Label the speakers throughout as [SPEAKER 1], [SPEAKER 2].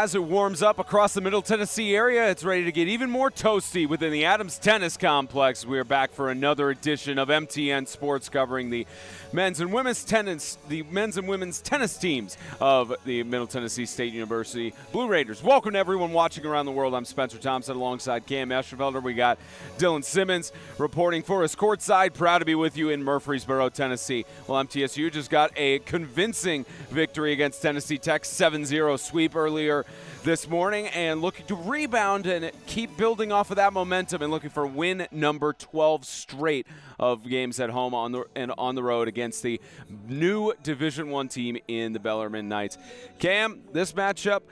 [SPEAKER 1] As it warms up across the Middle Tennessee area, it's ready to get even more toasty within the Adams Tennis Complex. We are back for another edition of MTN Sports covering the men's and women's tennis teams of the Middle Tennessee State University Blue Raiders. Welcome to everyone watching around the world. I'm Spencer Thompson alongside Cam Eschenfelder. We got Dylan Simmons reporting for us courtside. Proud to be with you in Murfreesboro, Tennessee. Well, MTSU just got a convincing victory against Tennessee Tech, 7-0 sweep earlier this morning, and looking to rebound and keep building off of that momentum and looking for win number 12 straight of games at home and on the road against the new Division I team in the Bellarmine Knights. Cam, this matchup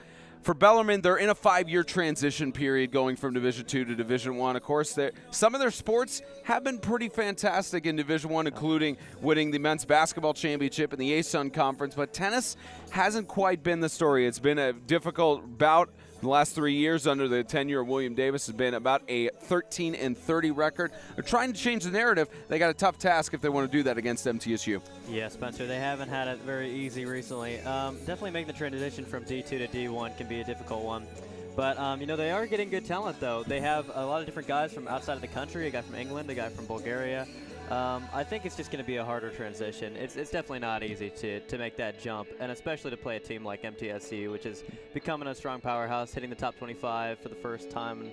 [SPEAKER 1] for Bellarmine, they're in a 5-year transition period going from Division II to Division I. Of course, some of their sports have been pretty fantastic in Division I, including winning the men's basketball championship in the ASUN Conference, but tennis hasn't quite been the story. It's been a difficult bout. The last 3 years under the tenure of William Davis has been about a 13-30 record. They're trying to change the narrative. They got a tough task if they want to do that against MTSU.
[SPEAKER 2] Yeah, Spencer, they haven't had it very easy recently. Definitely making the transition from D2 to D1 can be a difficult one. But, they are getting good talent, though. They have a lot of different guys from outside of the country, a guy from England, a guy from Bulgaria. I think it's just going to be a harder transition. It's definitely not easy to make that jump, and especially to play a team like MTSU, which is becoming a strong powerhouse, hitting the top 25 for the first time.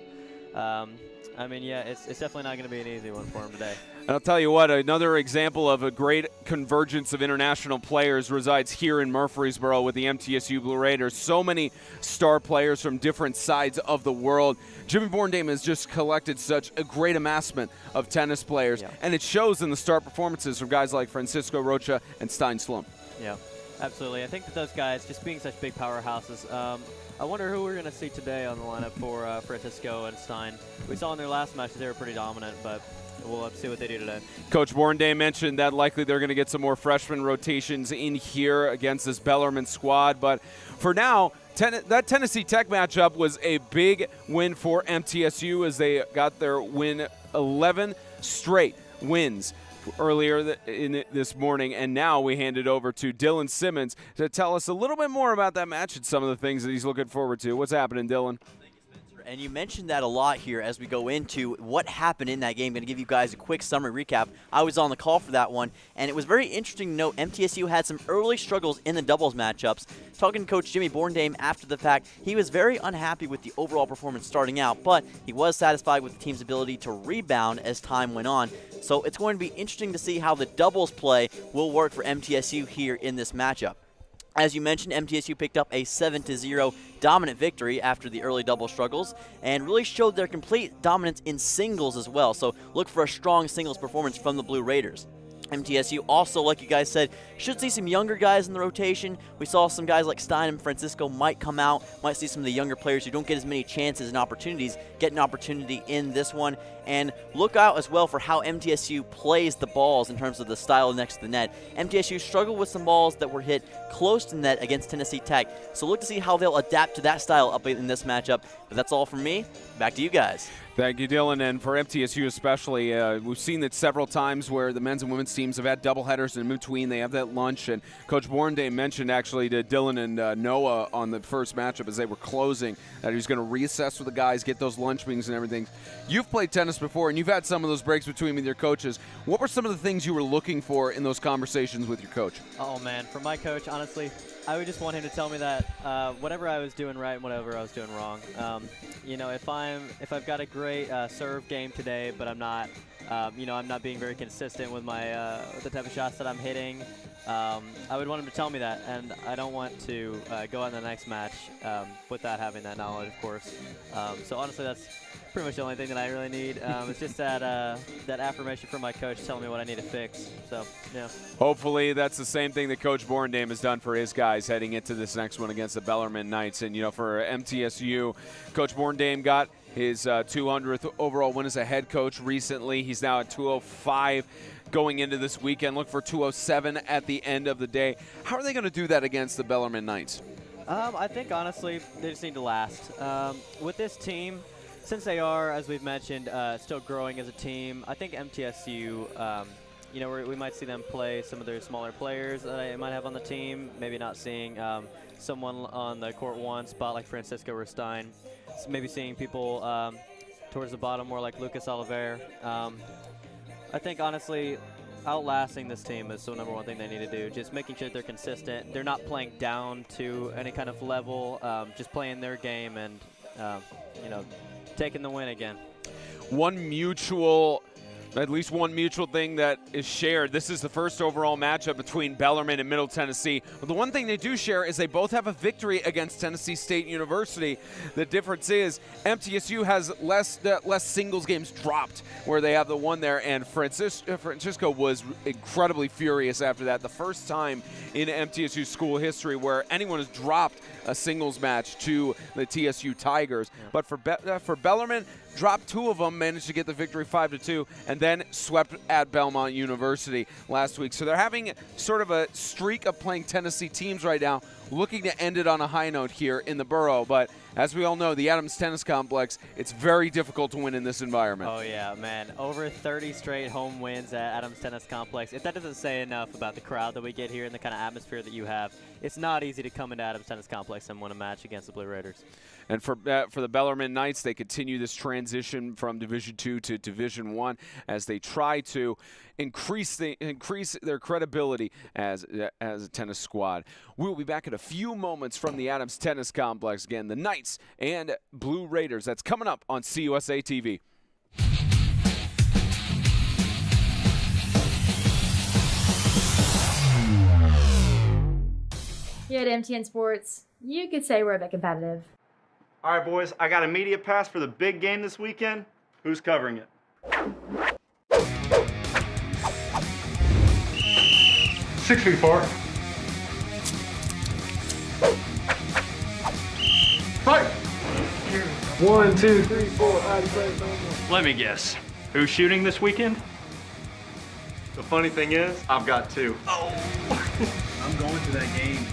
[SPEAKER 2] It's definitely not going to be an easy one for them today.
[SPEAKER 1] And I'll tell you what, another example of a great convergence of international players resides here in Murfreesboro with the MTSU Blue Raiders. So many star players from different sides of the world. Jimmy Borndame has just collected such a great amassment of tennis players, and it shows in the star performances from guys like Francisco Rocha and Stein Slum.
[SPEAKER 2] Yeah, absolutely. I think that those guys, just being such big powerhouses, I wonder who we're going to see today on the lineup for Francisco and Stein. We saw in their last match they were pretty dominant, but we'll have to see what they do today.
[SPEAKER 1] Coach Borndame mentioned that likely they're going to get some more freshman rotations in here against this Bellarmine squad. But for now, that Tennessee Tech matchup was a big win for MTSU as they got their win 11 straight wins earlier this morning, and now we hand it over to Dylan Simmons to tell us a little bit more about that match and some of the things that he's looking forward to. What's happening, Dylan?
[SPEAKER 3] And you mentioned that a lot here as we go into what happened in that game. I'm going to give you guys a quick summary recap. I was on the call for that one, and it was very interesting to note MTSU had some early struggles in the doubles matchups. Talking to Coach Jimmy Borndame after the fact, he was very unhappy with the overall performance starting out, but he was satisfied with the team's ability to rebound as time went on. So it's going to be interesting to see how the doubles play will work for MTSU here in this matchup. As you mentioned, MTSU picked up a 7-0 dominant victory after the early double struggles and really showed their complete dominance in singles as well. So look for a strong singles performance from the Blue Raiders. MTSU also, like you guys said, should see some younger guys in the rotation. We saw some guys like Stein and Francisco might come out, might see some of the younger players who don't get as many chances and opportunities get an opportunity in this one. And look out as well for how MTSU plays the balls in terms of the style next to the net. MTSU struggled with some balls that were hit close to net against Tennessee Tech. So look to see how they'll adapt to that style up in this matchup. But that's all from me. Back to you guys.
[SPEAKER 1] Thank you, Dylan. And for MTSU especially, we've seen it several times where the men's and women's teams have had doubleheaders, and in between they have that lunch. And Coach Borndame mentioned actually to Dylan and Noah on the first matchup as they were closing that he was going to reassess with the guys, get those lunch meetings and everything. You've played tennis before, and you've had some of those breaks between with your coaches. What were some of the things you were looking for in those conversations with your coach?
[SPEAKER 2] Oh, man, for my coach, honestly, I would just want him to tell me that whatever I was doing right and whatever I was doing wrong. If I've got a great serve game today, but I'm not, I'm not being very consistent with my the type of shots that I'm hitting, I would want him to tell me that, and I don't want to go on the next match without having that knowledge, of course. So honestly, that's pretty much the only thing that I really need. It's just that affirmation from my coach telling me what I need to fix. So, yeah. Hopefully
[SPEAKER 1] that's the same thing that Coach Borndame has done for his guys heading into this next one against the Bellarmine Knights. And, for MTSU, Coach Borndame got his 200th overall win as a head coach recently. He's now at 205 going into this weekend. Look for 207 at the end of the day. How are they going to do that against the Bellarmine Knights?
[SPEAKER 2] I think, honestly, they just need to last. With this team, since they are, as we've mentioned, still growing as a team, I think MTSU you know, we might see them play some of their smaller players that I might have on the team. Maybe not seeing someone on the court one spot like Francisco or Stein. So maybe seeing people towards the bottom more like Lucas Oliver. I think honestly, outlasting this team is the number one thing they need to do. Just making sure they're consistent. They're not playing down to any kind of level. Just playing their game and you know, taking the win again.
[SPEAKER 1] At least one mutual thing that is shared. This is the first overall matchup between Bellarmine and Middle Tennessee. But the one thing they do share is they both have a victory against Tennessee State University. The difference is MTSU has less singles games dropped, where they have the one there, and Francisco was incredibly furious after that. The first time in MTSU school history where anyone has dropped a singles match to the TSU Tigers. Yeah. But for Bellarmine, dropped 2 of them, managed to get the victory 5-2, and then swept at Belmont University last week. So they're having sort of a streak of playing Tennessee teams right now, looking to end it on a high note here in the borough. But as we all know, the Adams Tennis Complex, it's very difficult to win in this environment.
[SPEAKER 2] Oh, yeah, man. Over 30 straight home wins at Adams Tennis Complex. If that doesn't say enough about the crowd that we get here and the kind of atmosphere that you have, it's not easy to come into Adams Tennis Complex and win a match against the Blue Raiders.
[SPEAKER 1] And for the Bellarmine Knights, they continue this transition from Division II to Division I as they try to increase their credibility as a tennis squad. We'll be back in a few moments from the Adams Tennis Complex. Again, the Knights and Blue Raiders. That's coming up on CUSA TV.
[SPEAKER 4] Here at MTN Sports, you could say we're a bit competitive.
[SPEAKER 5] All right, boys, I got a media pass for the big game this weekend. Who's covering it? 6 feet apart. Fight! 1, 2, 3, 4. Let me guess. Who's shooting this weekend? The funny thing is, I've got 2. Oh!
[SPEAKER 6] I'm going to that game.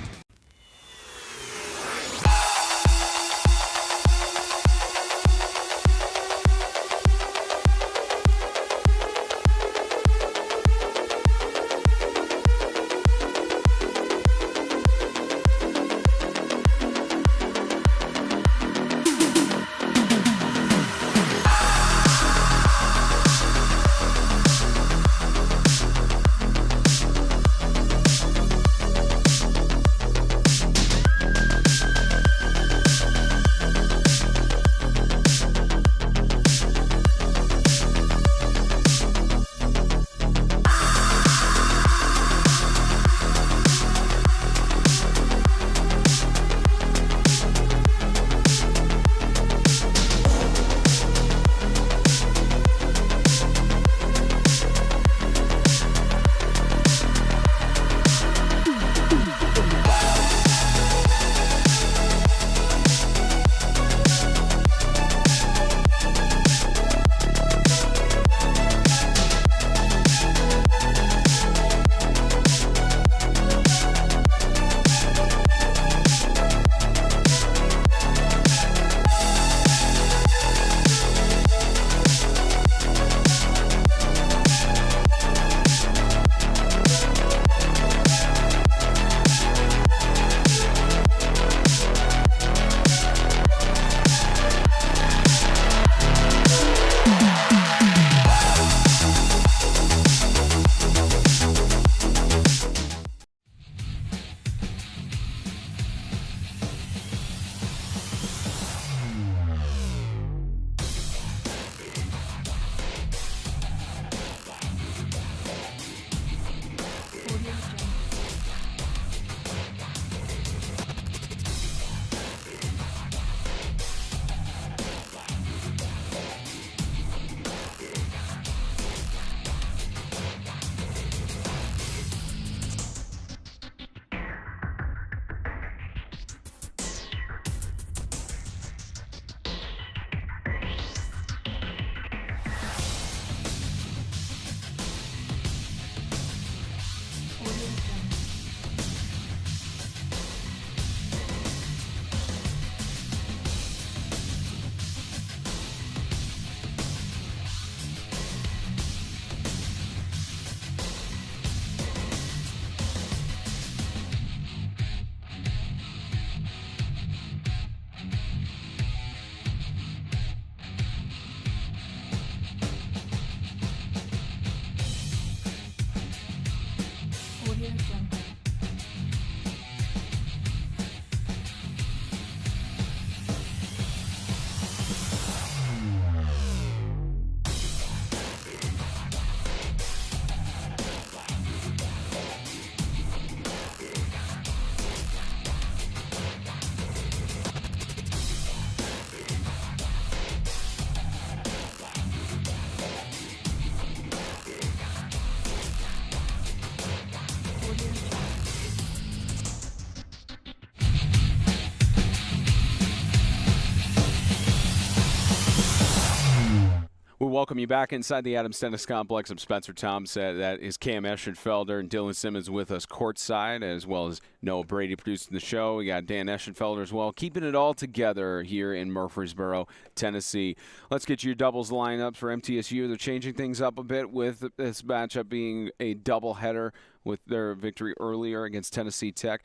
[SPEAKER 1] welcome you back inside the Adams Tennis Complex. I'm Spencer Thompson. That is Cam Eschenfelder and Dylan Simmons with us courtside, as well as Noah Brady producing the show. We got Dan Eschenfelder as well, keeping it all together here in Murfreesboro, Tennessee. Let's get your doubles lineups for MTSU. They're changing things up a bit with this matchup being a doubleheader with their victory earlier against Tennessee Tech.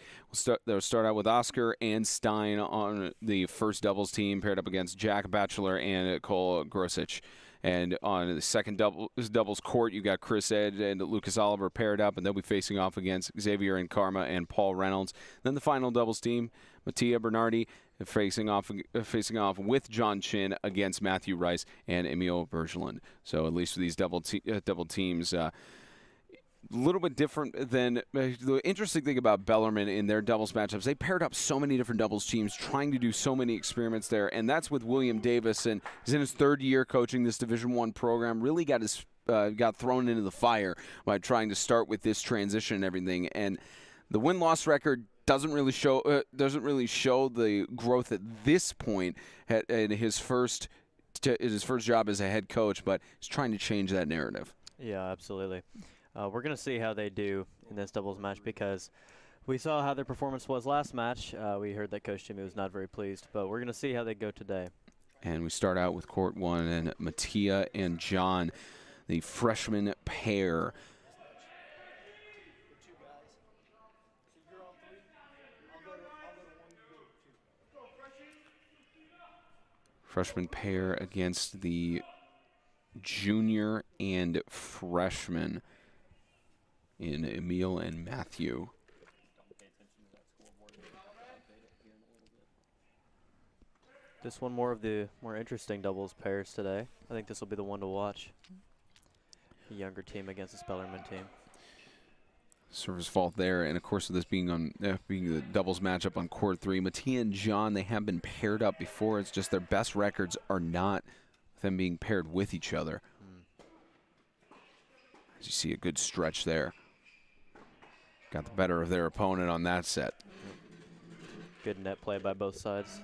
[SPEAKER 1] They'll start out with Oscar and Stein on the first doubles team, paired up against Jack Batchelor and Cole Grosich. And on the second doubles court, you got Chris Ed and Lucas Oliver paired up, and they'll be facing off against Xavier and Karma and Paul Reynolds. Then the final doubles team, Mattia Bernardi facing off with John Chin against Matthew Rice and Emil Bergeland. So at least for these double teams, a little bit different than the interesting thing about Bellarmine in their doubles matchups. They paired up so many different doubles teams, trying to do so many experiments there, and that's with William Davis. And he's in his third year coaching this Division I program. Really got thrown into the fire by trying to start with this transition and everything. And the win-loss record doesn't really show the growth at this point in his first job as a head coach, but he's trying to change that narrative.
[SPEAKER 2] Yeah, absolutely. We're going to see how they do in this doubles match because we saw how their performance was last match. We heard that Coach Jimmy was not very pleased, but we're going to see how they go today.
[SPEAKER 1] And we start out with court one, and Mattia and John, the freshman pair. Freshman pair against the junior and freshman in Emil and Matthew.
[SPEAKER 2] This one more of the more interesting doubles pairs today. I think this will be the one to watch. The younger team against the Bellarmine team.
[SPEAKER 1] Service fault there, and of course, with this being being the doubles matchup on court 3, Mattia and John, they have been paired up before. It's just their best records are not them being paired with each other. As you see, a good stretch there. Got the better of their opponent on that set.
[SPEAKER 2] Good net play by both sides.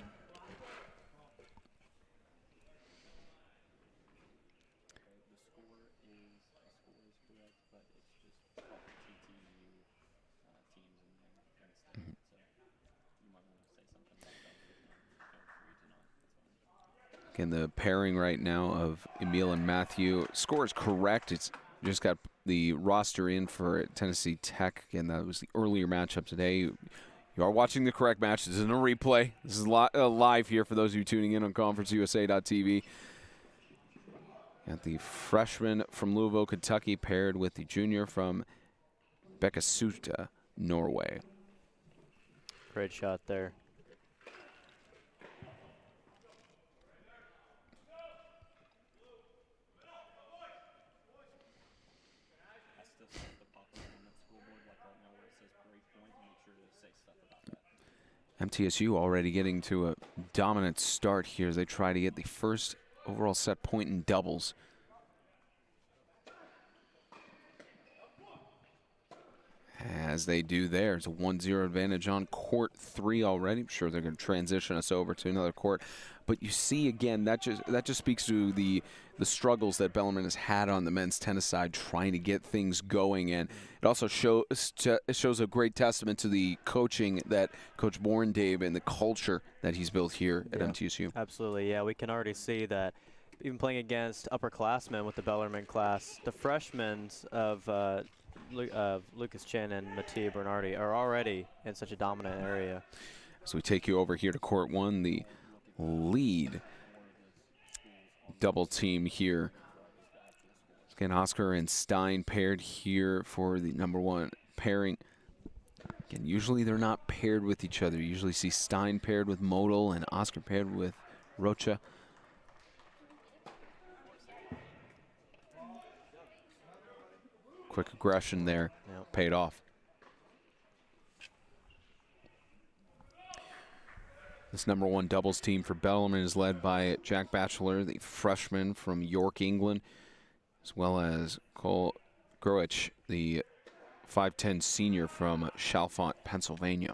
[SPEAKER 1] Again, the pairing right now of Emil and Matthew. Score is correct. It's just got the roster in for Tennessee Tech. Again, that was the earlier matchup today. You are watching the correct match. This isn't a replay. This is live here for those of you tuning in on conferenceusa.tv. Got the freshman from Louisville, Kentucky, paired with the junior from Bekkesø, Norway.
[SPEAKER 2] Great shot there.
[SPEAKER 1] MTSU already getting to a dominant start here as they try to get the first overall set point in doubles. As they do there, it's a 1-0 advantage on court 3 already. I'm sure they're going to transition us over to another court. But you see, again, that just speaks to the struggles that Bellarmine has had on the men's tennis side trying to get things going. And it also shows a great testament to the coaching that Coach Dave and the culture that he's built here at MTSU.
[SPEAKER 2] Absolutely, yeah. We can already see that even playing against upperclassmen with the Bellarmine class, the freshmen of Lucas Chin and Mattia Bernardi are already in such a dominant area.
[SPEAKER 1] So we take you over here to court 1, the lead double team here. Again, Oscar and Stein paired here for the #1 pairing. Again, usually they're not paired with each other. You usually see Stein paired with Modal and Oscar paired with Rocha. Quick aggression there, paid off. This #1 doubles team for Bellarmine is led by Jack Batchelor, the freshman from York, England, as well as Cole Grosich, the 5'10" senior from Chalfont, Pennsylvania.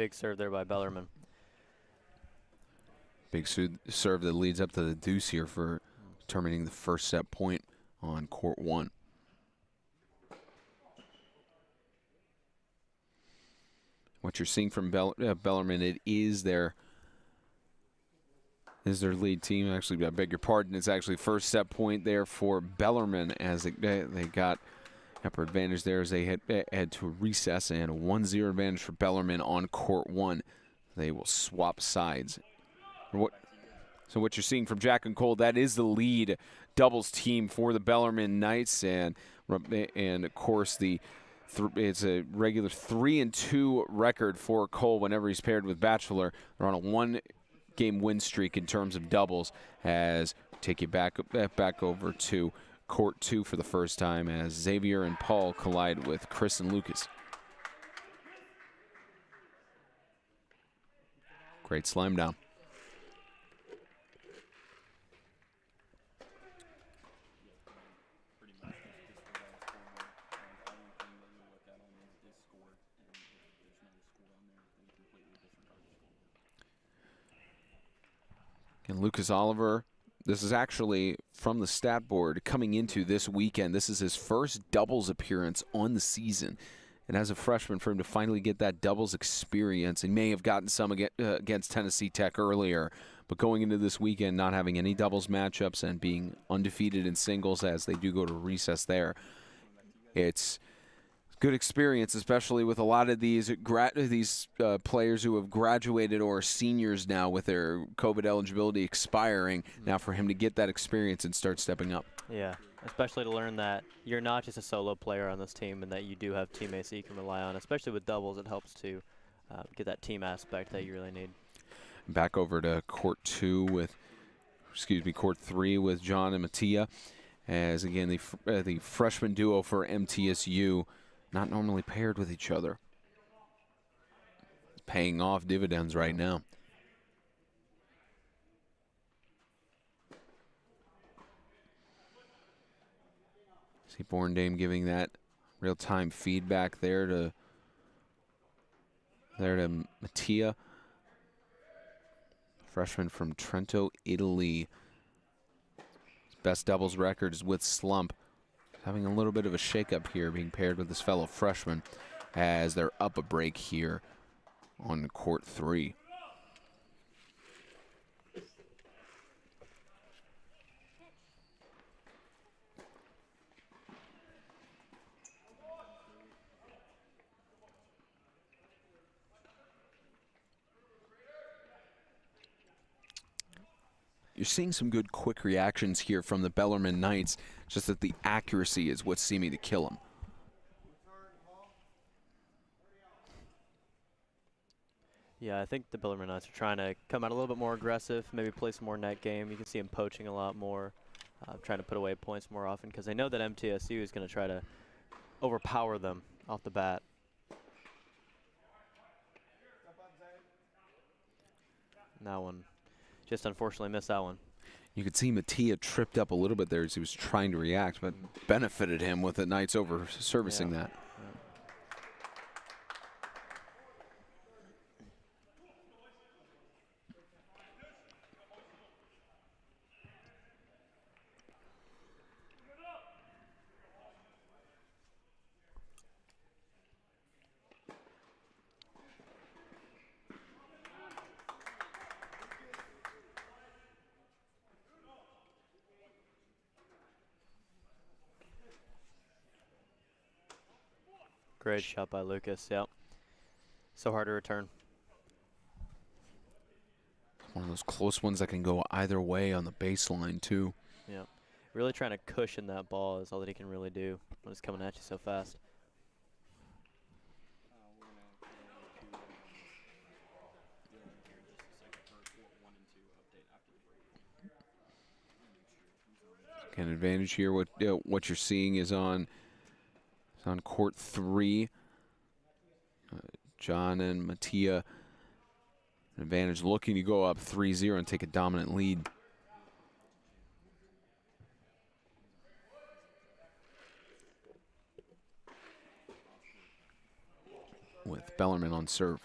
[SPEAKER 2] Big serve there by Bellarmine.
[SPEAKER 1] Big serve that leads up to the deuce here for determining the first set point on court 1. What you're seeing from Bellarmine, it is their lead team. Actually, I beg your pardon. It's actually first set point there for Bellarmine as they got upper advantage there as they head to a recess, and a 1-0 advantage for Bellarmine on court 1. They will swap sides. So what you're seeing from Jack and Cole, that is the lead doubles team for the Bellarmine Knights, and of course it's a regular 3-2 record for Cole whenever he's paired with Batchelor. They're on a 1-game win streak in terms of doubles. As take you back over to court 2 for the first time as Xavier and Paul collide with Chris and Lucas. Great slam down. And Lucas Oliver, this is actually from the stat board coming into this weekend. This is his first doubles appearance on the season. And as a freshman, for him to finally get that doubles experience, he may have gotten some against Tennessee Tech earlier, but going into this weekend, not having any doubles matchups and being undefeated in singles as they do go to recess there, it's good experience, especially with a lot of these players who have graduated or are seniors now with their COVID eligibility expiring. Now for him to get that experience and start stepping up.
[SPEAKER 2] Yeah, especially to learn that you're not just a solo player on this team and that you do have teammates that you can rely on. Especially with doubles, it helps to get that team aspect that you really need. Back
[SPEAKER 1] over to court 3 with John and Mattia, as again the freshman duo for MTSU, not normally paired with each other. It's paying off dividends right now. See Born Dame giving that real-time feedback there to Mattia. Freshman from Trento, Italy. His best doubles record is with Slump. Having a little bit of a shakeup here, being paired with his fellow freshman as they're up a break here on court 3. You're seeing some good quick reactions here from the Bellarmine Knights, just that the accuracy is what's seeming to kill them.
[SPEAKER 2] Yeah, I think the Bellarmine Knights are trying to come out a little bit more aggressive, maybe play some more net game. You can see them poaching a lot more, trying to put away points more often because they know that MTSU is going to try to overpower them off the bat. And that one, just unfortunately missed that one.
[SPEAKER 1] You could see Mattia tripped up a little bit there as he was trying to react, but benefited him with the Knights over servicing that.
[SPEAKER 2] Great shot by Lucas, yep. So hard to return.
[SPEAKER 1] One of those close ones that can go either way on the baseline, too.
[SPEAKER 2] Yep. Really trying to cushion that ball is all that he can really do when it's coming at you so fast.
[SPEAKER 1] An advantage here. What you're seeing is on court 3. John and Mattia, an advantage, looking to go up 3-0 and take a dominant lead. With Bellarmine on serve.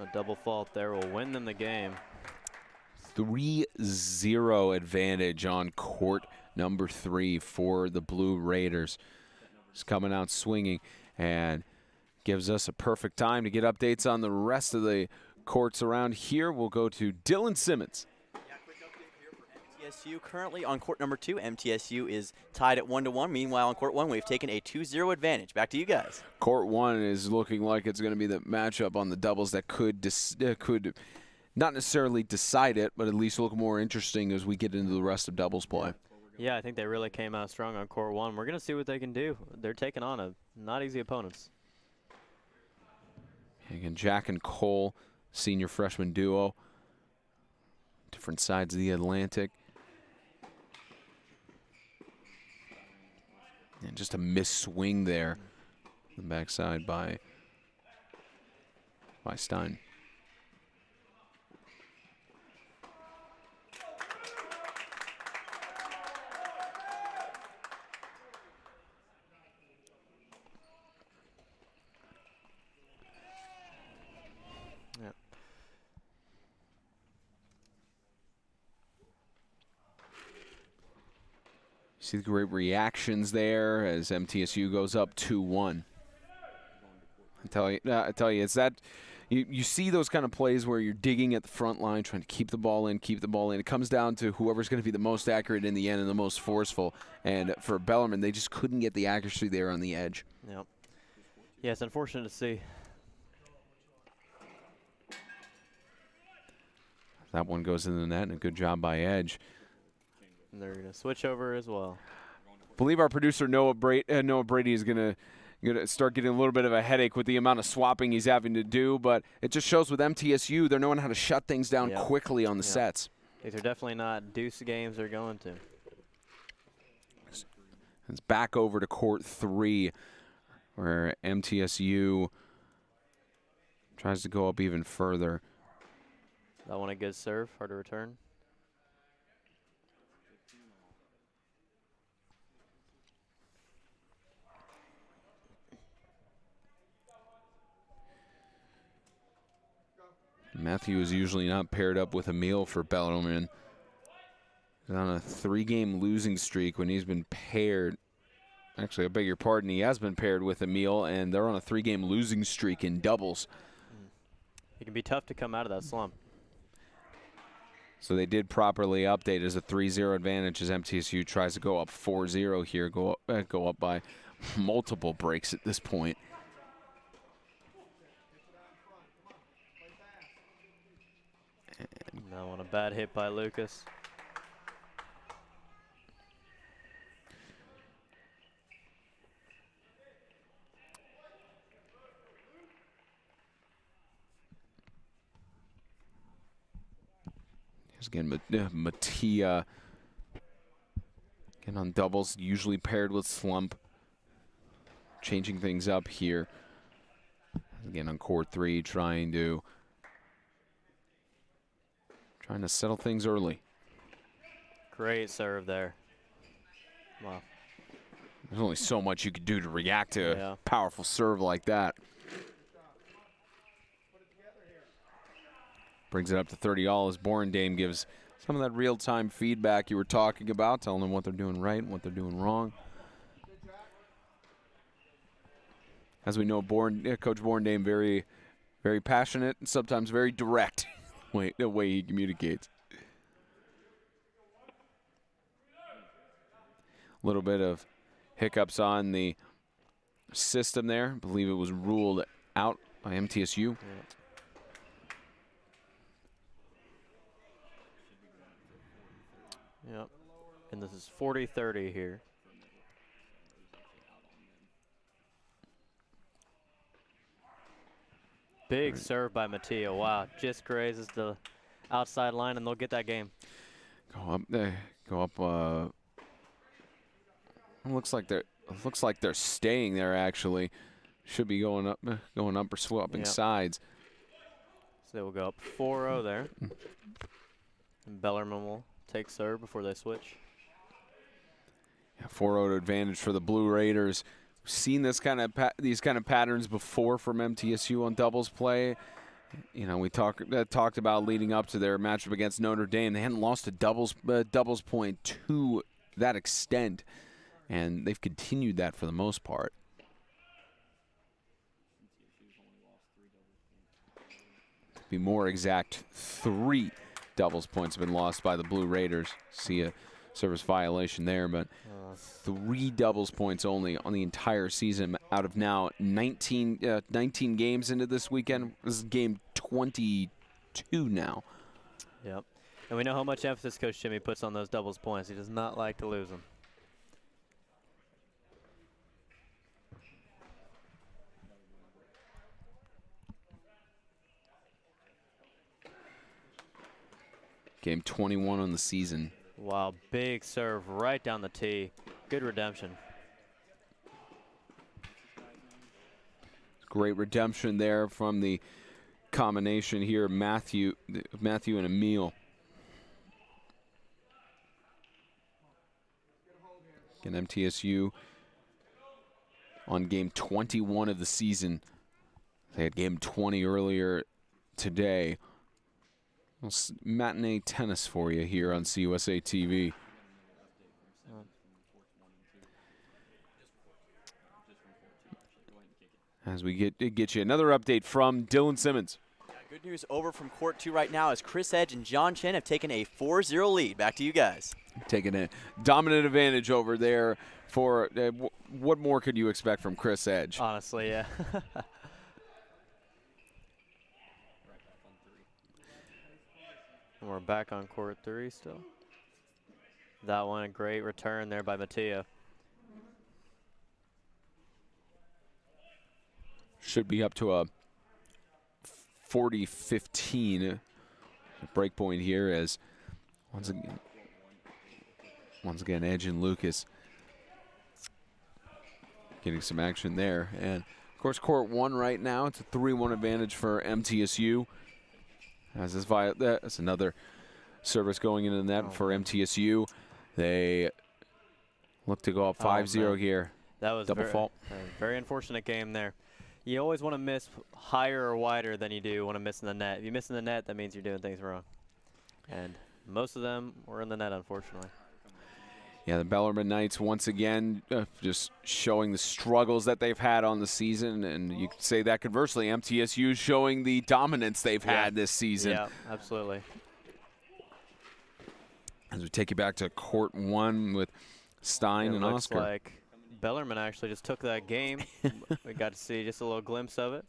[SPEAKER 2] A double fault there will win them the game.
[SPEAKER 1] 3-0 advantage on court number 3 for the Blue Raiders. He's coming out swinging and gives us a perfect time to get updates on the rest of the courts around here. We'll go to Dylan Simmons.
[SPEAKER 3] Quick update here for MTSU. Currently on court number 2, MTSU is tied at 1-1. Meanwhile, on court 1, we've taken a 2-0 advantage. Back to you guys.
[SPEAKER 1] Court 1 is looking like it's going to be the matchup on the doubles that could not necessarily decide it, but at least look more interesting as we get into the rest of doubles play.
[SPEAKER 2] Yeah, I think they really came out strong on court 1. We're going to see what they can do. They're taking on a not easy opponents.
[SPEAKER 1] Again, Jack and Cole, senior freshman duo. Different sides of the Atlantic. And just a missed swing there. The backside by Stein.
[SPEAKER 2] Yep.
[SPEAKER 1] See the great reactions there as MTSU goes up 2-1. I tell you, it's that you see those kind of plays where you're digging at the front line, trying to keep the ball in. It comes down to whoever's going to be the most accurate in the end and the most forceful. And for Bellarmine, they just couldn't get the accuracy there on the edge.
[SPEAKER 2] Yep. Yeah, it's unfortunate to see.
[SPEAKER 1] That one goes in the net, and a good job by Edge.
[SPEAKER 2] And they're going to switch over as well.
[SPEAKER 1] I believe our producer Noah Brady is going to start getting a little bit of a headache with the amount of swapping he's having to do, but it just shows with MTSU they're knowing how to shut things down quickly on the sets.
[SPEAKER 2] These are definitely not deuce games they're going to.
[SPEAKER 1] It's back over to court 3 where MTSU tries to go up even further.
[SPEAKER 2] That one a good serve, hard to return.
[SPEAKER 1] Matthew is usually not paired up with Emil for Bellarmine. He's on a 3-game losing streak when he's been paired. Actually, I beg your pardon, he has been paired with Emil, and they're on a 3-game losing streak in doubles.
[SPEAKER 2] It can be tough to come out of that slump.
[SPEAKER 1] So they did properly update as a 3-0 advantage as MTSU tries to go up 4-0 here, go up by multiple breaks at this point.
[SPEAKER 2] That one a bad hit by Lucas.
[SPEAKER 1] Again, Mattia again on doubles, usually paired with Slump. Changing things up here. Again on court 3, trying to settle things early.
[SPEAKER 2] Great serve there. Wow.
[SPEAKER 1] There's only so much you could do to react to a powerful serve like that. Brings it up to 30 all as Borendame gives some of that real-time feedback you were talking about, telling them what they're doing right and what they're doing wrong. As we know, Coach Borendame very, very passionate and sometimes very direct the way he communicates. A little bit of hiccups on the system there. I believe it was ruled out by MTSU.
[SPEAKER 2] Yeah. Yep. And this is 40-30 here. Big serve by Mattia. Wow. Just grazes the outside line, and they'll get that game.
[SPEAKER 1] Go up there. Go up. Looks like they're staying there, actually. Should be going up or swapping sides.
[SPEAKER 2] So they will go up 4-0 there. And Bellarmine will take serve before they switch.
[SPEAKER 1] Yeah, 4-0 advantage for the Blue Raiders. We've seen these kind of patterns before from MTSU on doubles play, You know, we talked about leading up to their matchup against Notre Dame. They hadn't lost a doubles point to that extent, and they've continued that for the most part. To be more exact, 3 doubles points have been lost by the Blue Raiders. See a service violation there, but 3 doubles points only on the entire season out of now 19 games into this weekend. This is game 22 now.
[SPEAKER 2] Yep. And we know how much emphasis Coach Jimmy puts on those doubles points. He does not like to lose them.
[SPEAKER 1] Game 21 on the season.
[SPEAKER 2] Wow, big serve right down the tee. Good redemption.
[SPEAKER 1] Great redemption there from the combination here, Matthew and Emil. Again, MTSU on game 21 of the season. They had game 20 earlier today. Matinee tennis for you here on CUSA TV. As we get you another update from Dylan Simmons.
[SPEAKER 3] Good news over from court 2 right now as Chris Edge and John Chen have taken a 4-0 lead. Back to you guys.
[SPEAKER 1] Taking a dominant advantage over there. For what more could you expect from Chris Edge?
[SPEAKER 2] Honestly, yeah. We're back on court 3 still. That one, a great return there by Mattia.
[SPEAKER 1] Should be up to a 40-15 break point here as once again Edge and Lucas getting some action there. And of course court 1 right now, it's a 3-1 advantage for MTSU. As this that's another service going into the net for MTSU. They look to go up 5-0 here.
[SPEAKER 2] That was
[SPEAKER 1] double fault.
[SPEAKER 2] A very unfortunate game there. You always want to miss higher or wider than you do want to miss in the net. If you miss in the net, that means you're doing things wrong. And most of them were in the net, unfortunately.
[SPEAKER 1] Yeah, the Bellarmine Knights once again just showing the struggles that they've had on the season, and you could say that conversely, MTSU showing the dominance they've had this season.
[SPEAKER 2] Yeah, absolutely.
[SPEAKER 1] As we take you back to court 1 with Stein and
[SPEAKER 2] looks
[SPEAKER 1] Oscar.
[SPEAKER 2] Like Bellarmine actually just took that game. We got to see just a little glimpse of it.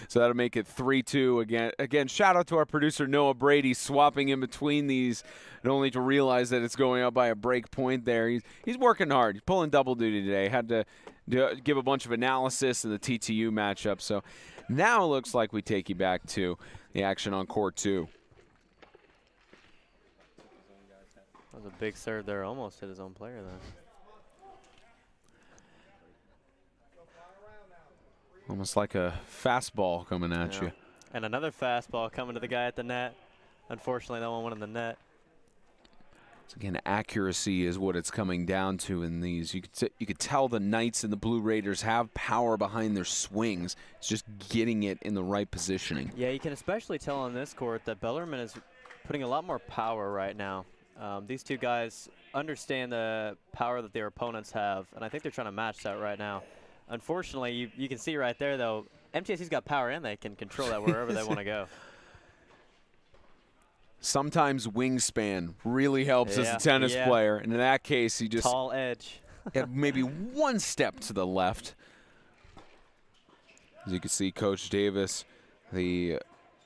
[SPEAKER 1] So that'll make it 3-2 again. Again, shout out to our producer Noah Brady swapping in between these, and only to realize that it's going up by a break point there. He's working hard. He's pulling double duty today. Had to give a bunch of analysis in the TTU matchup. So now it looks like we take you back to the action on court 2.
[SPEAKER 2] That was a big serve there. Almost hit his own player then.
[SPEAKER 1] Almost like a fastball coming at you.
[SPEAKER 2] And another fastball coming to the guy at the net. Unfortunately, that one went in the net.
[SPEAKER 1] So again, accuracy is what it's coming down to in these. You could tell the Knights and the Blue Raiders have power behind their swings. It's just getting it in the right positioning.
[SPEAKER 2] Yeah, you can especially tell on this court that Bellarmine is putting a lot more power right now. These two guys understand the power that their opponents have, and I think they're trying to match that right now. Unfortunately, you can see right there, though, MTSU's got power and they can control that wherever they want to go.
[SPEAKER 1] Sometimes wingspan really helps as a tennis player, and in that case, he just
[SPEAKER 2] tall edge.
[SPEAKER 1] had maybe one step to the left. As you can see, Coach Davis, the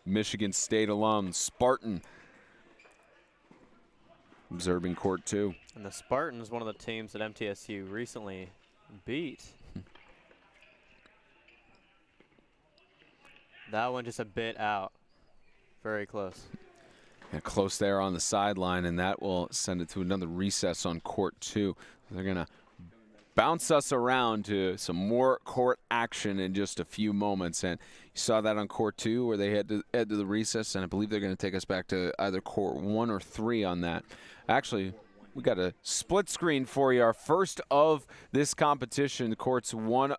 [SPEAKER 1] Michigan State alum, Spartan, observing court 2.
[SPEAKER 2] And the Spartans, one of the teams that MTSU recently beat. That one just a bit out. Very close.
[SPEAKER 1] Yeah, close there on the sideline, and that will send it to another recess on court 2. They're going to bounce us around to some more court action in just a few moments. And you saw that on court 2 where they head to the recess, and I believe they're going to take us back to either court 1 or 3 on that. Actually, we got a split screen for you. Our first of this competition. Court 1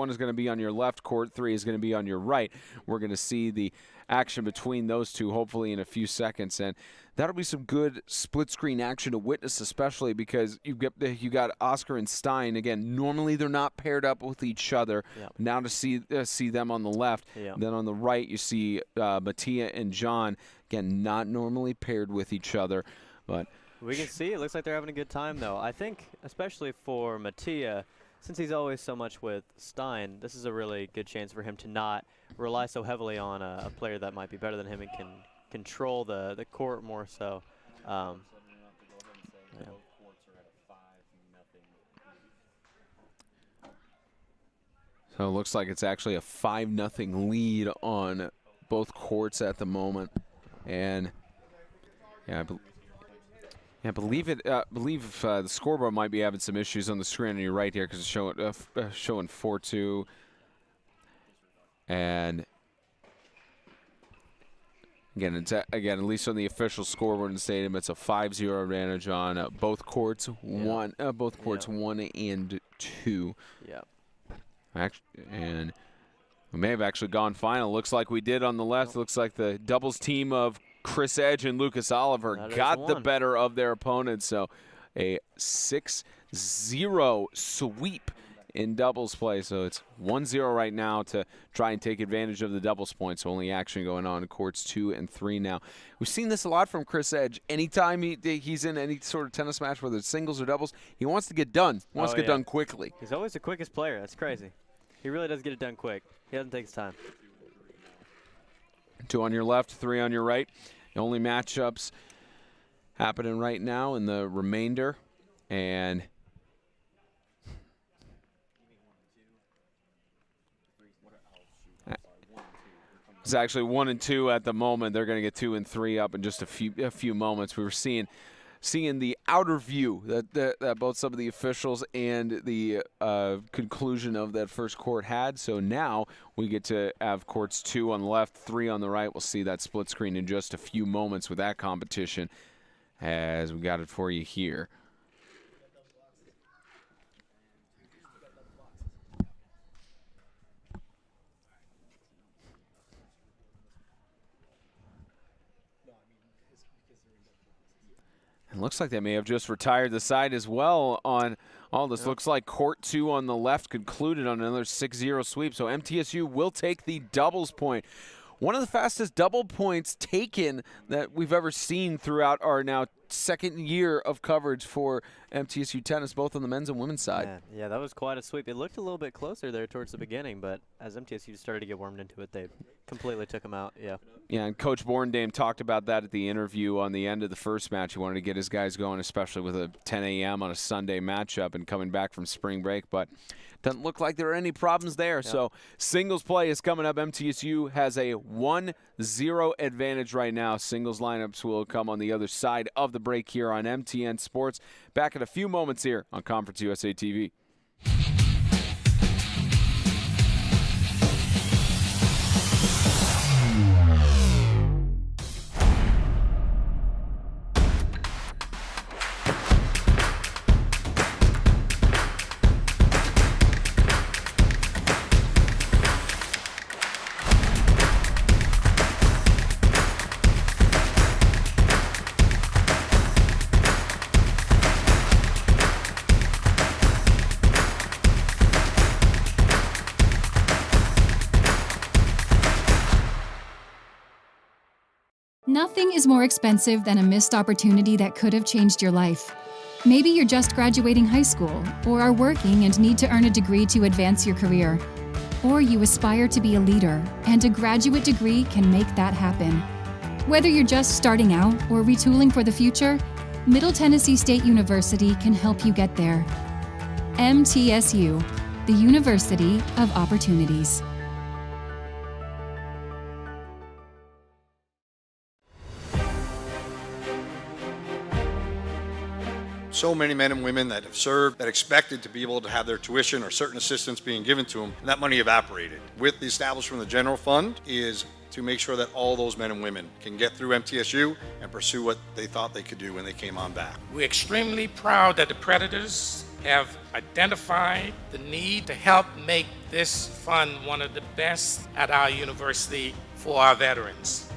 [SPEAKER 1] is going to be on your left. Court 3 is going to be on your right. We're going to see the action between those two, hopefully in a few seconds. And that'll be some good split-screen action to witness, especially because you got Oscar and Stein. Again, normally they're not paired up with each other.
[SPEAKER 2] Yep.
[SPEAKER 1] Now to see them on the left.
[SPEAKER 2] Yep.
[SPEAKER 1] Then on the right, you see Mattia and John. Again, not normally paired with each other. But
[SPEAKER 2] we can see it looks like they're having a good time, though. I think, especially for Mattia, since he's always so much with Stein, this is a really good chance for him to not rely so heavily on a player that might be better than him and can control the court more so. Yeah.
[SPEAKER 1] So it looks like it's actually a 5-0 lead on both courts at the moment. And yeah, I believe the scoreboard might be having some issues on the screen on your right here because it's showing 4-2. And again, at least on the official scoreboard in the stadium, it's a 5-0 advantage on both courts. Both courts 1 and 2.
[SPEAKER 2] Yep.
[SPEAKER 1] And we may have actually gone final. Looks like we did on the left. Looks like the doubles team of Chris Edge and Lucas Oliver got the better of their opponents. So a 6-0 sweep in doubles play. So it's 1-0 right now to try and take advantage of the doubles points. So only action going on in courts 2 and 3 now. We've seen this a lot from Chris Edge. Anytime he's in any sort of tennis match, whether it's singles or doubles, he wants to get done. He wants to get done quickly.
[SPEAKER 2] He's always the quickest player. That's crazy. He really does get it done quick. He doesn't take his time.
[SPEAKER 1] 2 on your left, 3 on your right. The only matchups happening right now in the remainder. And it's actually 1 and 2 at the moment. They're going to get 2 and 3 up in just a few moments. We were seeing the outer view that both some of the officials and the conclusion of that first court had. So now we get to have courts 2 on the left, 3 on the right. We'll see that split screen in just a few moments with that competition as we got it for you here. It looks like they may have just retired the side as well on all this. Yep. Looks like court 2 on the left concluded on another 6-0 sweep. So MTSU will take the doubles point. One of the fastest double points taken that we've ever seen throughout our now second year of coverage for MTSU tennis, both on the men's and women's side.
[SPEAKER 2] Yeah, that was quite a sweep. It looked a little bit closer there towards the beginning, but as MTSU started to get warmed into it, they completely took them out. Yeah.
[SPEAKER 1] Yeah, and Coach Borndame talked about that at the interview on the end of the first match. He wanted to get his guys going, especially with a 10 a.m. on a Sunday matchup and coming back from spring break, but doesn't look like there are any problems there. Yep. So singles play is coming up. MTSU has a 1-0 advantage right now. Singles lineups will come on the other side of the break here on MTN Sports. Back in a few moments here on Conference USA TV.
[SPEAKER 7] Nothing is more expensive than a missed opportunity that could have changed your life. Maybe you're just graduating high school, or are working and need to earn a degree to advance your career. Or you aspire to be a leader, and a graduate degree can make that happen. Whether you're just starting out or retooling for the future, Middle Tennessee State University can help you get there. MTSU, the University of Opportunities.
[SPEAKER 8] So many men and women that have served, that expected to be able to have their tuition or certain assistance being given to them, and that money evaporated. With the establishment of the general fund is to make sure that all those men and women can get through MTSU and pursue what they thought they could do when they came on back.
[SPEAKER 9] We're extremely proud that the Predators have identified the need to help make this fund one of the best at our university for our veterans.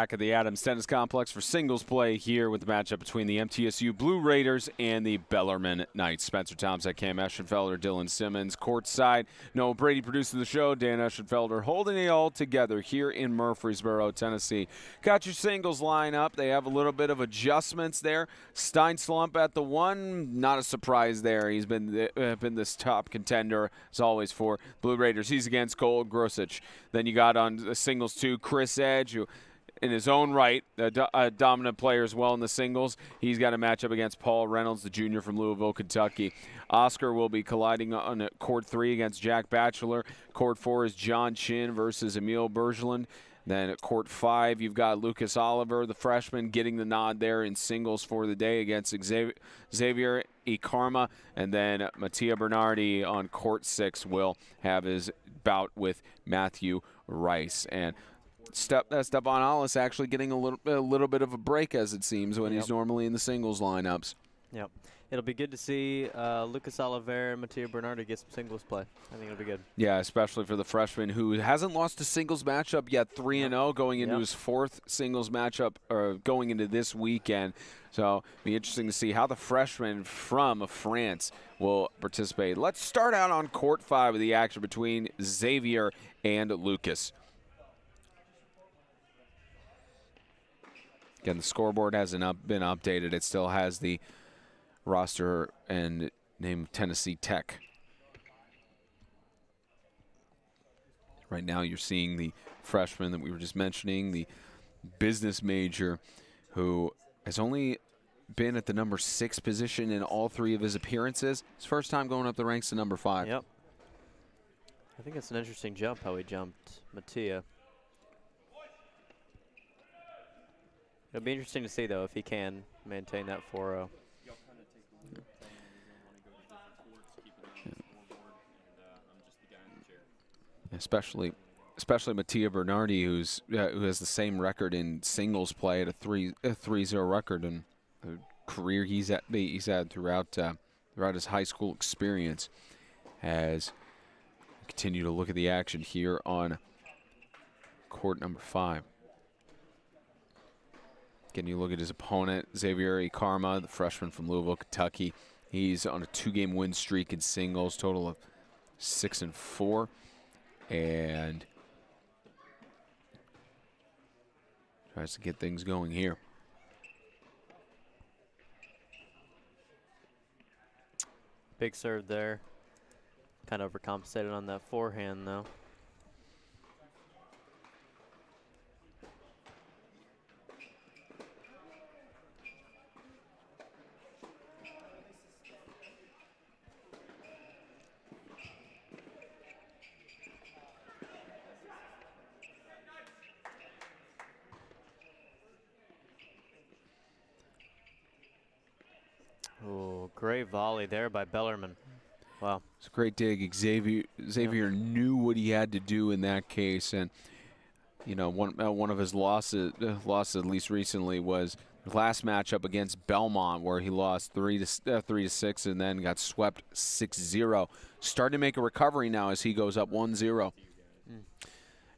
[SPEAKER 1] back at the Adams Tennis Complex for singles play here with the matchup between the MTSU Blue Raiders and the Bellarmine Knights. Spencer Tomczak, Cam Eschenfelder, Dylan Simmons courtside. Noah Brady producing the show. Dan Eschenfelder holding it all together here in Murfreesboro, Tennessee. Got your singles line up. They have a little bit of adjustments there. Stein Slump at the one. Not a surprise there. He's been this top contender, as always, for Blue Raiders. He's against Cole Grosich. Then you got on the singles two, Chris Edge, who in his own right, a dominant player as well in the singles. He's got a matchup against Paul Reynolds, the junior from Louisville, Kentucky. Oscar will be colliding on court 3 against Jack Batchelor. Court 4 is John Chin versus Emil Bergeland. Then at court 5, you've got Lucas Oliver, the freshman, getting the nod there in singles for the day against Xavier Ikarma, and then Mattia Bernardi on court 6 will have his bout with Matthew Rice. And Stepan Alice actually getting a little bit of a break, as it seems, when he's normally in the singles lineups.
[SPEAKER 2] Yep. It'll be good to see Lucas Oliveira and Mattia Bernardi get some singles play. I think it'll be good.
[SPEAKER 1] Yeah, especially for the freshman who hasn't lost a singles matchup yet, 3-0 going into his 4th singles matchup, or going into this weekend. So it'll be interesting to see how the freshman from France will participate. Let's start out on court 5 of the action between Xavier and Lucas. Again, the scoreboard hasn't been updated. It still has the roster and name of Tennessee Tech. Right now you're seeing the freshman that we were just mentioning, the business major, who has only been at the number 6 position in all 3 of his appearances. His first time going up the ranks to number 5.
[SPEAKER 2] Yep. I think it's an interesting jump how he jumped Mattia. It'll be interesting to see, though, if he can maintain that 4-0.
[SPEAKER 1] Especially Mattia Bernardi, who has the same record in singles play at a 3-0 record, and the career he's had throughout his high school experience. As we continue to look at the action here on court number 5. Again, you look at his opponent, Xavier Ikarma, the freshman from Louisville, Kentucky. He's on a 2-game win streak in singles, total of 6-4. And tries to get things going here.
[SPEAKER 2] Big serve there. Kind of overcompensated on that forehand, though. Oh, great volley there by Bellarmine. Wow.
[SPEAKER 1] It's a great dig. Xavier knew what he had to do in that case, and you know, one of his losses at least recently was the last matchup against Belmont, where he lost 3-6 and then got swept 6-0. Starting to make a recovery now as he goes up 1-0.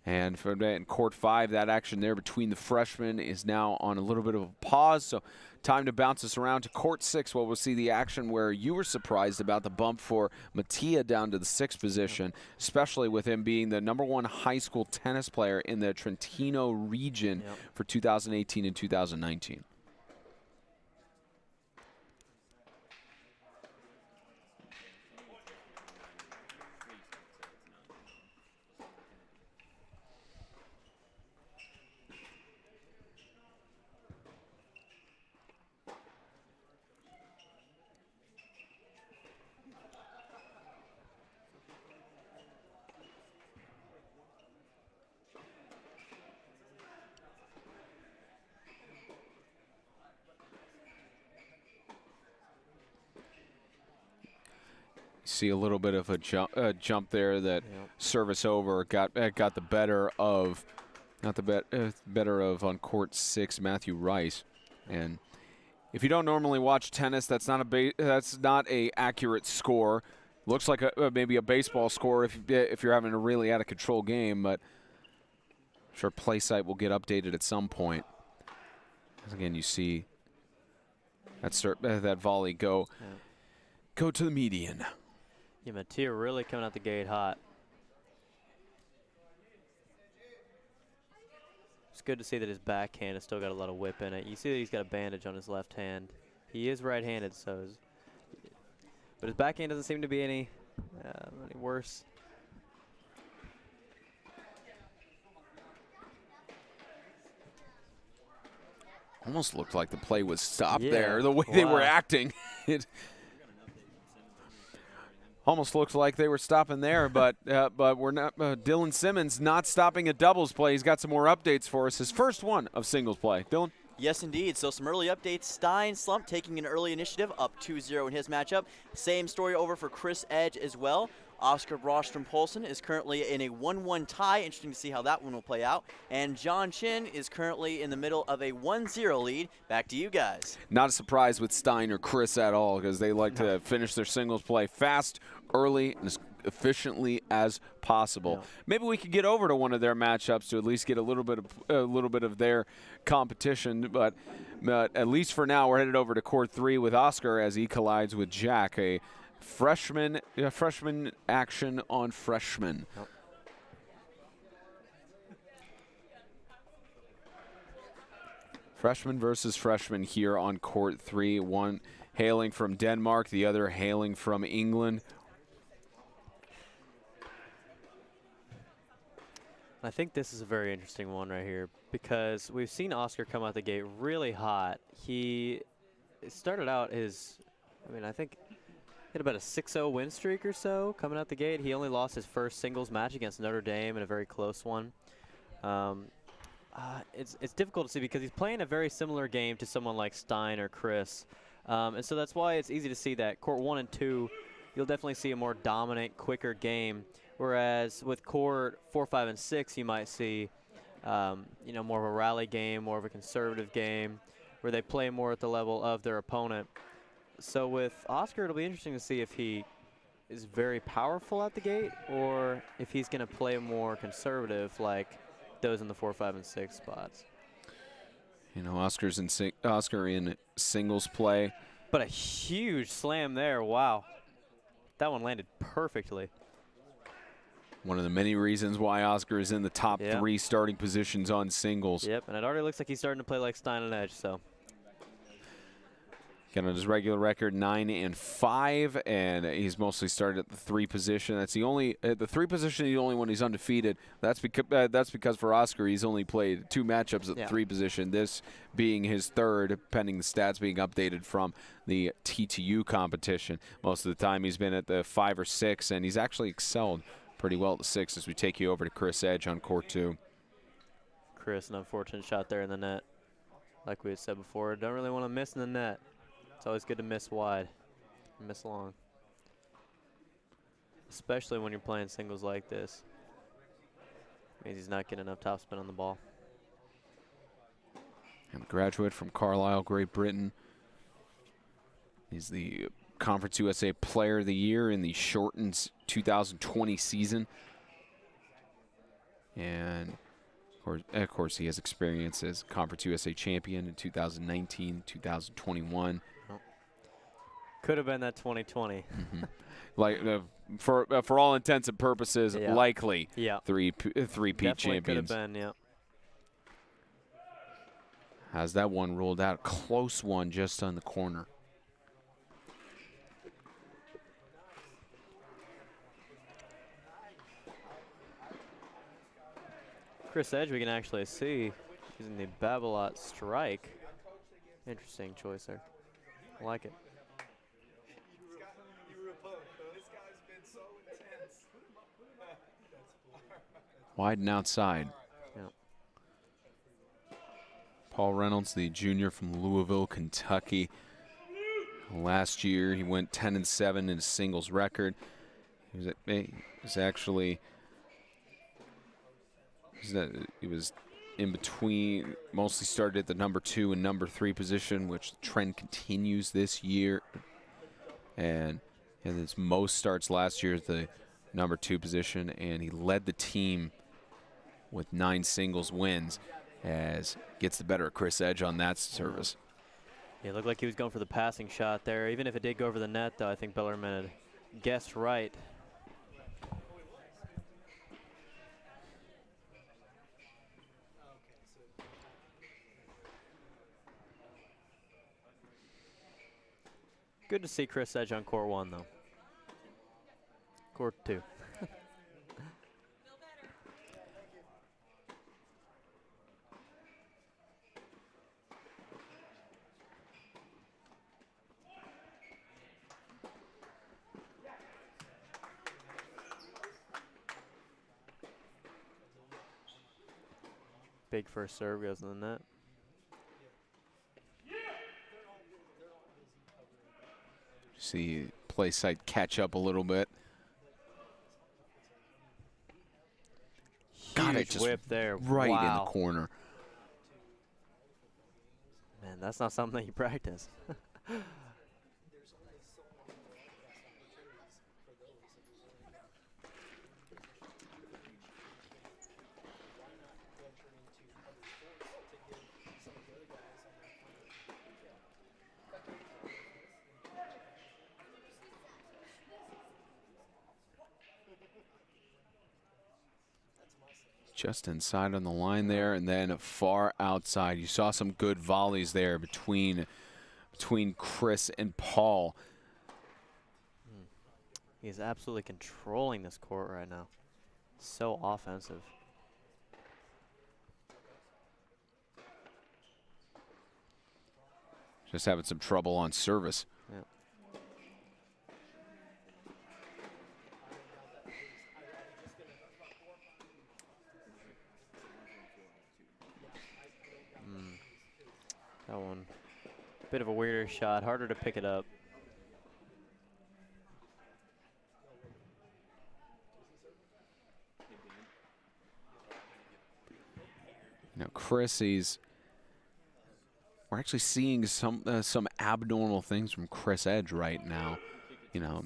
[SPEAKER 1] And for in court 5, that action there between the freshmen is now on a little bit of a pause. So time to bounce us around to court 6, where we'll see the action where you were surprised about the bump for Mattia down to the 6th position, especially with him being the #1 high school tennis player in the Trentino region for 2018 and 2019. See a little bit of a jump there. That service over got the better of, better of on court 6 Matthew Rice. And if you don't normally watch tennis, that's not a accurate score. Looks like maybe a baseball score if you're having a really out of control game, but I'm sure PlaySite will get updated at some point. As again, you see that volley go to the median.
[SPEAKER 2] Yeah, Mattia really coming out the gate hot. It's good to see that his backhand has still got a lot of whip in it. You see that he's got a bandage on his left hand. He is right-handed, but his backhand doesn't seem to be any worse.
[SPEAKER 1] Almost looked like the play was stopped there, the way they were acting. It almost looks like they were stopping there, but we're not. Dylan Simmons not stopping a doubles play. He's got some more updates for us. His first one of singles play. Dylan?
[SPEAKER 3] Yes, indeed. So some early updates. Stein Slump taking an early initiative, up 2-0 in his matchup. Same story over for Chris Edge as well. Oscar Brostrom Polson is currently in a 1-1 tie. Interesting to see how that one will play out. And John Chin is currently in the middle of a 1-0 lead. Back to you guys.
[SPEAKER 1] Not a surprise with Stein or Chris at all, because they like to finish their singles play fast, early, and as efficiently as possible.
[SPEAKER 2] Yeah.
[SPEAKER 1] Maybe we could get over to one of their matchups to at least get a little bit of their competition. But at least for now, we're headed over to court 3 with Oscar as he collides with Jack, a freshman action on freshman.
[SPEAKER 2] Yep.
[SPEAKER 1] Freshman versus freshman here on court 3. One hailing from Denmark, the other hailing from England.
[SPEAKER 2] I think this is a very interesting one right here because we've seen Oscar come out the gate really hot. He started out I think hit about a 6-0 win streak or so coming out the gate. He only lost his first singles match against Notre Dame in a very close one. It's difficult to see because he's playing a very similar game to someone like Stein or Chris. And so that's why it's easy to see that court 1 and 2, you'll definitely see a more dominant, quicker game. Whereas with court 4, 5, and 6, you might see, more of a rally game, more of a conservative game, where they play more at the level of their opponent. So with Oscar, it'll be interesting to see if he is very powerful at the gate or if he's going to play more conservative like those in the 4, 5, and 6 spots.
[SPEAKER 1] Oscar in singles play.
[SPEAKER 2] But a huge slam there. Wow. That one landed perfectly.
[SPEAKER 1] One of the many reasons why Oscar is in the top 3 starting positions on singles.
[SPEAKER 2] Yep, and it already looks like he's starting to play like Stein and Edge, so.
[SPEAKER 1] Got on his regular record 9-5, and he's mostly started at the 3 position. That's the only the 3 position. The only one he's undefeated. That's because for Oscar he's only played 2 matchups at the 3 position. This being his 3rd, pending the stats being updated from the TTU competition. Most of the time he's been at the 5 or 6, and he's actually excelled pretty well at the 6 as we take you over to Chris Edge on court 2.
[SPEAKER 2] Chris, an unfortunate shot there in the net. Like we had said before, don't really want to miss in the net. It's always good to miss wide, miss long. Especially when you're playing singles like this. Means he's not getting enough topspin on the ball.
[SPEAKER 1] And a graduate from Carlisle, Great Britain. He's the Conference USA Player of the Year in the shortened 2020 season. And of course he has experience as Conference USA champion in 2019, 2021.
[SPEAKER 2] Could have been that 2020.
[SPEAKER 1] Like for all intents and purposes, likely three-peat champions.
[SPEAKER 2] Could have been, yeah.
[SPEAKER 1] Has that one ruled out? Close one just on the corner.
[SPEAKER 2] Chris Edge, we can actually see using the Babolat strike. Interesting choice there. I like it.
[SPEAKER 1] Wide and outside.
[SPEAKER 2] Yep.
[SPEAKER 1] Paul Reynolds, the junior from Louisville, Kentucky. Last year, he went 10-7 in his singles record. He was in between, mostly started at the number 2 and number 3 position, which the trend continues this year. And his most starts last year at the number 2 position, and he led the team with 9 singles wins, as gets the better of Chris Edge on that service.
[SPEAKER 2] Yeah, it looked like he was going for the passing shot there. Even if it did go over the net, though, I think Bellarmine had guessed right. Good to see Chris Edge on court 1, though. Court 2. Big first serve goes in the net.
[SPEAKER 1] See play site catch up a little bit. Got it,
[SPEAKER 2] Huge whip there.
[SPEAKER 1] Right in
[SPEAKER 2] Wow.
[SPEAKER 1] the corner.
[SPEAKER 2] Man, that's not something that you practice.
[SPEAKER 1] Just inside on the line there, and then far outside. You saw some good volleys there between Chris and Paul.
[SPEAKER 2] He's absolutely controlling this court right now. So offensive.
[SPEAKER 1] Just having some trouble on service.
[SPEAKER 2] Yeah. That one, bit of a weirder shot, harder to pick it up.
[SPEAKER 1] You know, Chris, we're actually seeing some abnormal things from Chris Edge right now. You know,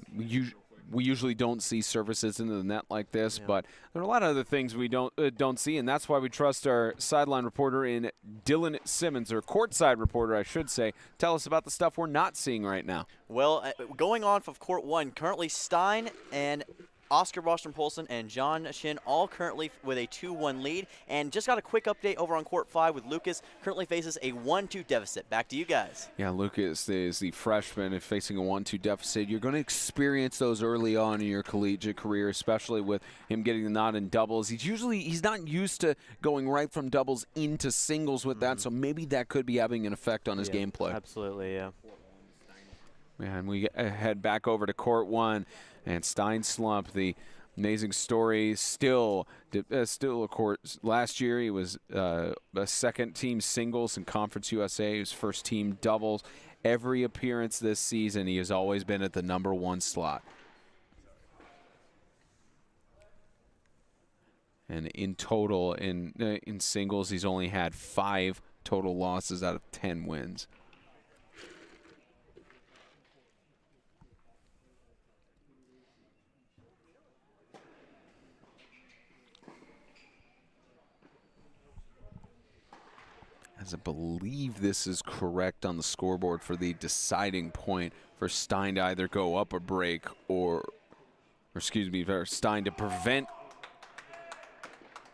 [SPEAKER 1] we usually don't see services into the net like this, but there are a lot of other things we don't see, and that's why we trust our sideline reporter in Dylan Simmons, or courtside reporter, I should say. Tell us about the stuff we're not seeing right now.
[SPEAKER 3] Well, going on of court one, currently Stein and Oscar Bostrom-Polson and John Shin all currently with a 2-1 lead. And just got a quick update over on court 5 with Lucas. Currently faces a 1-2 deficit. Back to you guys.
[SPEAKER 1] Yeah, Lucas is the freshman and facing a 1-2 deficit. You're going to experience those early on in your collegiate career, especially with him getting the nod in doubles. He's not used to going right from doubles into singles with that, so maybe that could be having an effect on his gameplay.
[SPEAKER 2] Absolutely, yeah.
[SPEAKER 1] And we head back over to court 1, and Stein Slump, the amazing story, still of course. Last year he was a second-team singles in Conference USA. He was first-team doubles. Every appearance this season, he has always been at the #1 slot. And in total, in singles, he's only had 5 total losses out of 10 wins. As I believe this is correct on the scoreboard for the deciding point for Stein to either go up a break or excuse me, for Stein to prevent.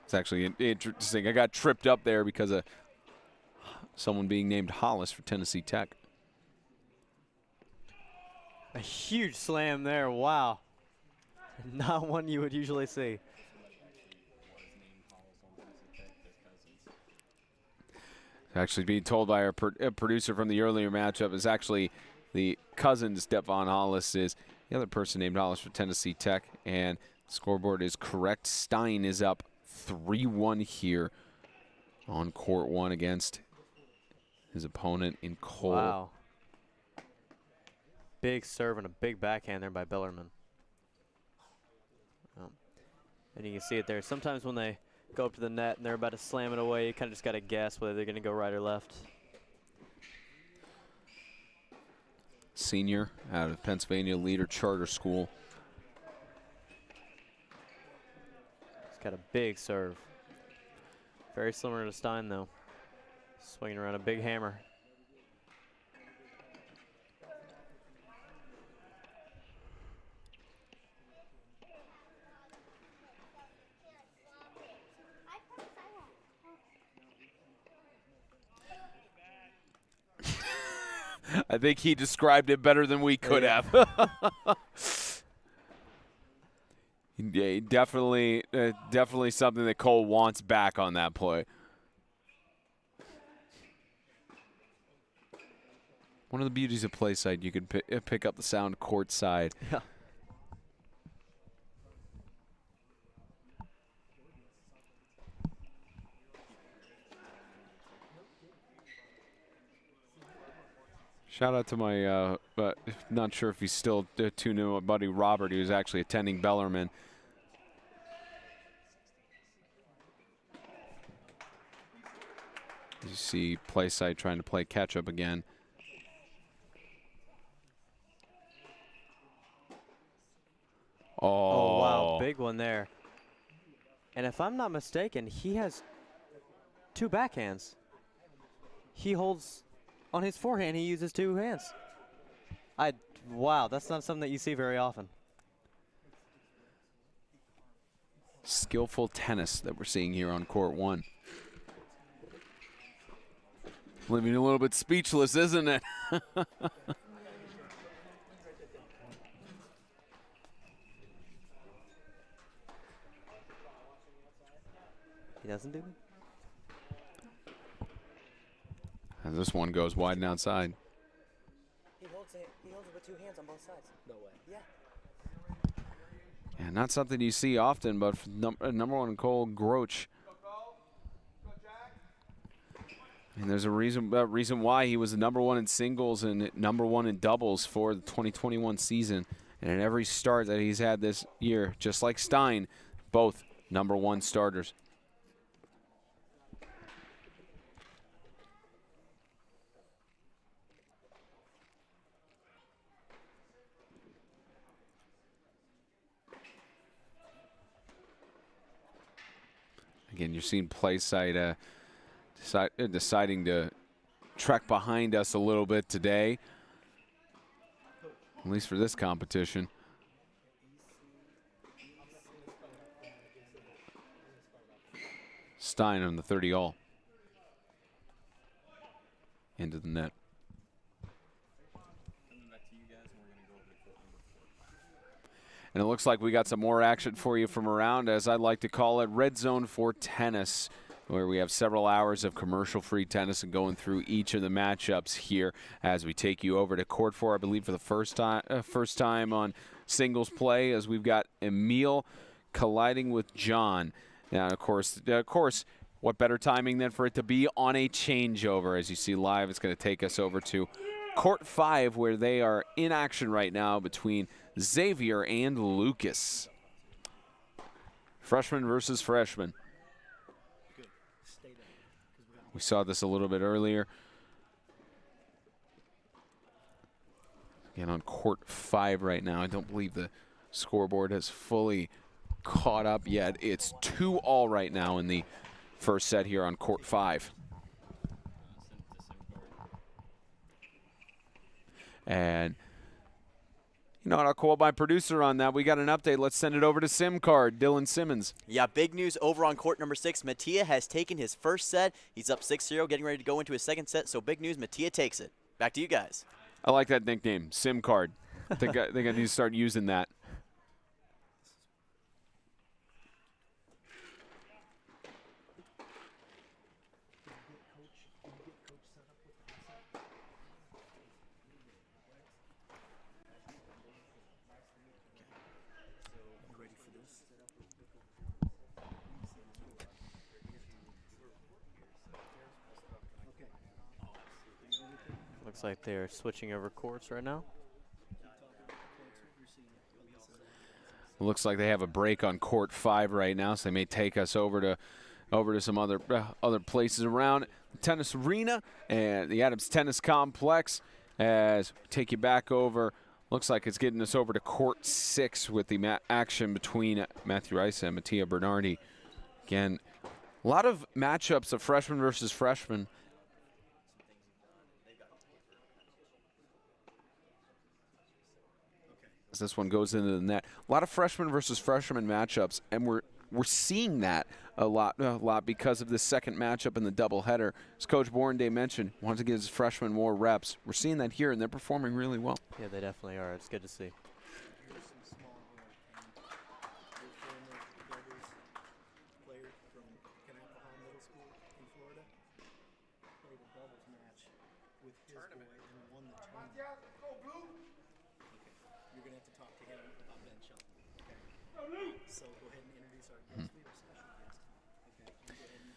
[SPEAKER 1] It's actually interesting. I got tripped up there because of someone being named Hollis for Tennessee Tech.
[SPEAKER 2] A huge slam there, wow. Not one you would usually see.
[SPEAKER 1] Actually being told by our producer from the earlier matchup is actually the cousin to Stephon Hollis is the other person named Hollis for Tennessee Tech, and the scoreboard is correct. Stein is up 3-1 here on court 1 against his opponent in Cole.
[SPEAKER 2] Wow. Big serve and a big backhand there by Bellarmine. And you can see it there. Sometimes when they go up to the net and they're about to slam it away, you kind of just got to guess whether they're going to go right or left.
[SPEAKER 1] Senior out of Pennsylvania Leader Charter School.
[SPEAKER 2] He's got a big serve. Very similar to Stein, though. Swinging around a big hammer.
[SPEAKER 1] I think he described it better than we could have. Yeah, definitely something that Cole wants back on that play. One of the beauties of play side, you can pick up the sound court side.
[SPEAKER 2] Yeah.
[SPEAKER 1] Shout out to my, not sure if he's still tuned in, my buddy Robert, who's actually attending Bellarmine. You see play site trying to play catch up again.
[SPEAKER 2] Oh, wow, big one there. And if I'm not mistaken, he has 2 backhands. He holds on his forehand, he uses 2 hands. Wow, that's not something that you see very often.
[SPEAKER 1] Skillful tennis that we're seeing here on court 1. Living a little bit speechless, isn't it?
[SPEAKER 2] He doesn't do it?
[SPEAKER 1] As this one goes wide and outside.
[SPEAKER 3] He holds it with 2 hands on both sides.
[SPEAKER 6] No way.
[SPEAKER 3] Yeah.
[SPEAKER 1] Yeah, not something you see often, but for number 1 Cole Groch. And there's a reason why he was the number 1 in singles and number 1 in doubles for the 2021 season. And in every start that he's had this year, just like Stein, both number 1 starters. Again, you're seeing play site deciding to trek behind us a little bit today, at least for this competition. Stein on the 30 all. Into the net. And it looks like we got some more action for you from around, as I like to call it, Red Zone for Tennis, where we have several hours of commercial-free tennis and going through each of the matchups here as we take you over to court 4, I believe, for the first time on singles play, as we've got Emil colliding with John. Now, of course, what better timing than for it to be on a changeover? As you see live, it's going to take us over to court 5, where they are in action right now between Xavier and Lucas. Freshman versus freshman. We saw this a little bit earlier. Again, on court 5 right now. I don't believe the scoreboard has fully caught up yet. It's 2-all right now in the first set here on court 5. And you know what, I'll call my producer on that. We got an update. Let's send it over to SimCard, Dylan Simmons.
[SPEAKER 3] Yeah, big news over on court number 6. Mattia has taken his first set. He's up 6-0, getting ready to go into his second set. So big news, Mattia takes it. Back to you guys.
[SPEAKER 1] I like that nickname, SimCard. I think I need to start using that.
[SPEAKER 2] Looks like they're switching over courts right now.
[SPEAKER 1] Looks like they have a break on court 5 right now, so they may take us over to some other places around the tennis arena and the Adams Tennis Complex. As we take you back over, looks like it's getting us over to court 6 with the action between Matthew Rice and Mattia Bernardi. Again, a lot of matchups of freshman versus freshman. As this one goes into the net, a lot of freshman versus freshman matchups, and we're seeing that a lot because of this second matchup in the doubleheader. As Coach Bornday mentioned, wanted to give his freshmen more reps. We're seeing that here, and they're performing really well.
[SPEAKER 2] Yeah, they definitely are. It's good to see.
[SPEAKER 6] So go ahead and introduce our guest. We have a special guest. Okay. Go ahead and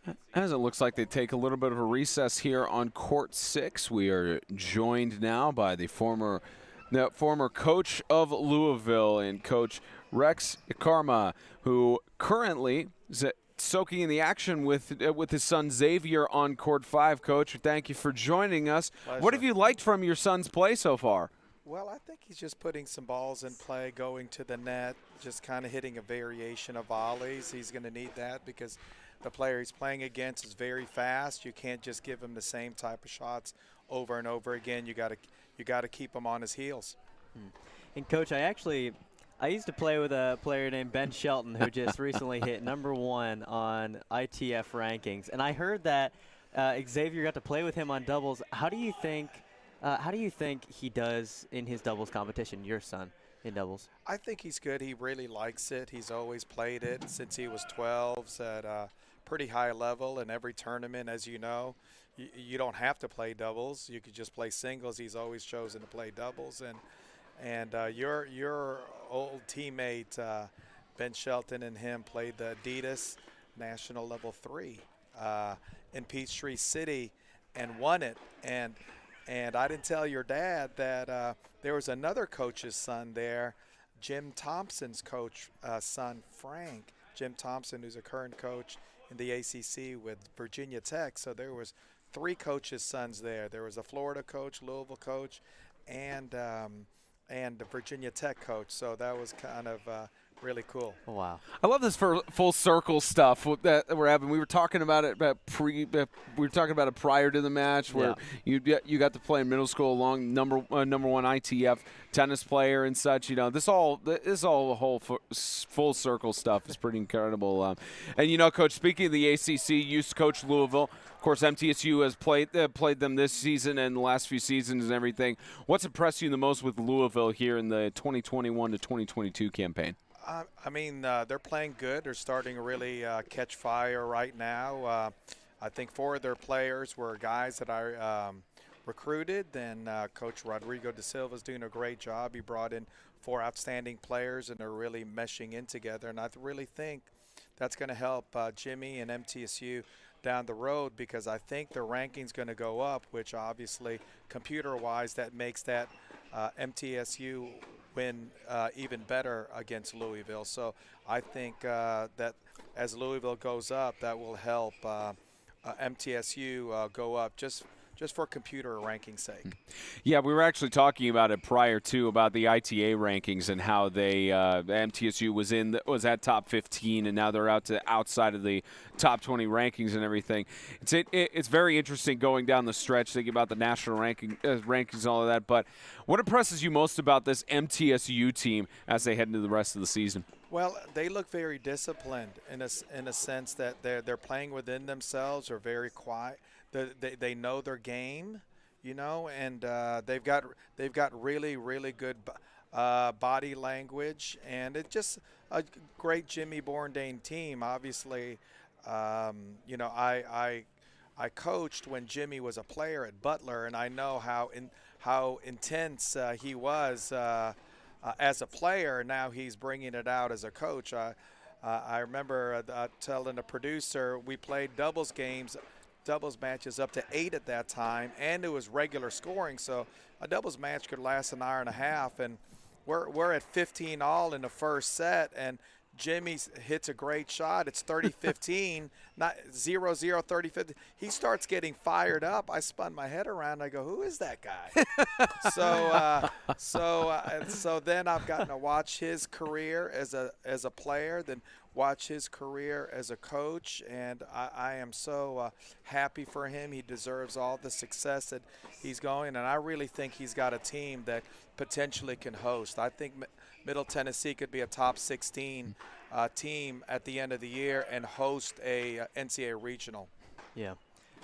[SPEAKER 6] get
[SPEAKER 1] As it looks like they take a little bit of a recess here on court 6, we are joined now by the former coach of Louisville and Coach Rex Ikarma, who currently is soaking in the action with his son Xavier on court 5. Coach, thank you for joining us.
[SPEAKER 6] Pleasure.
[SPEAKER 1] What have you liked from your son's play so far?
[SPEAKER 6] Well, I think he's just putting some balls in play, going to the net, just kind of hitting a variation of volleys. He's going to need that because the player he's playing against is very fast. You can't just give him the same type of shots over and over again. You got to keep him on his heels.
[SPEAKER 2] And Coach, I used to play with a player named Ben Shelton who just recently hit #1 on ITF rankings, and I heard that Xavier got to play with him on doubles. How do you think he does in his doubles competition, your son, in doubles?
[SPEAKER 6] I think he's good. He really likes it. He's always played it since he was 12 at a pretty high level in every tournament. As you know, you don't have to play doubles. You could just play singles. He's always chosen to play doubles. And your old teammate, Ben Shelton, and him played the Adidas National Level 3 in Peachtree City and won it. And I didn't tell your dad that there was another coach's son there, Jim Thompson's son, Frank. Jim Thompson, who's a current coach in the ACC with Virginia Tech. So there was 3 coaches' sons there. There was a Florida coach, Louisville coach, and the Virginia Tech coach. So that was kind of really cool.
[SPEAKER 2] Oh, wow.
[SPEAKER 1] I love this for full circle stuff that we're having. We were talking about it prior to the match, where you got to play in middle school along number 1 ITF tennis player and such. You know, this all the whole full circle stuff is pretty incredible. And Coach, speaking of the ACC, you used to coach Louisville. Of course, MTSU has played them this season and the last few seasons and everything. What's impressed you the most with Louisville here in the 2021 to 2022 campaign?
[SPEAKER 6] I mean, they're playing good. They're starting to really catch fire right now. I think 4 of their players were guys that I recruited. Then Coach Rodrigo da Silva is doing a great job. He brought in 4 outstanding players, and they're really meshing in together. And I really think that's going to help Jimmy and MTSU down the road, because I think their ranking's going to go up, which obviously computer-wise that makes that MTSU win even better against Louisville. So I think that as Louisville goes up, that will help MTSU go up just for computer ranking sake.
[SPEAKER 1] Yeah, we were actually talking about it prior to, about the ITA rankings and how they MTSU was at top 15, and now they're outside of the top 20 rankings and everything. It's very interesting going down the stretch, thinking about the national rankings and all of that. But what impresses you most about this MTSU team as they head into the rest of the season?
[SPEAKER 6] Well, they look very disciplined in a sense that they're playing within themselves, or very quiet. They know their game, and they've got really good body language, and it's just a great Jimmy Borndane team. Obviously, I coached when Jimmy was a player at Butler, and I know how intense he was as a player. Now he's bringing it out as a coach. I remember telling a producer we played doubles matches up to 8 at that time, and it was regular scoring, so a doubles match could last an hour and a half, and we're at 15 all in the first set, and Jimmy hits a great shot. It's 30-15, not 0-0, 30-15. He starts getting fired up. I spun my head around. I go, who is that guy? So then I've gotten to watch his career as a player, then watch his career as a coach, and I am so happy for him. He deserves all the success that he's going, and I really think he's got a team that potentially can host. I think Middle Tennessee could be a top 16 team at the end of the year and host a NCAA regional.
[SPEAKER 2] Yeah,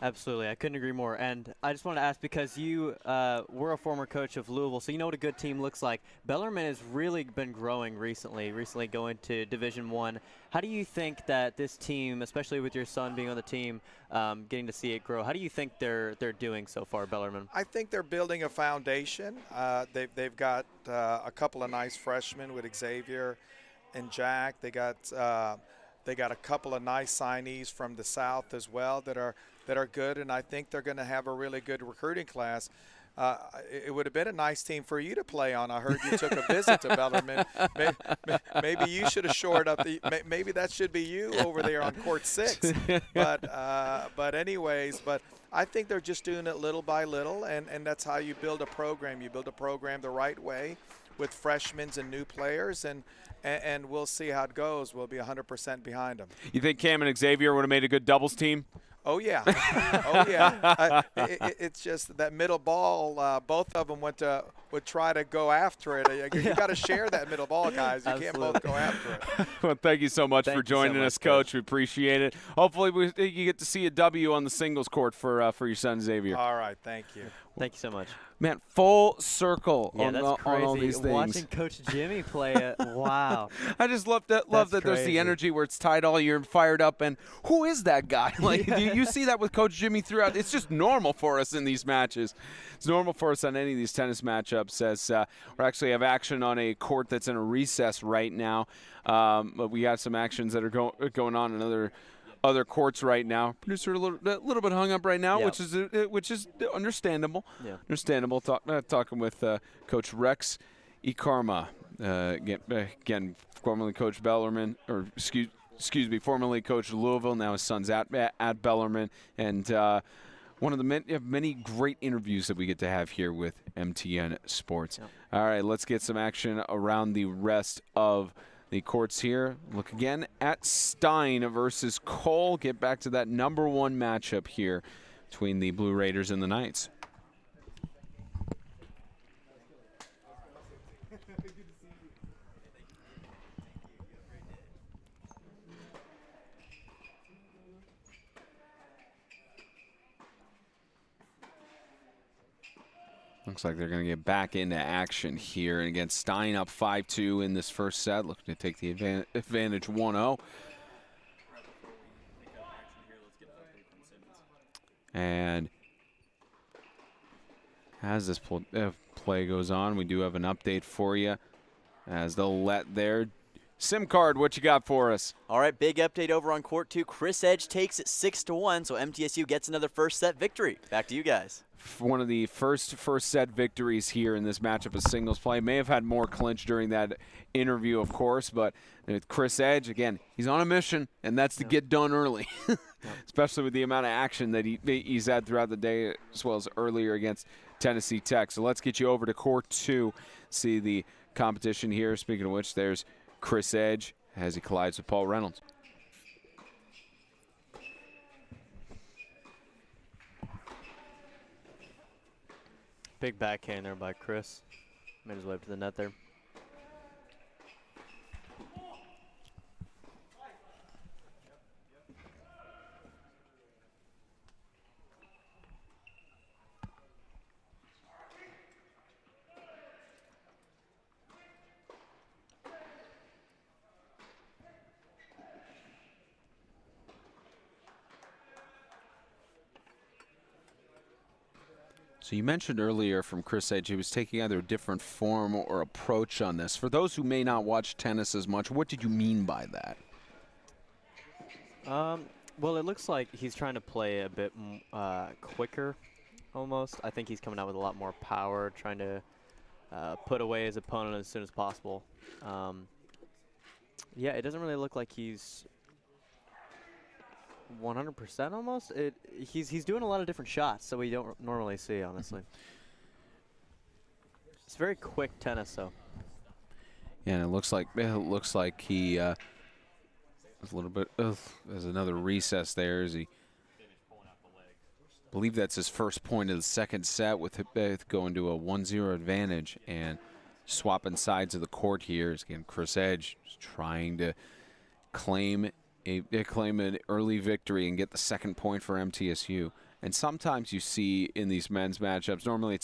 [SPEAKER 2] absolutely. I couldn't agree more. And I just wanted to ask, because you were a former coach of Louisville, so you know what a good team looks like. Bellarmine has really been growing recently going to Division I. How do you think that this team, especially with your son being on the team, getting to see it grow, how do you think they're doing so far, Bellarmine?
[SPEAKER 6] I think they're building a foundation. They've got a couple of nice freshmen with Xavier and Jack. They got They got a couple of nice signees from the South as well that are good, and I think they're going to have a really good recruiting class. It would have been a nice team for you to play on. I heard you took a visit to Bellarmine. Maybe you should have shored up maybe that should be you over there on court 6. But anyways, I think they're just doing it little by little, and that's how you build a program. You build a program the right way with freshmen and new players, and we'll see how it goes. We'll be 100% behind them.
[SPEAKER 1] You think Cam and Xavier would have made a good doubles team?
[SPEAKER 6] Oh, yeah. Oh, yeah. It's just that middle ball, both of them would try to go after it. You got to share that middle ball, guys. You can't both go after it.
[SPEAKER 1] Well, thank you so much for joining us, Coach. We appreciate it. Hopefully you get to see a W on the singles court for your son, Xavier.
[SPEAKER 6] All right. Thank you.
[SPEAKER 2] Thank you so much.
[SPEAKER 1] Man, full circle
[SPEAKER 2] yeah,
[SPEAKER 1] on,
[SPEAKER 2] that's
[SPEAKER 1] on all these things.
[SPEAKER 2] Watching Coach Jimmy play it, wow.
[SPEAKER 1] I just love that there's the energy where it's tight all year and fired up. And who is that guy? Like you see that with Coach Jimmy throughout. It's just normal for us in these matches. It's normal for us on any of these tennis matchups. As we actually have action on a court that's in a recess right now. But we got some actions that are going on in other courts right now. Producer a little bit hung up right now,
[SPEAKER 2] yep.
[SPEAKER 1] which is understandable.
[SPEAKER 2] Yeah.
[SPEAKER 1] Understandable. Talking with Coach Rex Ikarma, again, formerly Coach Bellarmine, or excuse me, formerly Coach Louisville. Now his son's at Bellarmine, and one of the many great interviews that we get to have here with MTN Sports.
[SPEAKER 2] Yep.
[SPEAKER 1] All right, let's get some action around the rest of the courts here. Look again at Stein versus Cole. Get back to that #1 matchup here between the Blue Raiders and the Knights. Looks like they're going to get back into action here. And again, Stein up 5-2 in this first set, looking to take the advantage 1-0. And as this play goes on, we do have an update for you as they'll let their SIM card. What you got for us?
[SPEAKER 3] All right, big update over on court 2. Chris Edge takes it 6-1, so MTSU gets another first set victory. Back to you guys.
[SPEAKER 1] One of the first set victories here in this matchup of singles play. May have had more clinch during that interview, of course, but with Chris Edge, again, he's on a mission, and that's to get done early, especially with the amount of action that he's had throughout the day, as well as earlier against Tennessee Tech. So let's get you over to court 2, see the competition here. Speaking of which, there's Chris Edge as he collides with Paul Reynolds.
[SPEAKER 2] Big backhand there by Chris. Made his way up to the net there.
[SPEAKER 1] So you mentioned earlier from Chris Edge he was taking either a different form or approach on this. For those who may not watch tennis as much, what did you mean by that?
[SPEAKER 2] Well, it looks like he's trying to play a bit quicker, almost. I think he's coming out with a lot more power, trying to put away his opponent as soon as possible. Yeah, it doesn't really look like he's 100% almost. He's doing a lot of different shots that we don't normally see, honestly. It's very quick tennis, though.
[SPEAKER 1] Yeah, and it looks like he has a little bit. There's another recess there. As he, I believe that's his first point of the second set, with going to a 1-0 advantage and swapping sides of the court here. Is again Chris Edge trying to claim an early victory and get the second point for MTSU. And sometimes you see in these men's matchups, normally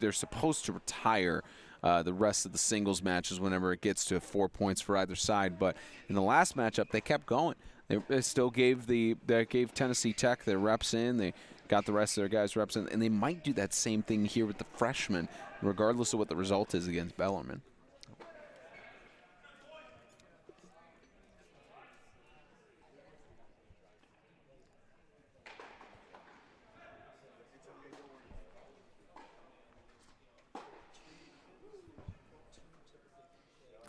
[SPEAKER 1] they're supposed to retire the rest of the singles matches whenever it gets to 4 points for either side. But in the last matchup, they kept going. They still gave Tennessee Tech their reps in. They got the rest of their guys reps in, and they might do that same thing here with the freshmen, regardless of what the result is against Bellarmine.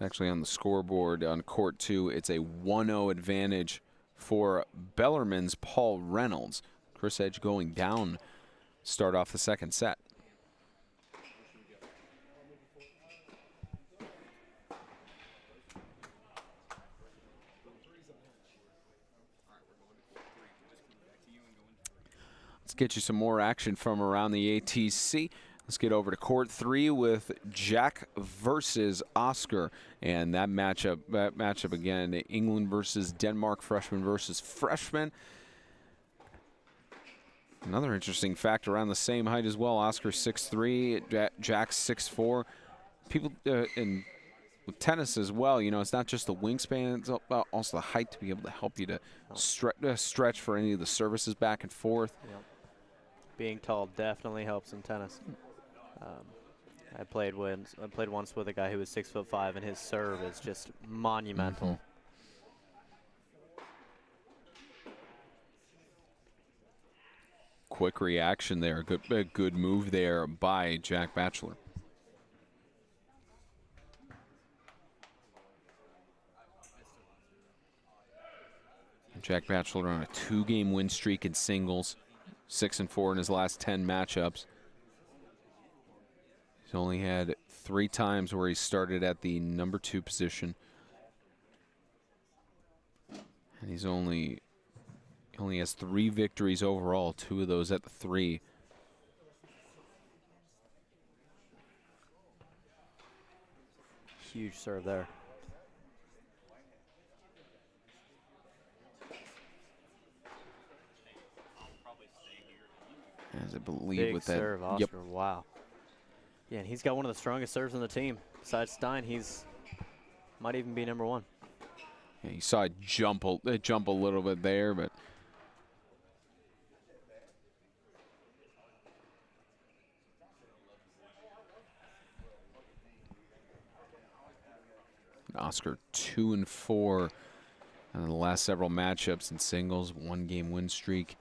[SPEAKER 1] Actually, on the scoreboard on court 2, it's a 1-0 advantage for Bellarmine's Paul Reynolds. Chris Edge going down, start off the second set. Let's get you some more action from around the ATC. Let's get over to court 3 with Jack versus Oscar. And that matchup again, England versus Denmark, freshman versus freshman. Another interesting fact, around the same height as well. Oscar 6'3", Jack 6'4". People in with tennis as well, you know, it's not just the wingspan, it's also the height to be able to help you to stretch for any of the services back and forth.
[SPEAKER 2] Yep. Being tall definitely helps in tennis. I played once with a guy who was 6'5", and his serve is just monumental.
[SPEAKER 1] Mm-hmm. Quick reaction there. Good move there by Jack Batchelor. Jack Batchelor on a 2-game win streak in singles, 6-4 in his last 10 matchups. He's only had 3 times where he started at the number 2 position, and he only has 3 victories overall, 2 of those at the 3.
[SPEAKER 2] Huge serve there.
[SPEAKER 1] As I believe
[SPEAKER 2] Big
[SPEAKER 1] with that
[SPEAKER 2] serve, Oscar. Yep. Wow. Yeah, and he's got one of the strongest serves on the team. Besides Stein, he's might even be number 1.
[SPEAKER 1] Yeah, you saw it jump a little bit there, but Oscar 2-4 in the last several matchups in singles, 1-game win streak.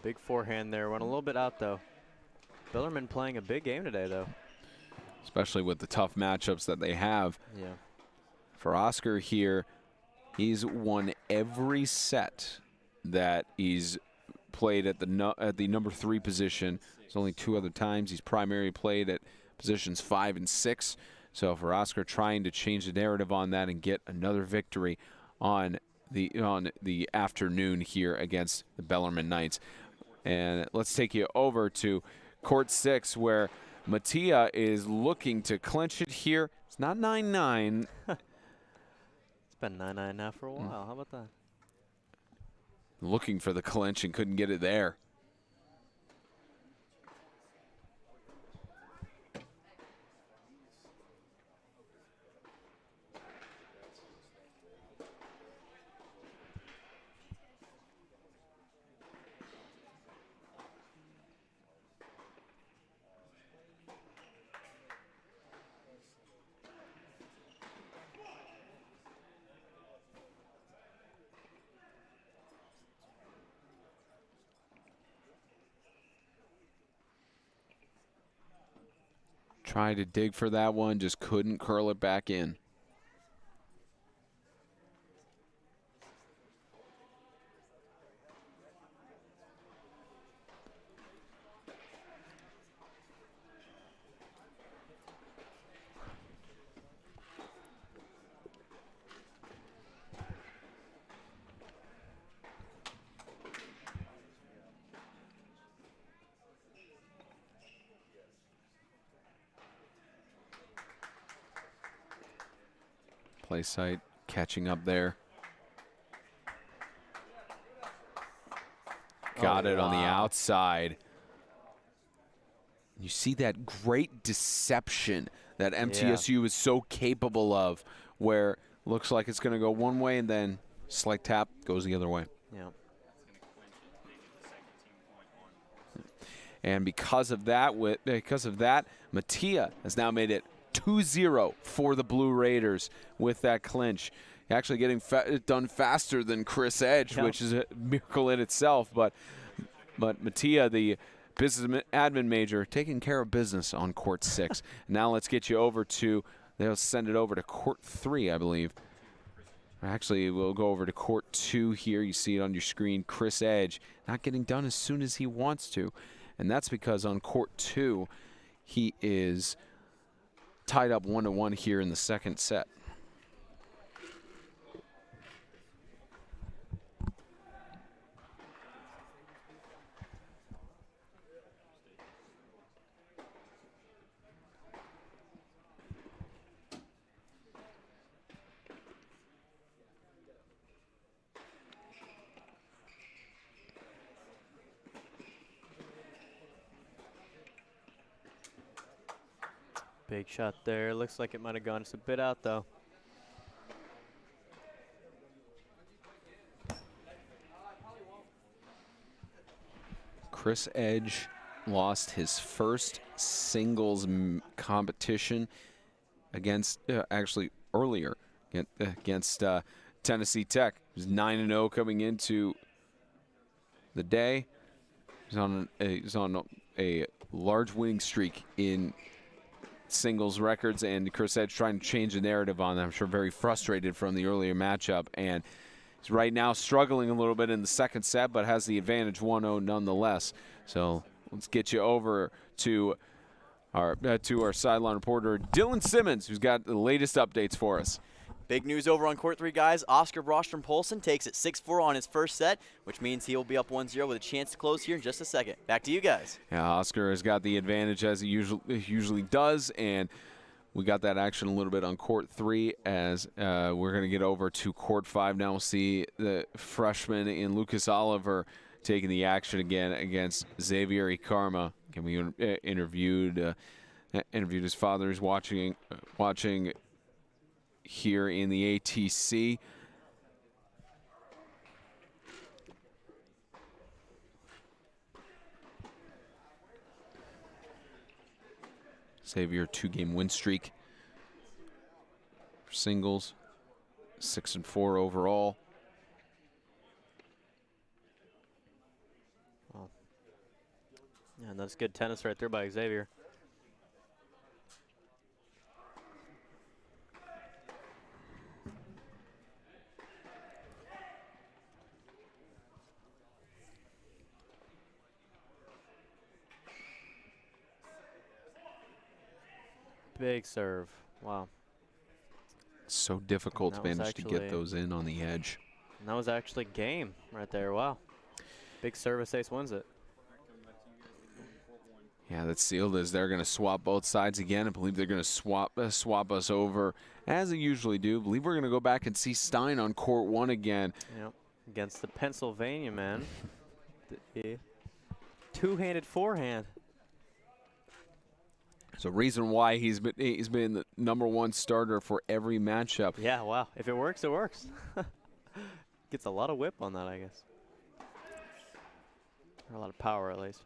[SPEAKER 2] Big forehand there. Went a little bit out, though. Bellarmine playing a big game today, though.
[SPEAKER 1] Especially with the tough matchups that they have.
[SPEAKER 2] Yeah.
[SPEAKER 1] For Oscar here, he's won every set that he's played at the number 3 position. There's only 2 other times he's primarily played at positions 5 and 6. So for Oscar, trying to change the narrative on that and get another victory on the afternoon here against the Bellarmine Knights. And let's take you over to court 6, where Mattia is looking to clinch it here. It's not 9-9.
[SPEAKER 2] It's been 9-9 now for a while. How about that?
[SPEAKER 1] Looking for the clinch and couldn't get it there. Tried to dig for that one, just couldn't curl it back in. Play site catching up there. Got it on the outside. You see that great deception that MTSU is so capable of, where looks like it's going to go one way and then slight tap goes the other way.
[SPEAKER 2] Yeah.
[SPEAKER 1] And because of that, Mattia has now made it 2-0 for the Blue Raiders with that clinch. Actually getting done faster than Chris Edge, which is a miracle in itself. But Mattia, the business admin major, taking care of business on court 6. Now let's get you over to, they'll send it over to court 3, I believe. Actually, we'll go over to court 2 here. You see it on your screen. Chris Edge not getting done as soon as he wants to. And that's because on court 2, he is tied up 1-1 here in the second set.
[SPEAKER 2] Big shot there. Looks like it might have gone just a bit out, though.
[SPEAKER 1] Chris Edge lost his first singles competition against, actually earlier, against Tennessee Tech. He was 9-0 coming into the day. He's on a large winning streak in singles records, and Chris Edge trying to change the narrative on that. I'm sure very frustrated from the earlier matchup, and he's right now struggling a little bit in the second set, but has the advantage 1-0 nonetheless. So let's get you over to our sideline reporter Dylan Simmons, who's got the latest updates for us.
[SPEAKER 3] Big news over on court 3, guys. Oscar Brostrom-Polson takes it 6-4 on his first set, which means he'll be up 1-0 with a chance to close here in just a second. Back to you guys.
[SPEAKER 1] Yeah, Oscar has got the advantage as he usually does, and we got that action a little bit on court 3 as we're going to get over to court 5 now. We'll see the freshman in Lucas Oliver taking the action again against Xavier Ikarma. We interviewed his father, who's watching here in the ATC. Xavier 2-game win streak for singles, 6-4 overall.
[SPEAKER 2] Wow. Yeah, and that's good tennis right there by Xavier. Big serve. Wow.
[SPEAKER 1] So difficult to manage to get those in on the edge.
[SPEAKER 2] And that was actually game right there. Wow. Big service ace wins it.
[SPEAKER 1] Yeah, that's sealed as they're going to swap both sides again. I believe they're going to swap us over as they usually do. I believe we're going to go back and see Stein on court 1 again.
[SPEAKER 2] Yep. Against the Pennsylvania man. The two-handed forehand.
[SPEAKER 1] So reason why he's been the #1 starter for every matchup.
[SPEAKER 2] Yeah, wow. If it works, it works. Gets a lot of whip on that, I guess. Or a lot of power, at least.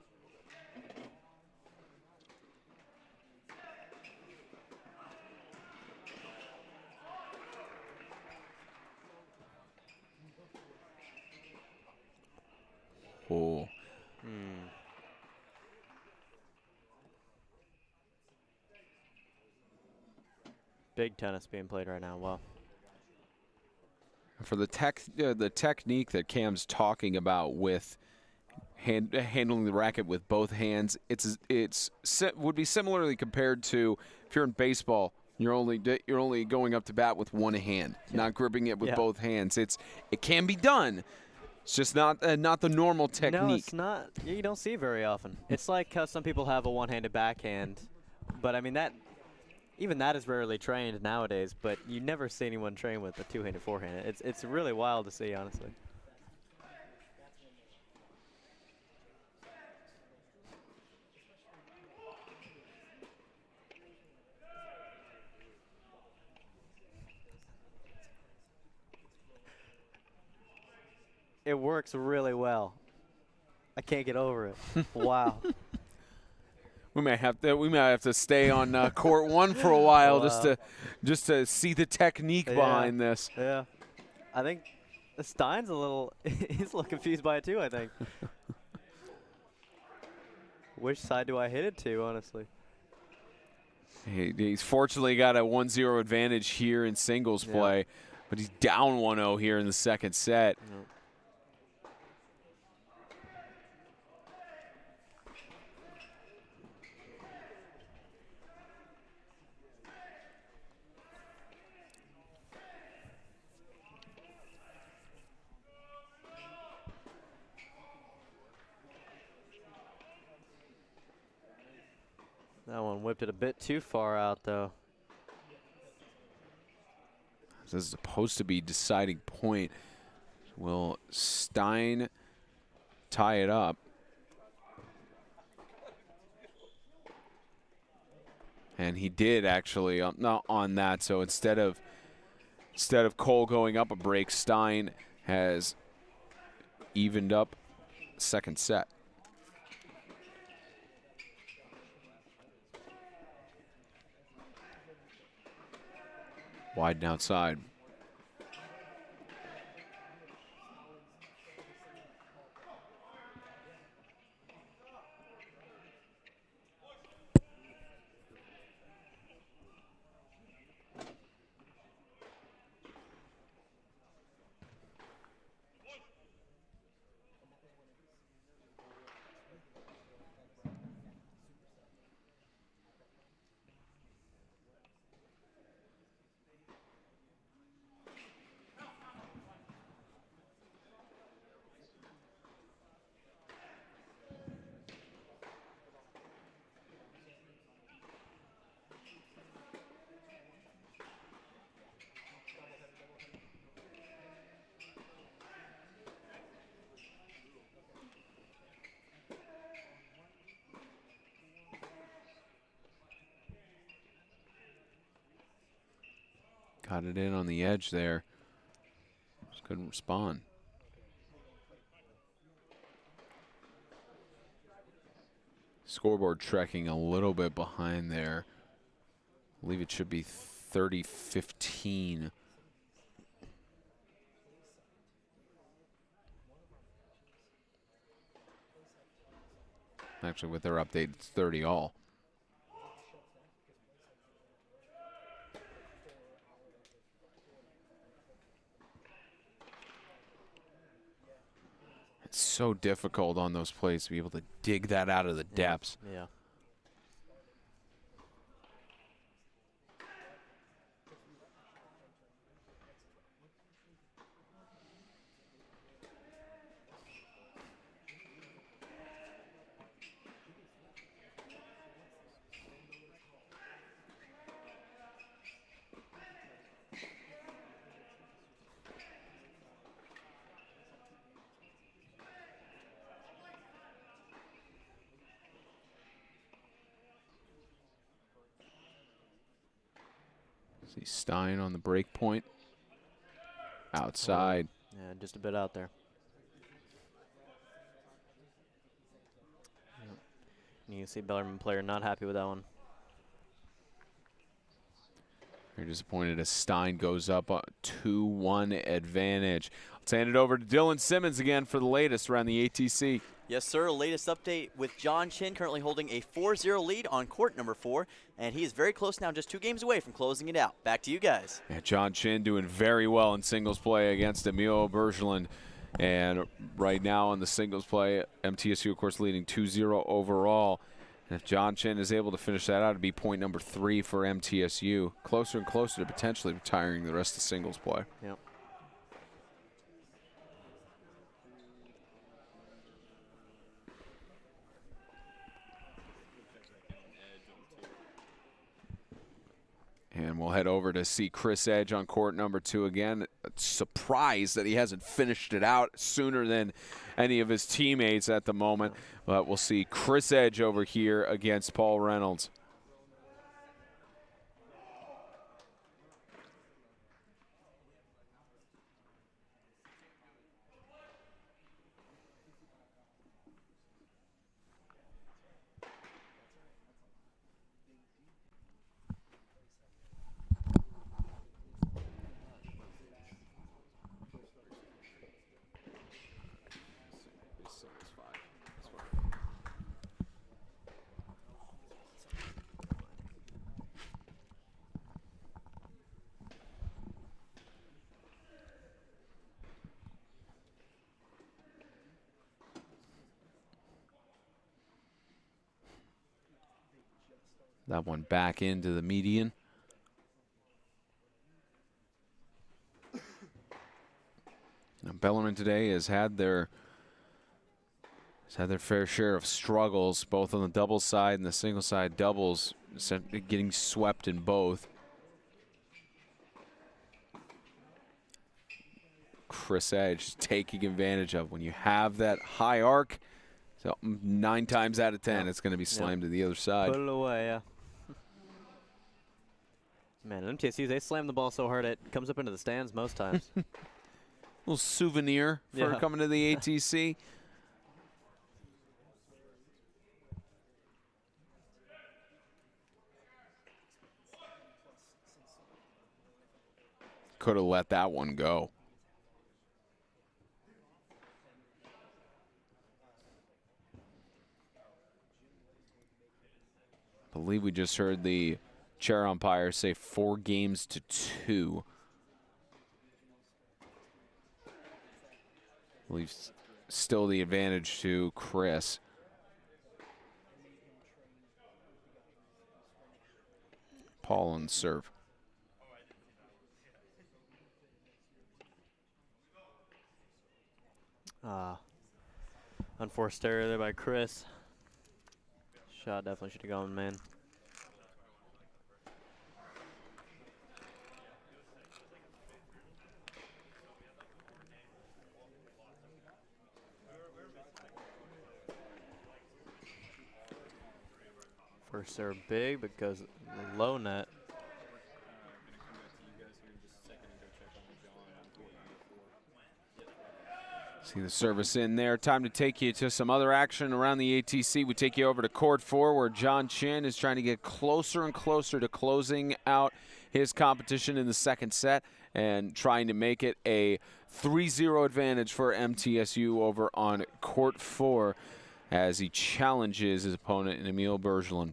[SPEAKER 1] Oh.
[SPEAKER 2] Big tennis being played right now. Wow.
[SPEAKER 1] For the technique that Cam's talking about with handling the racket with both hands, would be similarly compared to if you're in baseball, you're only going up to bat with one hand, not gripping it with both hands. It can be done. It's just not the normal technique.
[SPEAKER 2] No, it's not. You don't see it very often. It's like how some people have a one-handed backhand, but I mean even that is rarely trained nowadays. But you never see anyone train with a two-handed forehand. It's really wild to see, honestly. It works really well. I can't get over it. Wow.
[SPEAKER 1] We might have to stay on court 1 for a while just to see the technique behind this.
[SPEAKER 2] Yeah, I think Stein's he's a little confused by it too. I think. Which side do I hit it to, honestly?
[SPEAKER 1] He's fortunately got a 1-0 advantage here in singles play, but he's down 1-0 here in the second set.
[SPEAKER 2] Yep. That one whipped it a bit too far out, though.
[SPEAKER 1] This is supposed to be deciding point. Will Stein tie it up? And he did actually not on that. So instead of Cole going up a break, Stein has evened up second set. Wide and outside. Got it in on the edge there. Just couldn't respond. Scoreboard tracking a little bit behind there. I believe it should be 30-15. Actually, with their update, it's 30 all. It's so difficult on those plays to be able to dig that out of the depths.
[SPEAKER 2] Yeah.
[SPEAKER 1] See Stein on the break point. Outside.
[SPEAKER 2] Yeah, just a bit out there. Yep. You can see Bellarmine player not happy with that one.
[SPEAKER 1] You're disappointed as Stein goes up a 2-1 advantage. Let's hand it over to Dylan Simmons again for the latest around the ATC.
[SPEAKER 3] Yes, sir. Latest update with John Chin currently holding a 4-0 lead on court number 4, and he is very close now, just 2 games away from closing it out. Back to you guys.
[SPEAKER 1] Yeah, John Chin doing very well in singles play against Emilio Bergeland. And right now in the singles play, MTSU, of course, leading 2-0 overall. And if John Chin is able to finish that out, it'd be point number 3 for MTSU. Closer and closer to potentially retiring the rest of singles play.
[SPEAKER 2] Yep.
[SPEAKER 1] And we'll head over to see Chris Edge on court number 2 again. Surprised that he hasn't finished it out sooner than any of his teammates at the moment. But we'll see Chris Edge over here against Paul Reynolds. That one back into the median. Now, Bellarmine today has had their fair share of struggles, both on the doubles side and the single side doubles, getting swept in both. Chris Edge taking advantage of when you have that high arc. So 9 times out of 10, it's going to be slammed to the other side.
[SPEAKER 2] Put it away, yeah. Man, MTSU, they slam the ball so hard it comes up into the stands most times.
[SPEAKER 1] Little souvenir for coming to the ATC. Could have let that one go. I believe we just heard the chair umpire say 4 games to 2. I believe still the advantage to Chris. Paul on the serve.
[SPEAKER 2] Unforced error there by Chris. Shot definitely should have gone, man. First serve big, but goes low net.
[SPEAKER 1] See the service in there. Time to take you to some other action around the ATC. We take you over to court 4, where John Chin is trying to get closer and closer to closing out his competition in the second set and trying to make it a 3-0 advantage for MTSU over on court 4 as he challenges his opponent, Emil Bergeland.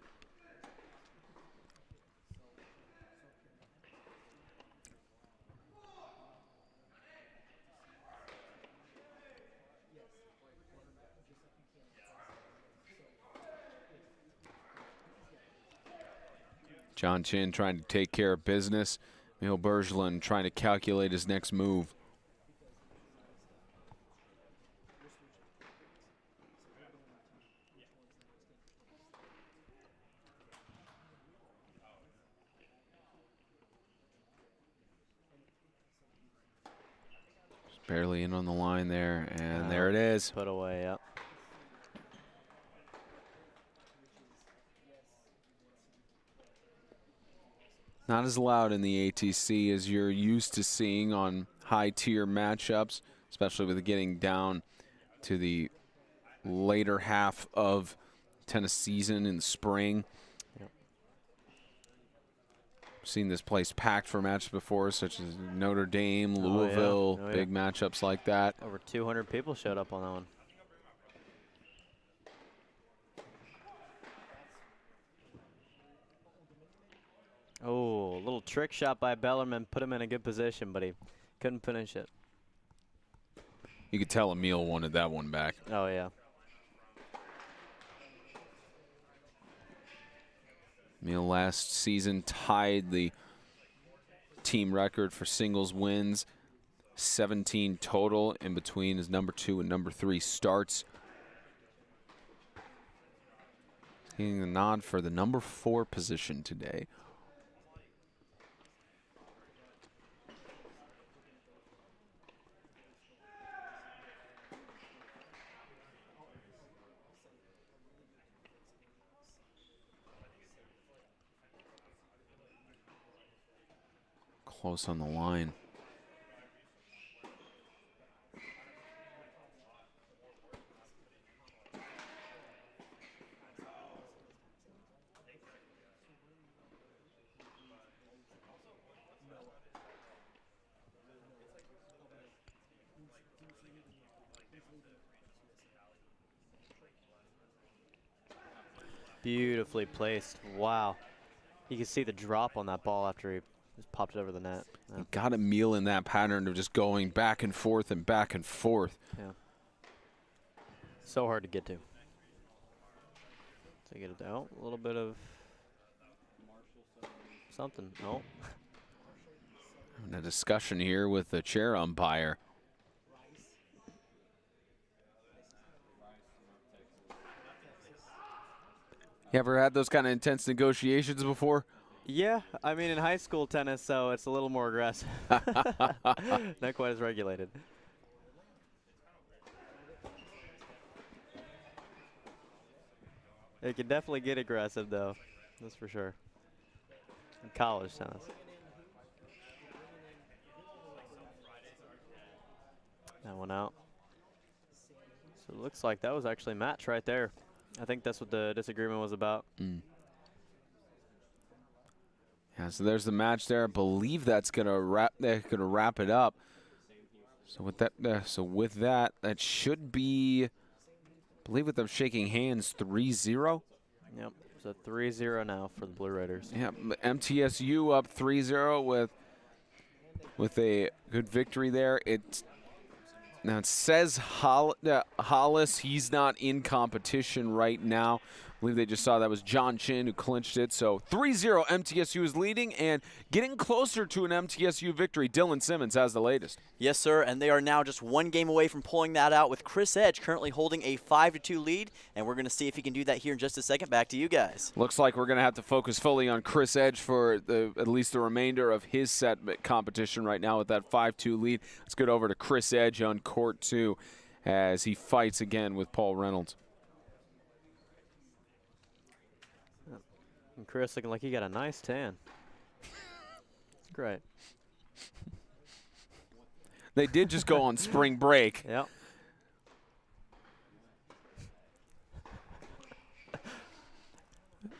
[SPEAKER 1] John Chin trying to take care of business. Emil Bergeland trying to calculate his next move. Just barely in on the line there, and there it is.
[SPEAKER 2] Put away, yep.
[SPEAKER 1] Not as loud in the ATC as you're used to seeing on high-tier matchups, especially with it getting down to the later half of tennis season in the spring.
[SPEAKER 2] Yep.
[SPEAKER 1] Seen this place packed for matches before, such as Notre Dame, Louisville, big matchups like that.
[SPEAKER 2] Over 200 people showed up on that one. Oh, a little trick shot by Bellarmine, put him in a good position, but he couldn't finish it.
[SPEAKER 1] You could tell Emil wanted that one back.
[SPEAKER 2] Oh, yeah.
[SPEAKER 1] Emil last season tied the team record for singles wins, 17 total in between his number 2 and number 3 starts. Getting the nod for the number 4 position today. Close on the line.
[SPEAKER 2] Beautifully placed. Wow. You can see the drop on that ball after he just popped it over the net. Yeah.
[SPEAKER 1] Got Emil in that pattern of just going back and forth and back and forth.
[SPEAKER 2] Yeah. So hard to get to. To get it out, a little bit of something. No.
[SPEAKER 1] And a discussion here with the chair umpire. You ever had those kind of intense negotiations before?
[SPEAKER 2] Yeah, I mean in high school tennis, so it's a little more aggressive. Not quite as regulated. It can definitely get aggressive, though. That's for sure. In college tennis. That one out. So it looks like that was actually a match right there. I think that's what the disagreement was about.
[SPEAKER 1] Yeah, so there's the match there. I believe that's gonna wrap it up. So with that, that should be, I believe with them shaking hands, 3-0.
[SPEAKER 2] Yep. So 3-0 now for the Blue Raiders.
[SPEAKER 1] Yeah, MTSU up 3-0 with a good victory there. Now it says Hollis, he's not in competition right now. I believe they just saw that was John Chin who clinched it. So 3-0, MTSU is leading and getting closer to an MTSU victory. Dylan Simmons has the latest.
[SPEAKER 3] Yes, sir, and they are now just one game away from pulling that out with Chris Edge currently holding a 5-2 lead, and we're going to see if he can do that here in just a second. Back to you guys.
[SPEAKER 1] Looks like we're going to have to focus fully on Chris Edge for at least the remainder of his set competition right now with that 5-2 lead. Let's get over to Chris Edge on court 2 as he fights again with Paul Reynolds.
[SPEAKER 2] And Chris looking like he got a nice tan. It's great.
[SPEAKER 1] They did just go on spring break.
[SPEAKER 2] Yep.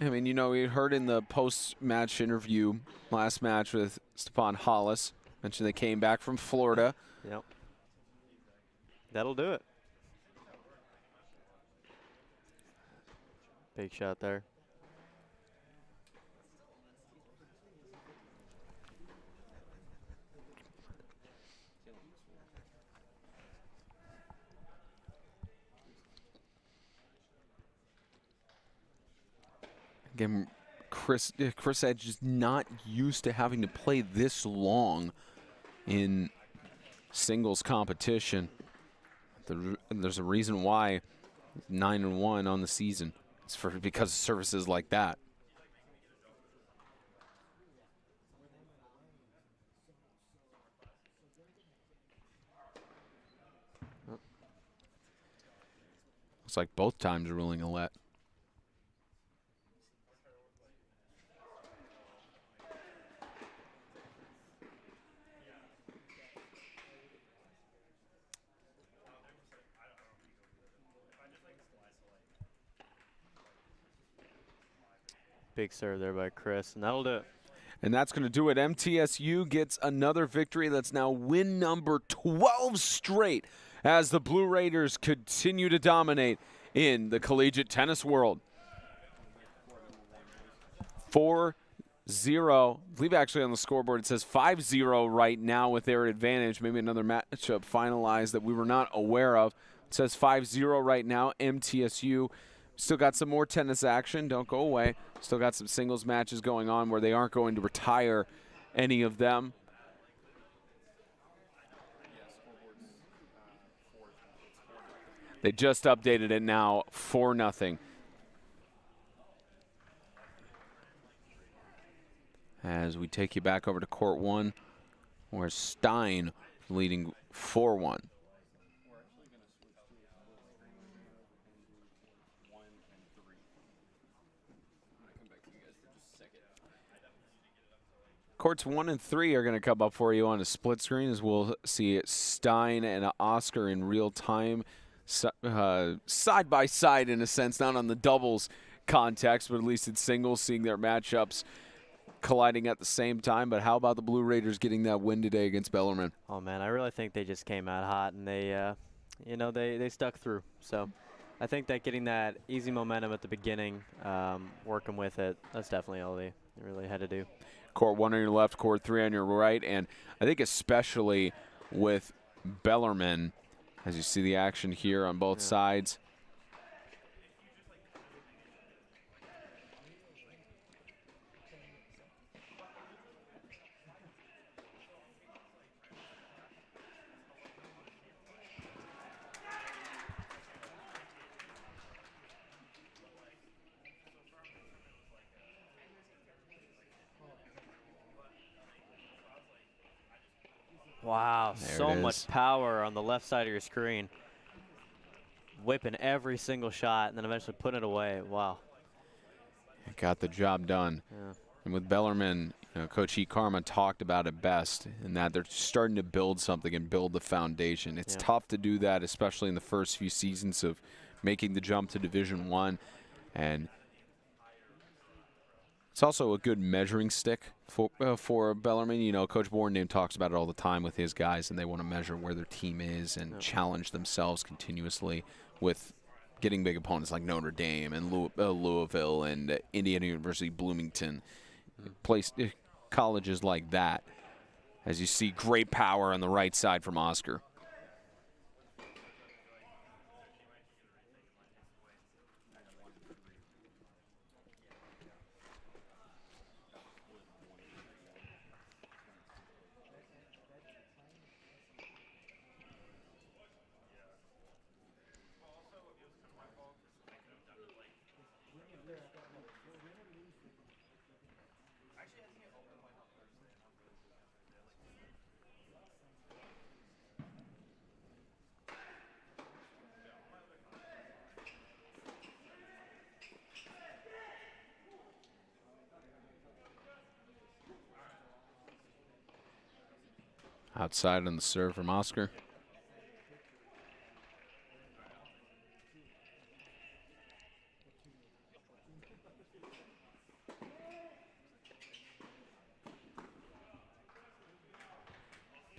[SPEAKER 1] I mean, you know, we heard in the post-match interview, last match with Stepan Hollis, mentioned they came back from Florida.
[SPEAKER 2] Yep. That'll do it. Big shot there.
[SPEAKER 1] Again, Chris Edge is not used to having to play this long in singles competition. There's a reason why 9-1 on the season. It's because of services like that. Looks like both times are ruling a let.
[SPEAKER 2] Big serve there by Chris, and that'll do it.
[SPEAKER 1] And that's going to do it. MTSU gets another victory. That's now win number 12 straight as the Blue Raiders continue to dominate in the collegiate tennis world. 4-0. I believe actually on the scoreboard it says 5-0 right now with their advantage. Maybe another matchup finalized that we were not aware of. It says 5-0 right now. MTSU still got some more tennis action. Don't go away. Still got some singles matches going on where they aren't going to retire any of them. They just updated it now, 4-0. As we take you back over to court 1, where Stein leading 4-1. Courts 1 and 3 are going to come up for you on a split screen as we'll see Stein and Oscar in real time, side by side in a sense, not on the doubles context, but at least in singles, seeing their matchups colliding at the same time. But how about the Blue Raiders getting that win today against Bellarmine?
[SPEAKER 2] Oh man, I really think they just came out hot, and they, they stuck through. So I think that getting that easy momentum at the beginning, working with it, that's definitely all they really had to do.
[SPEAKER 1] Court 1 on your left, court 3 on your right, and I think especially with Bellarmine, as you see the action here on both sides.
[SPEAKER 2] Wow,
[SPEAKER 1] There
[SPEAKER 2] so
[SPEAKER 1] it
[SPEAKER 2] much
[SPEAKER 1] is.
[SPEAKER 2] power on the left side of your screen. Whipping every single shot and then eventually putting it away. Wow.
[SPEAKER 1] Got the job done.
[SPEAKER 2] Yeah.
[SPEAKER 1] And with Bellarmine, Coach E. Karma talked about it best in that they're starting to build something and build the foundation. It's tough to do that, especially in the first few seasons of making the jump to Division I. And it's also a good measuring stick for Bellarmine. You know, Coach Borndam talks about it all the time with his guys, and they want to measure where their team is and challenge themselves continuously with getting big opponents like Notre Dame and Louisville and Indiana University, Bloomington, colleges like that. As you see, great power on the right side from Oscar. Outside on the serve from Oscar.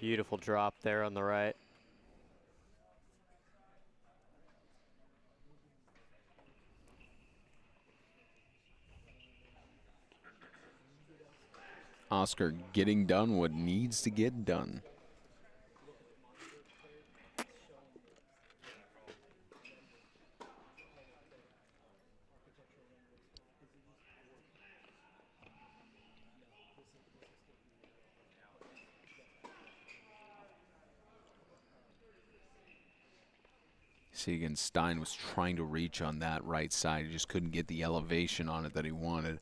[SPEAKER 2] Beautiful drop there on the right.
[SPEAKER 1] Oscar getting done what needs to get done. See, again, Stein was trying to reach on that right side. He just couldn't get the elevation on it that he wanted.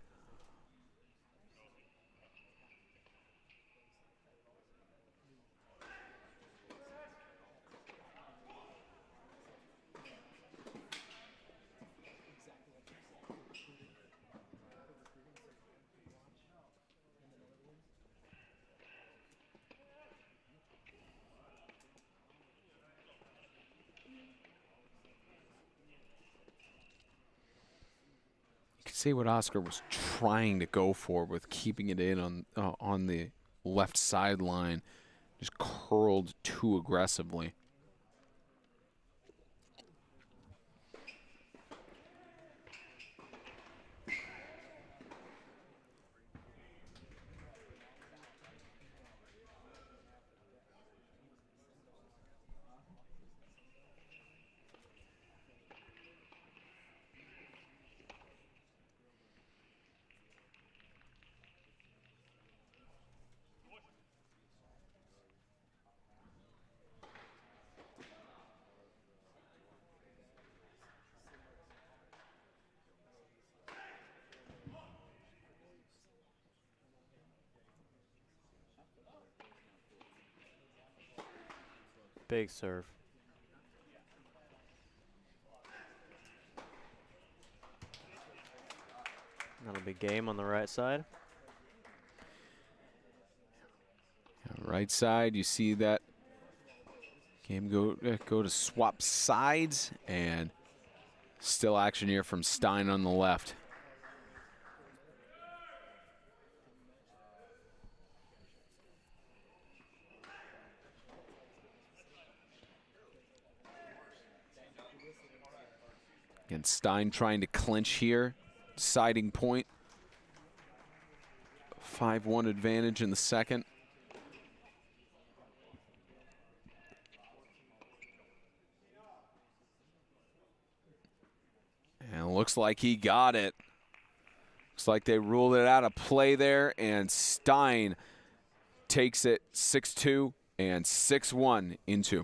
[SPEAKER 1] See what Oscar was trying to go for with keeping it in on the left sideline, just curled too aggressively.
[SPEAKER 2] Big serve. That'll be game on the right side.
[SPEAKER 1] Right side, you see that game go to swap sides, and still action here from Stein on the left. And Stein trying to clinch here, siding point. 5-1 advantage in the second. And it looks like he got it. Looks like they ruled it out of play there, and Stein takes it 6-2 and 6-1 into.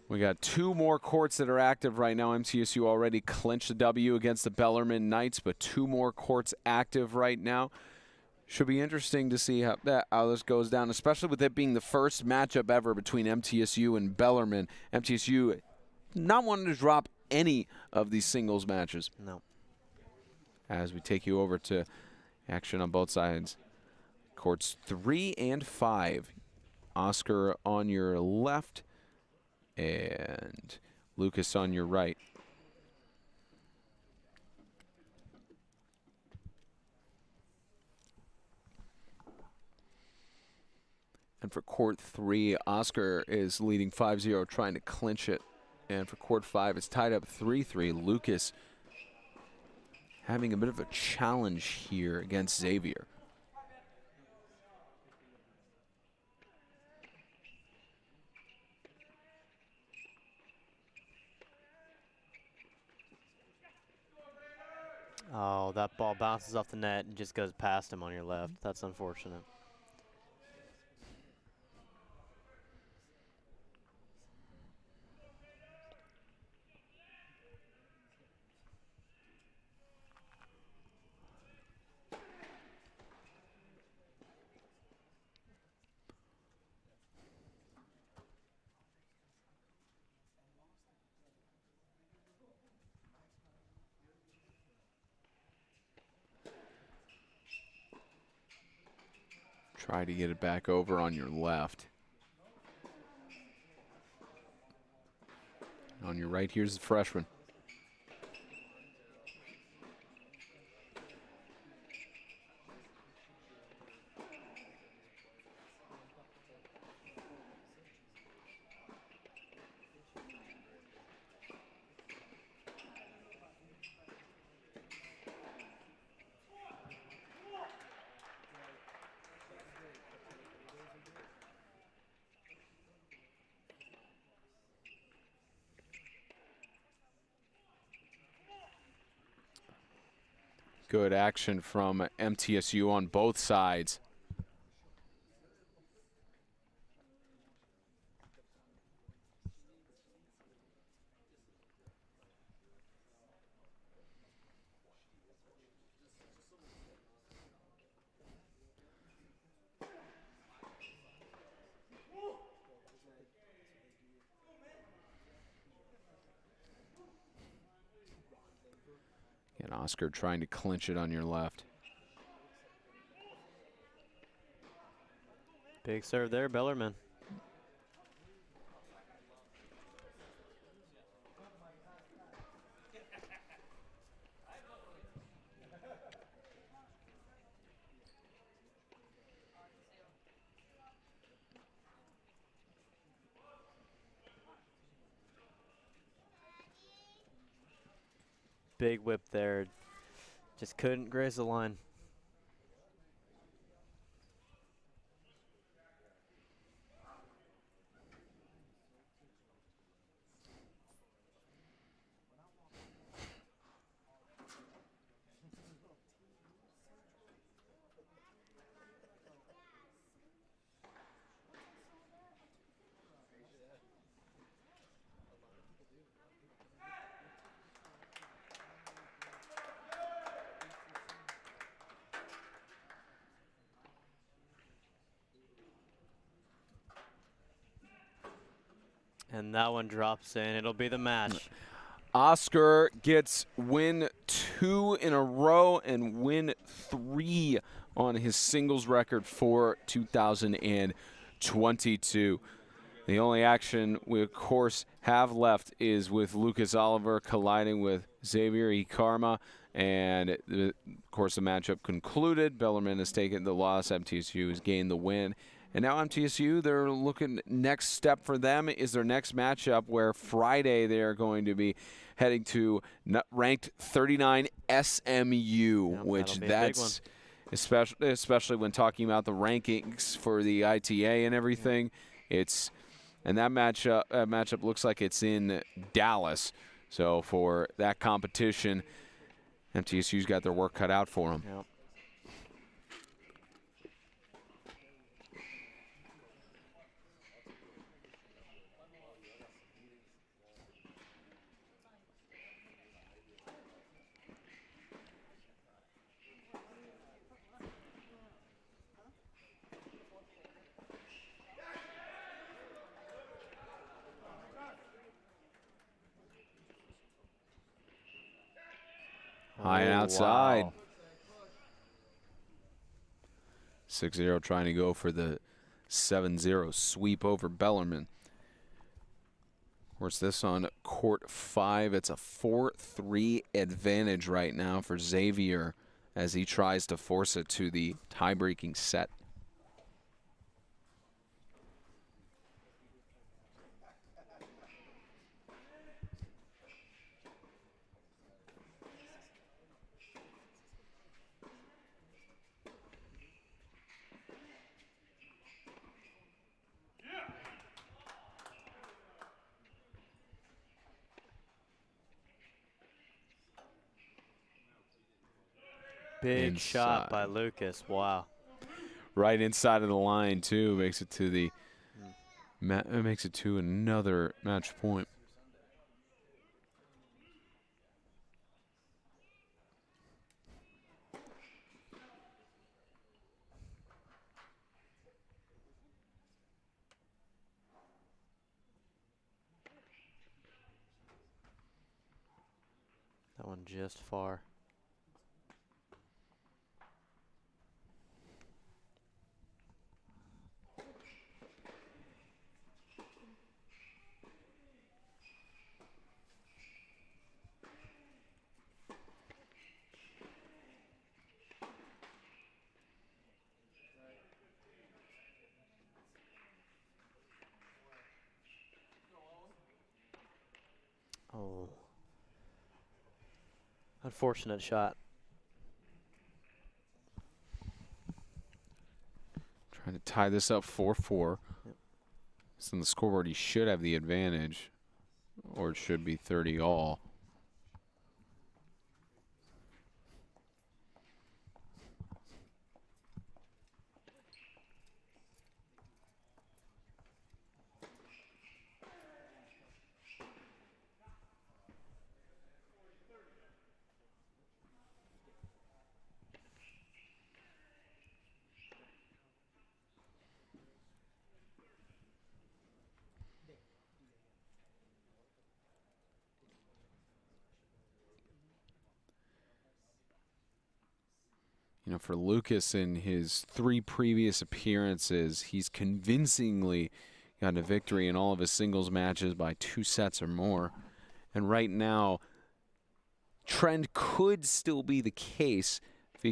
[SPEAKER 1] We got 2 more courts that are active right now. MTSU already clinched the W against the Bellarmine Knights, but 2 more courts active right now. Should be interesting to see how this goes down, especially with it being the first matchup ever between MTSU and Bellarmine. MTSU not wanting to drop any of these singles matches.
[SPEAKER 2] No.
[SPEAKER 1] As we take you over to action on both sides. Courts 3 and 5. Oscar on your left and Lucas on your right. And for court 3, Oscar is leading 5-0, trying to clinch it. And for court 5, it's tied up 3-3. Lucas having a bit of a challenge here against Xavier.
[SPEAKER 2] Oh, that ball bounces off the net and just goes past him on your left. That's unfortunate.
[SPEAKER 1] Try to get it back over on your left. On your right, here's the freshman. Good action from MTSU on both sides. And Oscar trying to clinch it on your left.
[SPEAKER 2] Big serve there, Bellarmine. Big whip there. Just couldn't graze the line. And that one drops in. It'll be the match.
[SPEAKER 1] Oscar gets win 2 in a row and win 3 on his singles record for 2022. The only action we, of course, have left is with Lucas Oliver colliding with Xavier Ikarma. And, of course, the matchup concluded. Bellarmine has taken the loss. MTSU has gained the win. And now MTSU, they're looking, next step for them is their next matchup where Friday they are going to be heading to ranked 39 SMU, which that's especially when talking about the rankings for the ITA and everything. It's and that matchup looks like it's in Dallas. So for that competition, MTSU's got their work cut out for them.
[SPEAKER 2] Yep.
[SPEAKER 1] High and outside.
[SPEAKER 2] Wow.
[SPEAKER 1] 6-0 trying to go for the 7-0 sweep over Bellarmine. Of course, this on court 5. It's a 4-3 advantage right now for Xavier as he tries to force it to the tie-breaking set.
[SPEAKER 2] Big shot by Lucas. Wow.
[SPEAKER 1] Right inside of the line too, makes it to the makes it to another match point.
[SPEAKER 2] That one just far. Oh. Unfortunate shot.
[SPEAKER 1] Trying to tie this up 4-4.
[SPEAKER 2] Yep.
[SPEAKER 1] So on the scoreboard, he should have the advantage, or it should be 30 all. You know, for Lucas in his 3 previous appearances, he's convincingly gotten a victory in all of his singles matches by 2 sets or more. And right now, trend could still be the case if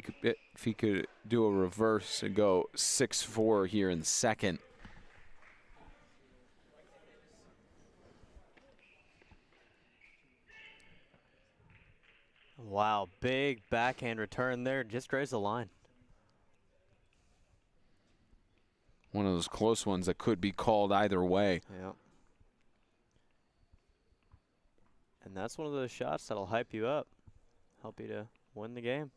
[SPEAKER 1] he could do a reverse and go 6-4 here in the second.
[SPEAKER 2] Wow, big backhand return there. Just grazed the line.
[SPEAKER 1] One of those close ones that could be called either way.
[SPEAKER 2] Yeah. And that's one of those shots that'll hype you up, help you to win the game.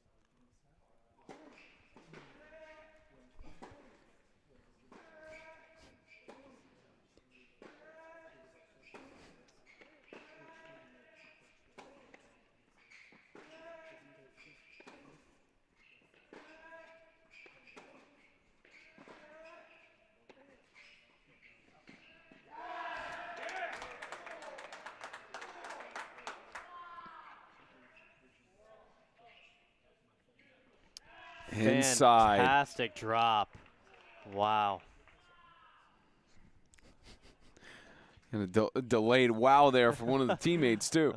[SPEAKER 1] Inside.
[SPEAKER 2] Fantastic drop. Wow.
[SPEAKER 1] And a delayed wow there for one of the teammates, too.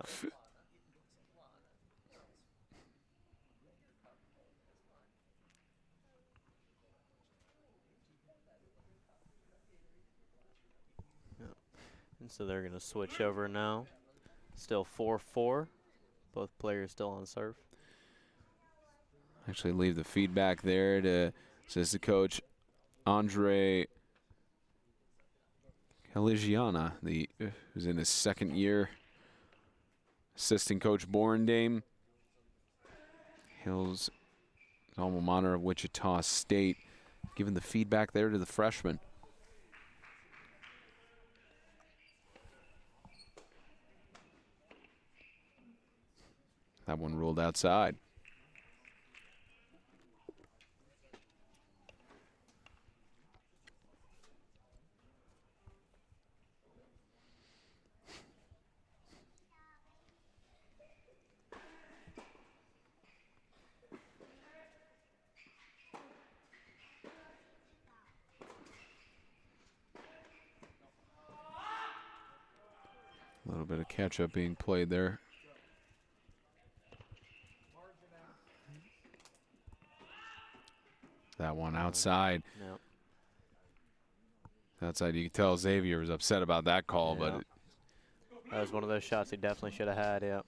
[SPEAKER 2] And so they're going to switch over now. Still 4-4. Both players still on serve.
[SPEAKER 1] Actually leave the feedback there to assistant coach Andre Caligiana, who's in his 2nd year. Assistant coach Borendame. Hill's alma mater of Wichita State. Giving the feedback there to the freshman. That one ruled outside. bit of catch-up being played there. That one outside.
[SPEAKER 2] Yep.
[SPEAKER 1] Outside, you can tell Xavier was upset about that call,
[SPEAKER 2] Yeah.
[SPEAKER 1] but
[SPEAKER 2] That was one of those shots he definitely should have had, yep.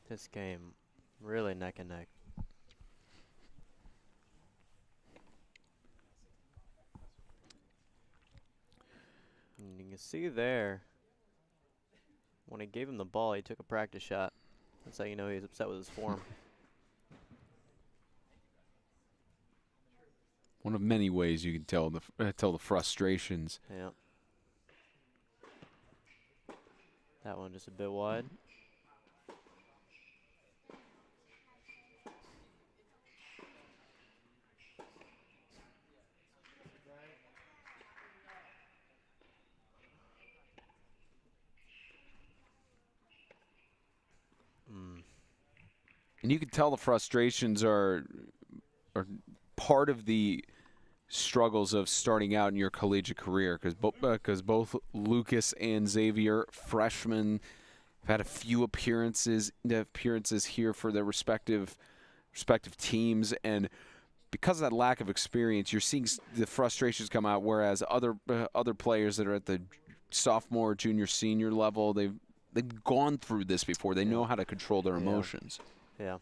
[SPEAKER 2] This game, really neck and neck. And you can see there, when he gave him the ball, he took a practice shot. That's how you know he's upset with his form.
[SPEAKER 1] one of many ways you can tell the frustrations.
[SPEAKER 2] Yeah. That one just a bit wide.
[SPEAKER 1] And you can tell the frustrations are part of the struggles of starting out in your collegiate career, because both Lucas and Xavier, freshmen, have had a few appearances here for their respective teams, and because of that lack of experience, you're seeing the frustrations come out. Whereas other players that are at the sophomore, junior, senior level, they've gone through this before. They know how to control their emotions.
[SPEAKER 2] Yeah.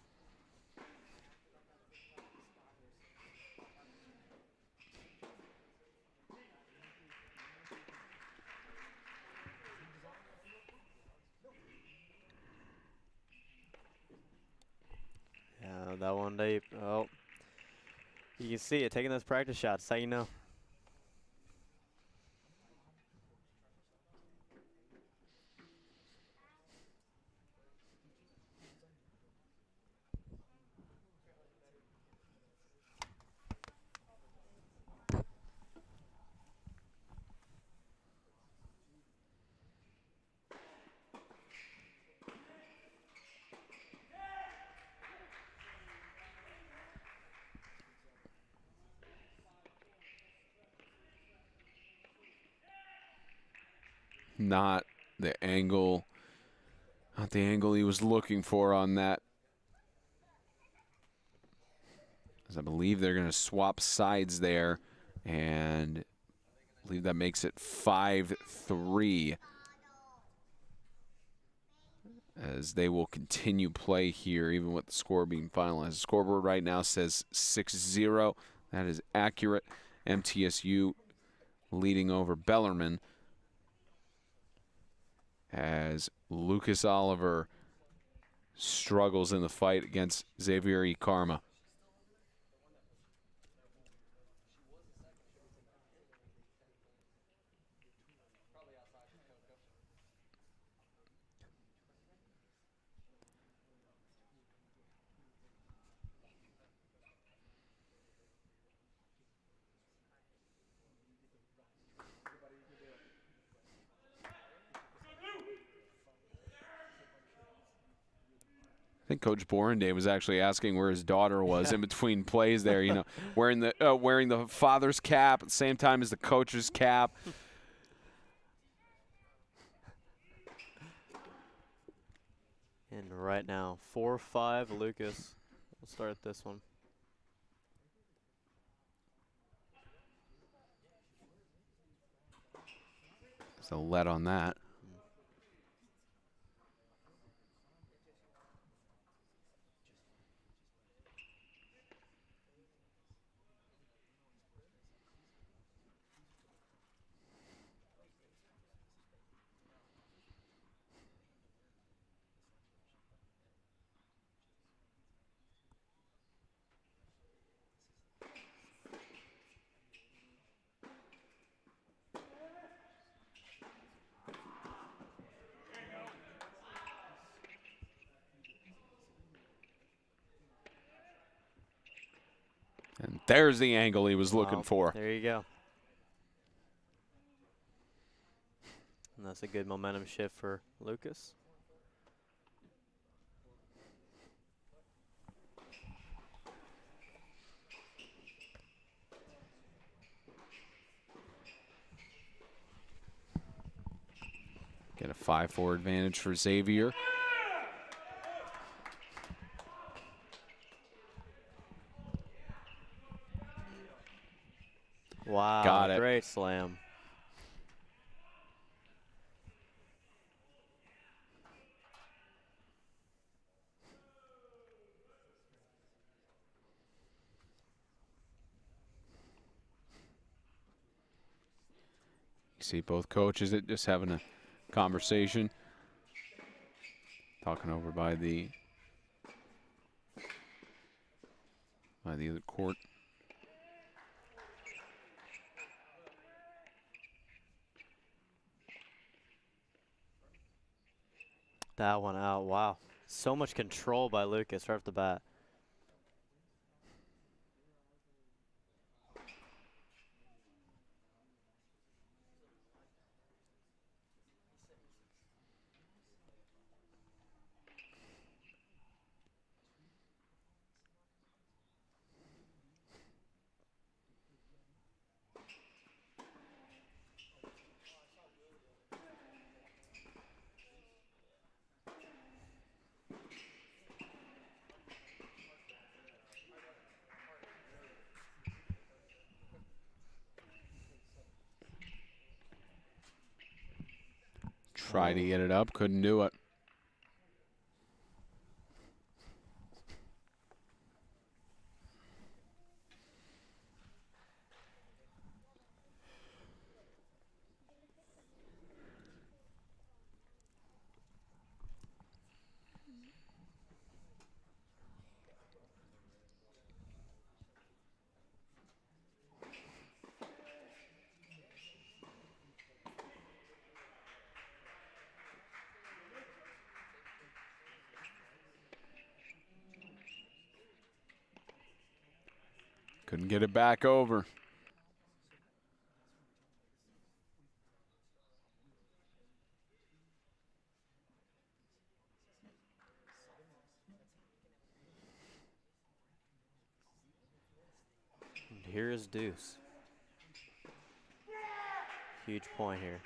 [SPEAKER 2] Yeah, that one deep. Oh. You can see it, taking those practice shots. That's how you know.
[SPEAKER 1] Not the angle he was looking for on that. As I believe they're going to swap sides there, and I believe that makes it 5-3 as they will continue play here even with the score being finalized. The scoreboard right now says 6-0. That is accurate. MTSU leading over Bellarmine as Lucas Oliver struggles in the fight against Xavier E. Karma. I think Coach Borenday was actually asking where his daughter was in between plays there, you know, wearing the father's cap at the same time as the coach's cap.
[SPEAKER 2] And right now, 4-5 Lucas. We'll start this one.
[SPEAKER 1] There's a let on that. There's the angle he was looking for.
[SPEAKER 2] There you go. And that's a good momentum shift for Lucas.
[SPEAKER 1] Get a 5-4 advantage for Xavier.
[SPEAKER 2] Wow,
[SPEAKER 1] Got it.
[SPEAKER 2] Great slam.
[SPEAKER 1] You see both coaches just having a conversation. Talking over by the other court.
[SPEAKER 2] That one out. Wow. So much control by Lucas right off the bat.
[SPEAKER 1] Tried to get it up, couldn't do it. Couldn't get it back over.
[SPEAKER 2] And here is deuce. Huge point here.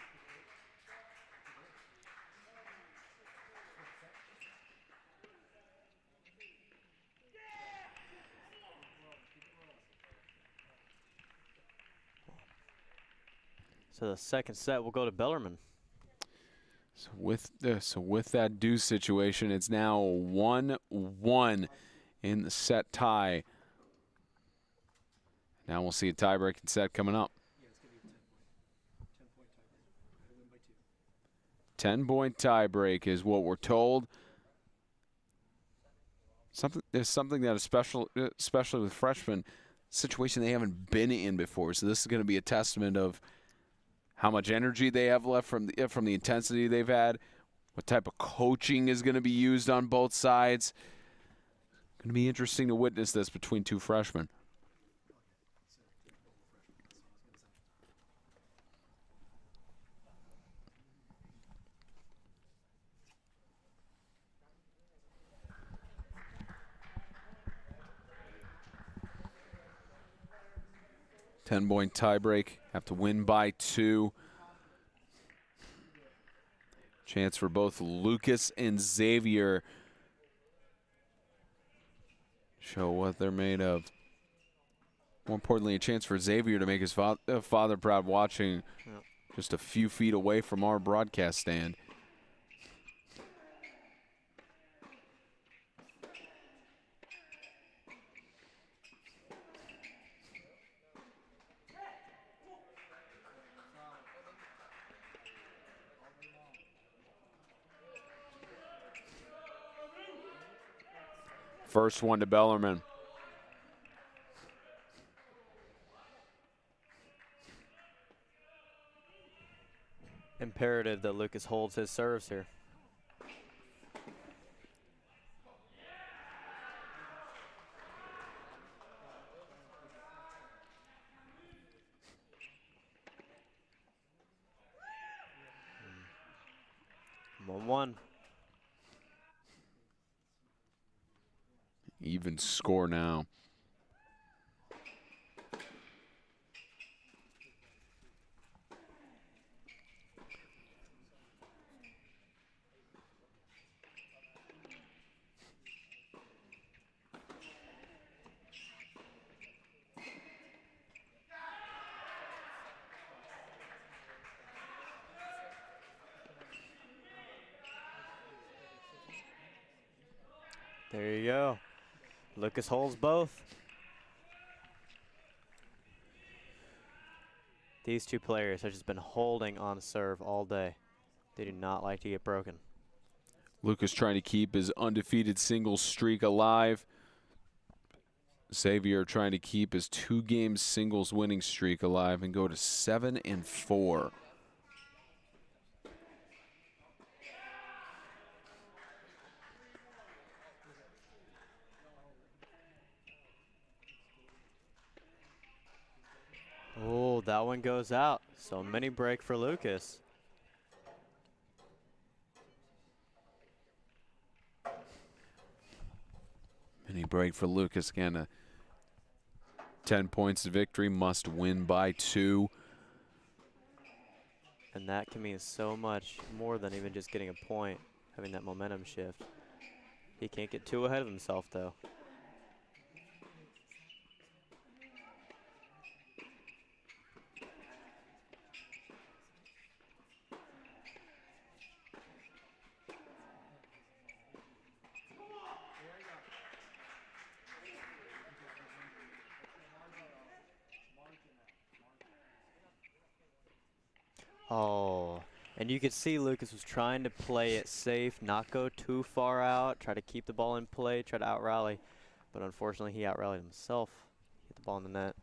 [SPEAKER 2] So the second set will go to Bellarmine.
[SPEAKER 1] So with that deuce situation, it's now 1-1 in the set tie. Now we'll see a tie-breaking set coming up. 10-point tie-break is what we're told. Something that especially with freshmen, situation they haven't been in before. So this is going to be a testament of how much energy they have left from the intensity they've had, what type of coaching is going to be used on both sides. Going to be interesting to witness this between two freshmen. Ten-point tiebreak. Have to win by 2. Chance for both Lucas and Xavier. Show what they're made of. More importantly, a chance for Xavier to make his father proud watching just a few feet away from our broadcast stand. First one to Bellarmine.
[SPEAKER 2] Imperative that Lucas holds his serves here. 1-1.
[SPEAKER 1] Even score now.
[SPEAKER 2] There you go. Lucas holds both. These two players have just been holding on serve all day. They do not like to get broken.
[SPEAKER 1] Lucas trying to keep his undefeated singles streak alive. Xavier trying to keep his 2-game singles winning streak alive and go to 7-4.
[SPEAKER 2] Oh, that one goes out. So mini break for Lucas.
[SPEAKER 1] Mini break for Lucas again. 10 points victory, must win by 2.
[SPEAKER 2] And that can mean so much more than even just getting a point, having that momentum shift. He can't get too ahead of himself, though. Oh, and you could see Lucas was trying to play it safe, not go too far out, try to keep the ball in play, try to out-rally. But unfortunately, he out-rallied himself. Hit the ball in the net.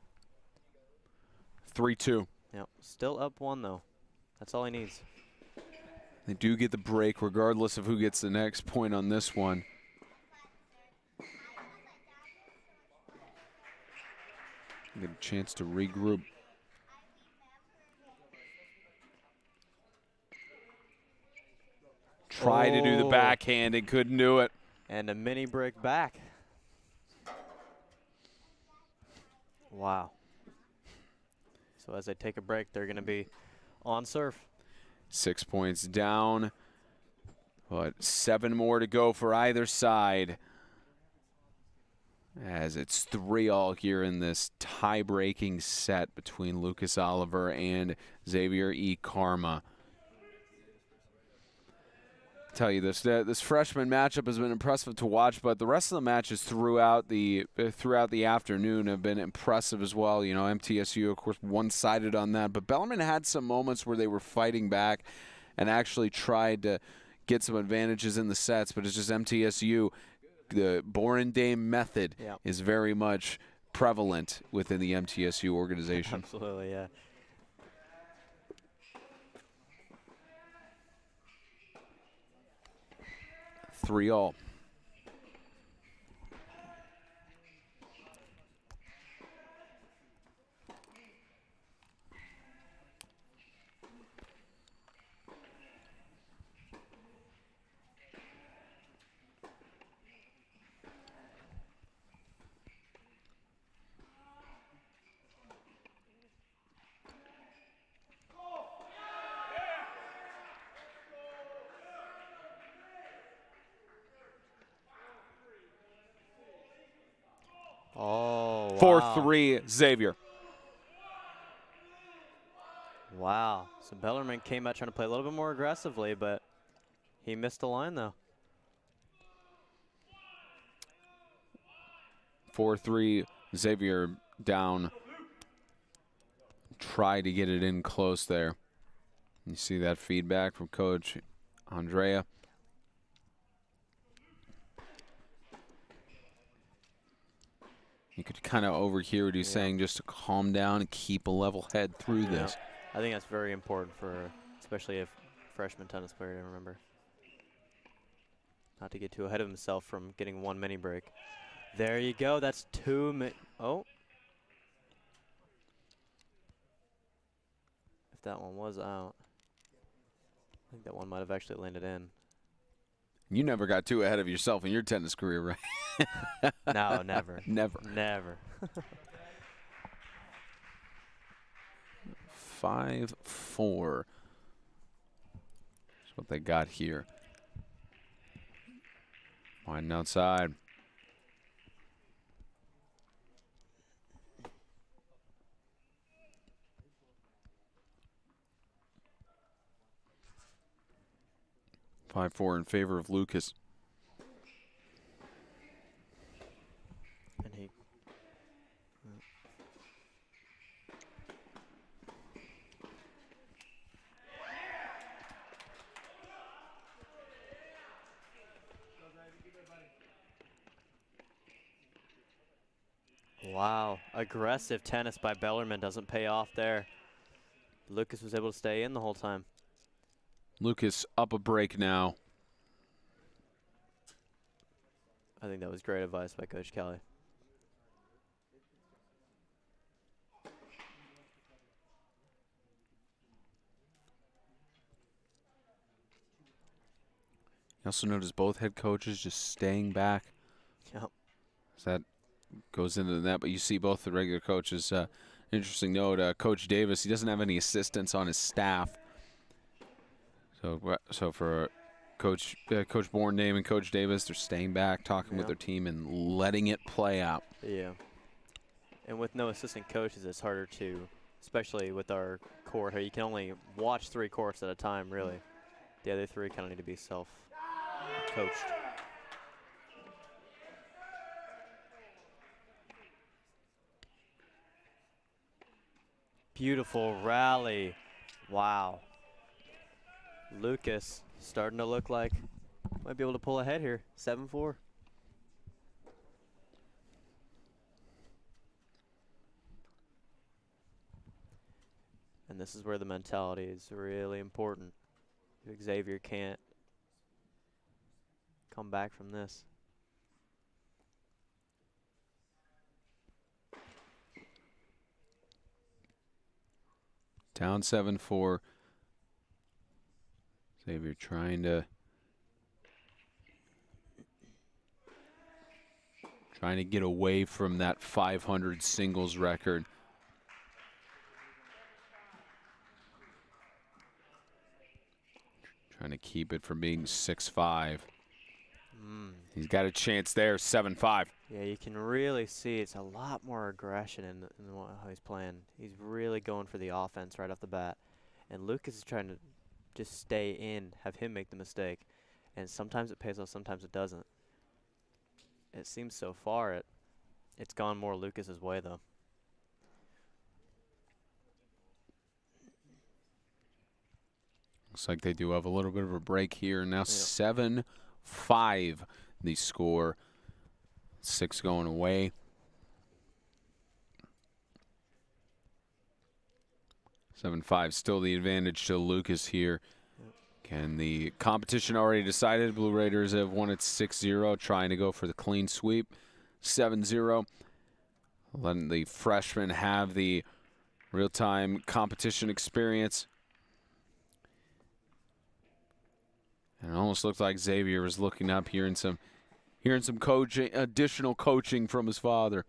[SPEAKER 1] 3-2.
[SPEAKER 2] Yep, still up 1, though. That's all he needs.
[SPEAKER 1] They do get the break regardless of who gets the next point on this one. Get a chance to regroup. Try to do the backhand and couldn't do it.
[SPEAKER 2] And a mini break back. Wow. So as they take a break, they're going to be on serve.
[SPEAKER 1] 6 points down, but 7 more to go for either side. As it's 3-all here in this tie-breaking set between Lucas Oliver and Xavier E. Karma. Tell you this freshman matchup has been impressive to watch, but the rest of the matches throughout the afternoon have been impressive as well. You know, MTSU, of course, one-sided on that, but Bellarmine had some moments where they were fighting back and actually tried to get some advantages in the sets, but it's just MTSU. The Boren Dame method is very much prevalent within the MTSU organization.
[SPEAKER 2] Absolutely, yeah.
[SPEAKER 1] Three all.
[SPEAKER 2] Oh, wow.
[SPEAKER 1] 4-3 Xavier.
[SPEAKER 2] Wow. So Bellarmine came out trying to play a little bit more aggressively, but he missed the line, though.
[SPEAKER 1] 4-3 Xavier down. Try to get it in close there. You see that feedback from Coach Andrea. You could kind of overhear what he's saying, just to calm down and keep a level head through this.
[SPEAKER 2] I think that's very important for, especially a freshman tennis player to remember. Not to get too ahead of himself from getting one mini break. There you go. That's 2 oh. If that one was out. I think that one might have actually landed in.
[SPEAKER 1] You never got too ahead of yourself in your tennis career, right?
[SPEAKER 2] No, never.
[SPEAKER 1] Never.
[SPEAKER 2] Never.
[SPEAKER 1] 5-4. That's what they got here. Winding outside. Five, 4 in favor of Lucas.
[SPEAKER 2] And he. Wow, aggressive tennis by Bellarmine doesn't pay off there. Lucas was able to stay in the whole time.
[SPEAKER 1] Lucas up a break now.
[SPEAKER 2] I think that was great advice by Coach Kelly.
[SPEAKER 1] You also notice both head coaches just staying back.
[SPEAKER 2] Yep.
[SPEAKER 1] So that goes into the net, but you see both the regular coaches. Interesting note, Coach Davis, he doesn't have any assistants on his staff. So for Coach Borndame and Coach Davis, they're staying back, talking with their team, and letting it play out.
[SPEAKER 2] Yeah. And with no assistant coaches, it's harder to, especially with our court here, you can only watch 3 courts at a time, really. The other 3 kind of need to be self-coached. Beautiful rally. Wow. Lucas starting to look like might be able to pull ahead here. 7-4. And this is where the mentality is really important. Xavier can't come back from this.
[SPEAKER 1] Down 7-4. Xavier trying to get away from that 500 singles record. Trying to keep it from being 6-5. He's got a chance there, 7-5.
[SPEAKER 2] Yeah, you can really see it's a lot more aggression in how he's playing. He's really going for the offense right off the bat. And Lucas is trying to just stay in, have him make the mistake. And sometimes it pays off, sometimes it doesn't. It seems so far it's gone more Lucas's way, though.
[SPEAKER 1] Looks like they do have a little bit of a break here. Now 7-5 the score. 6 going away. 7-5 still the advantage to Lucas here. Can the competition already decided? Blue Raiders have won it 6-0, trying to go for the clean sweep. 7-0. Letting the freshmen have the real-time competition experience. And it almost looked like Xavier was looking up, hearing some coaching, additional coaching from his father.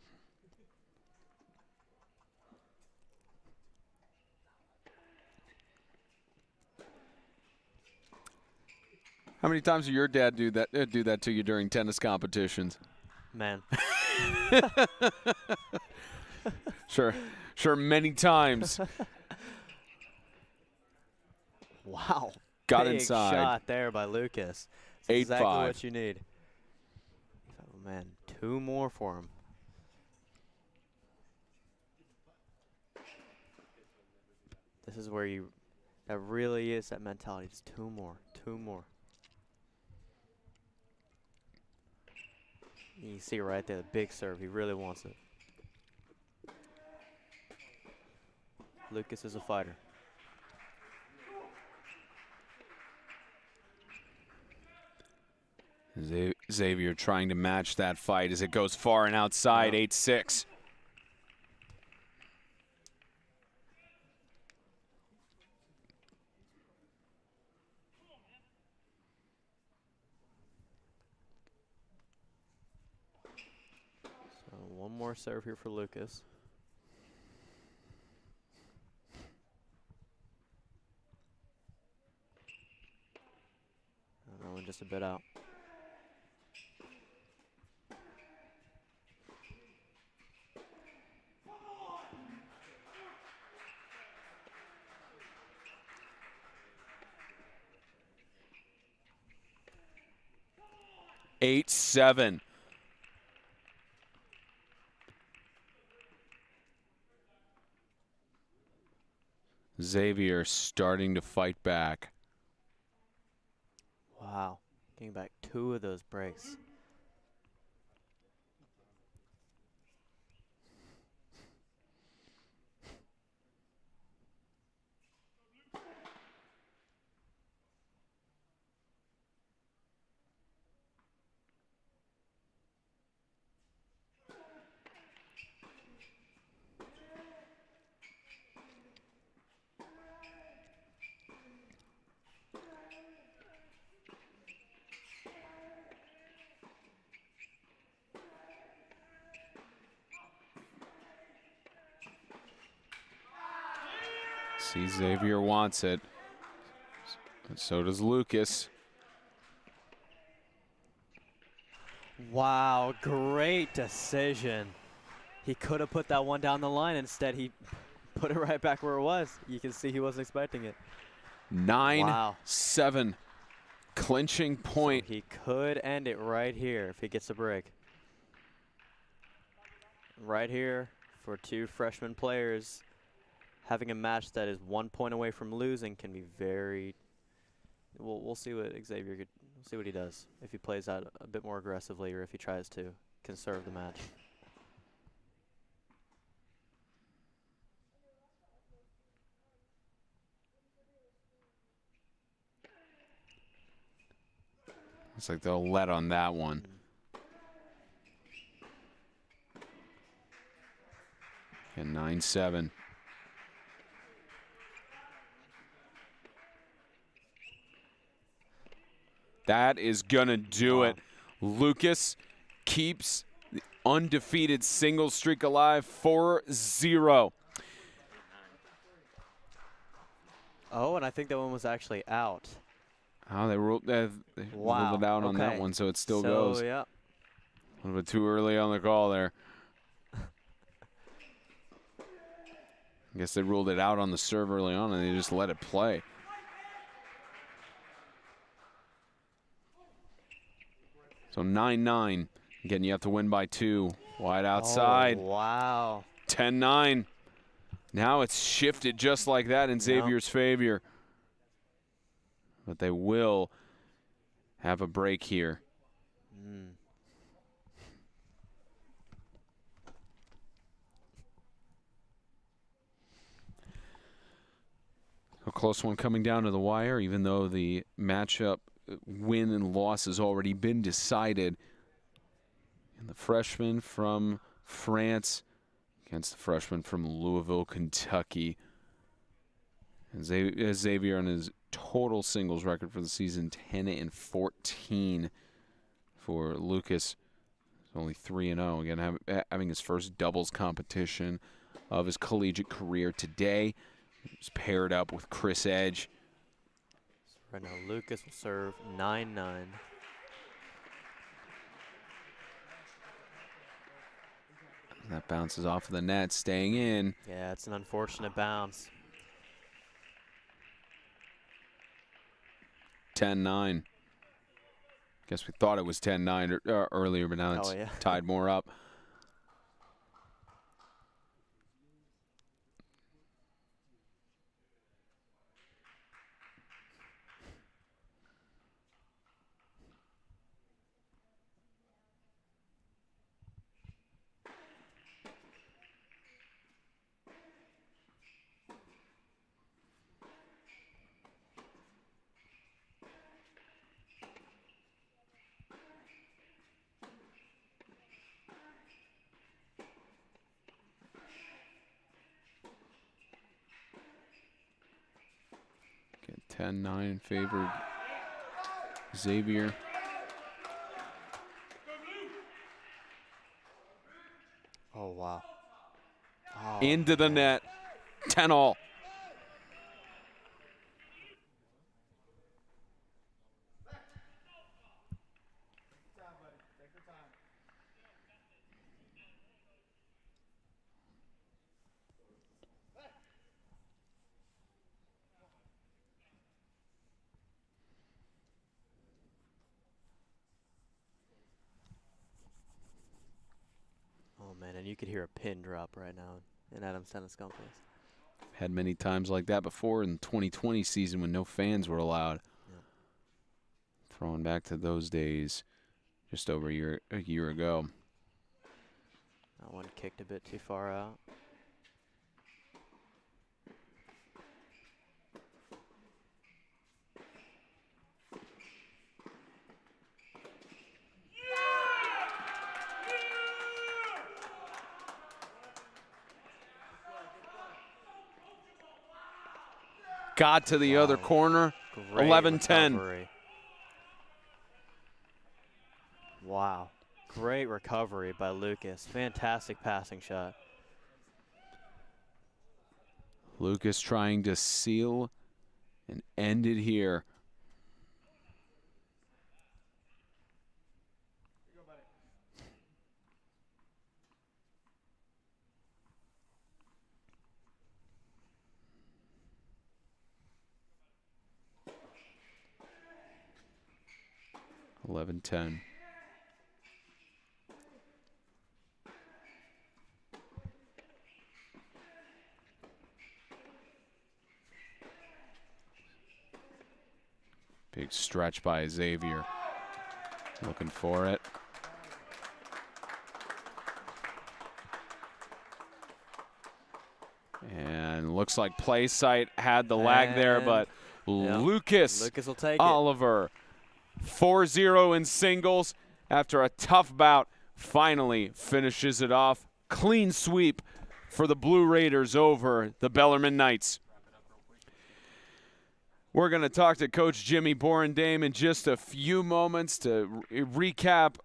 [SPEAKER 1] How many times did your dad do that to you during tennis competitions?
[SPEAKER 2] Man.
[SPEAKER 1] Sure, many times.
[SPEAKER 2] Wow.
[SPEAKER 1] Got
[SPEAKER 2] Big
[SPEAKER 1] inside.
[SPEAKER 2] Shot there by Lucas. That's
[SPEAKER 1] 8-5.
[SPEAKER 2] exactly what you need. Oh, man, 2 more for him. This is where that really is that mentality. Just 2 more, 2 more. You see right there, the big serve. He really wants it. Lucas is a fighter.
[SPEAKER 1] Xavier trying to match that fight as it goes far and outside, 8-6.
[SPEAKER 2] more serve here for Lucas. That one just a bit out.
[SPEAKER 1] Eight, 7. Xavier starting to fight back.
[SPEAKER 2] Wow, getting back 2 of those breaks.
[SPEAKER 1] See, Xavier wants it. So does Lucas.
[SPEAKER 2] Wow, great decision. He could have put that one down the line. Instead, he put it right back where it was. You can see he wasn't expecting it.
[SPEAKER 1] 9-7. Clinching point.
[SPEAKER 2] So he could end it right here if he gets a break. Right here for 2 freshman players. Having a match that is 1 point away from losing can be very. We'll see what Xavier could. We'll see what he does if he plays out a bit more aggressively or if he tries to conserve the match.
[SPEAKER 1] Looks like they'll let on that one. And 9-7. That is gonna do it. Lucas keeps the undefeated singles streak alive, 4-0.
[SPEAKER 2] Oh, and I think that one was actually out.
[SPEAKER 1] Oh, they ruled it out on that one, so it still goes.
[SPEAKER 2] Yeah.
[SPEAKER 1] A little bit too early on the call there. I guess they ruled it out on the serve early on, and they just let it play. So 9-9. Again, you have to win by 2. Wide outside.
[SPEAKER 2] Oh, wow.
[SPEAKER 1] 10-9. Now it's shifted just like that in Xavier's favor. But they will have a break here. A close one coming down to the wire, even though the matchup win and loss has already been decided. And the freshman from France against the freshman from Louisville, Kentucky. And Xavier on his total singles record for the season, 10-14 for Lucas. Only 3-0. Again, having his first doubles competition of his collegiate career today. He's paired up with Chris Edge.
[SPEAKER 2] Right now, Lucas will serve 9-9.
[SPEAKER 1] That bounces off of the net, staying in.
[SPEAKER 2] Yeah, it's an unfortunate bounce.
[SPEAKER 1] 10-9. Guess we thought it was 10-9 earlier, but now it's tied more up. Okay, 10-9 in favor of Xavier.
[SPEAKER 2] wow. Oh,
[SPEAKER 1] Into the net. 10-all.
[SPEAKER 2] Oh, man, and you could hear a pin drop right now in Adams Tennis Complex.
[SPEAKER 1] Had many times like that before in the 2020 season when no fans were allowed.
[SPEAKER 2] Yeah.
[SPEAKER 1] Throwing back to those days just over a year ago.
[SPEAKER 2] That one kicked a bit too far out.
[SPEAKER 1] Got to the other corner. 11-10.
[SPEAKER 2] Recovery. Wow. Great recovery by Lucas. Fantastic passing shot.
[SPEAKER 1] Lucas trying to seal and end it here. $11-10. Big stretch by Xavier. Looking for it. And looks like play site had the lag there, but Lucas
[SPEAKER 2] will take
[SPEAKER 1] Oliver, 4-0 in singles after a tough bout, finally finishes it off. Clean sweep for the Blue Raiders over the Bellarmine Knights. We're going to talk to Coach Jimmy Borendame in just a few moments to recap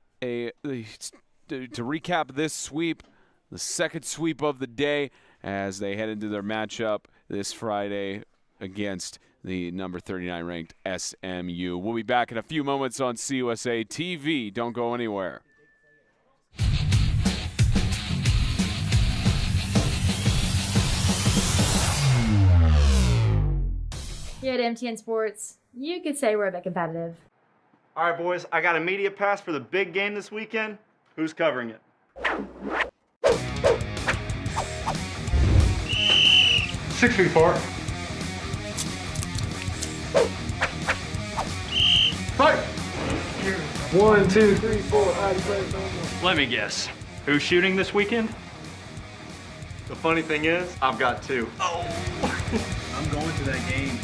[SPEAKER 1] this sweep, the second sweep of the day, as they head into their matchup this Friday against the number 39 ranked SMU. We'll be back in a few moments on CUSA TV. Don't go anywhere.
[SPEAKER 4] Here at MTN Sports, you could say we're a bit competitive.
[SPEAKER 5] All right, boys, I got a media pass for the big game this weekend. Who's covering it? 6 feet 4. Fight! 1, 2, 3, 4. Let me guess. Who's shooting this weekend? The funny thing is, I've got 2. Oh! I'm going to that game.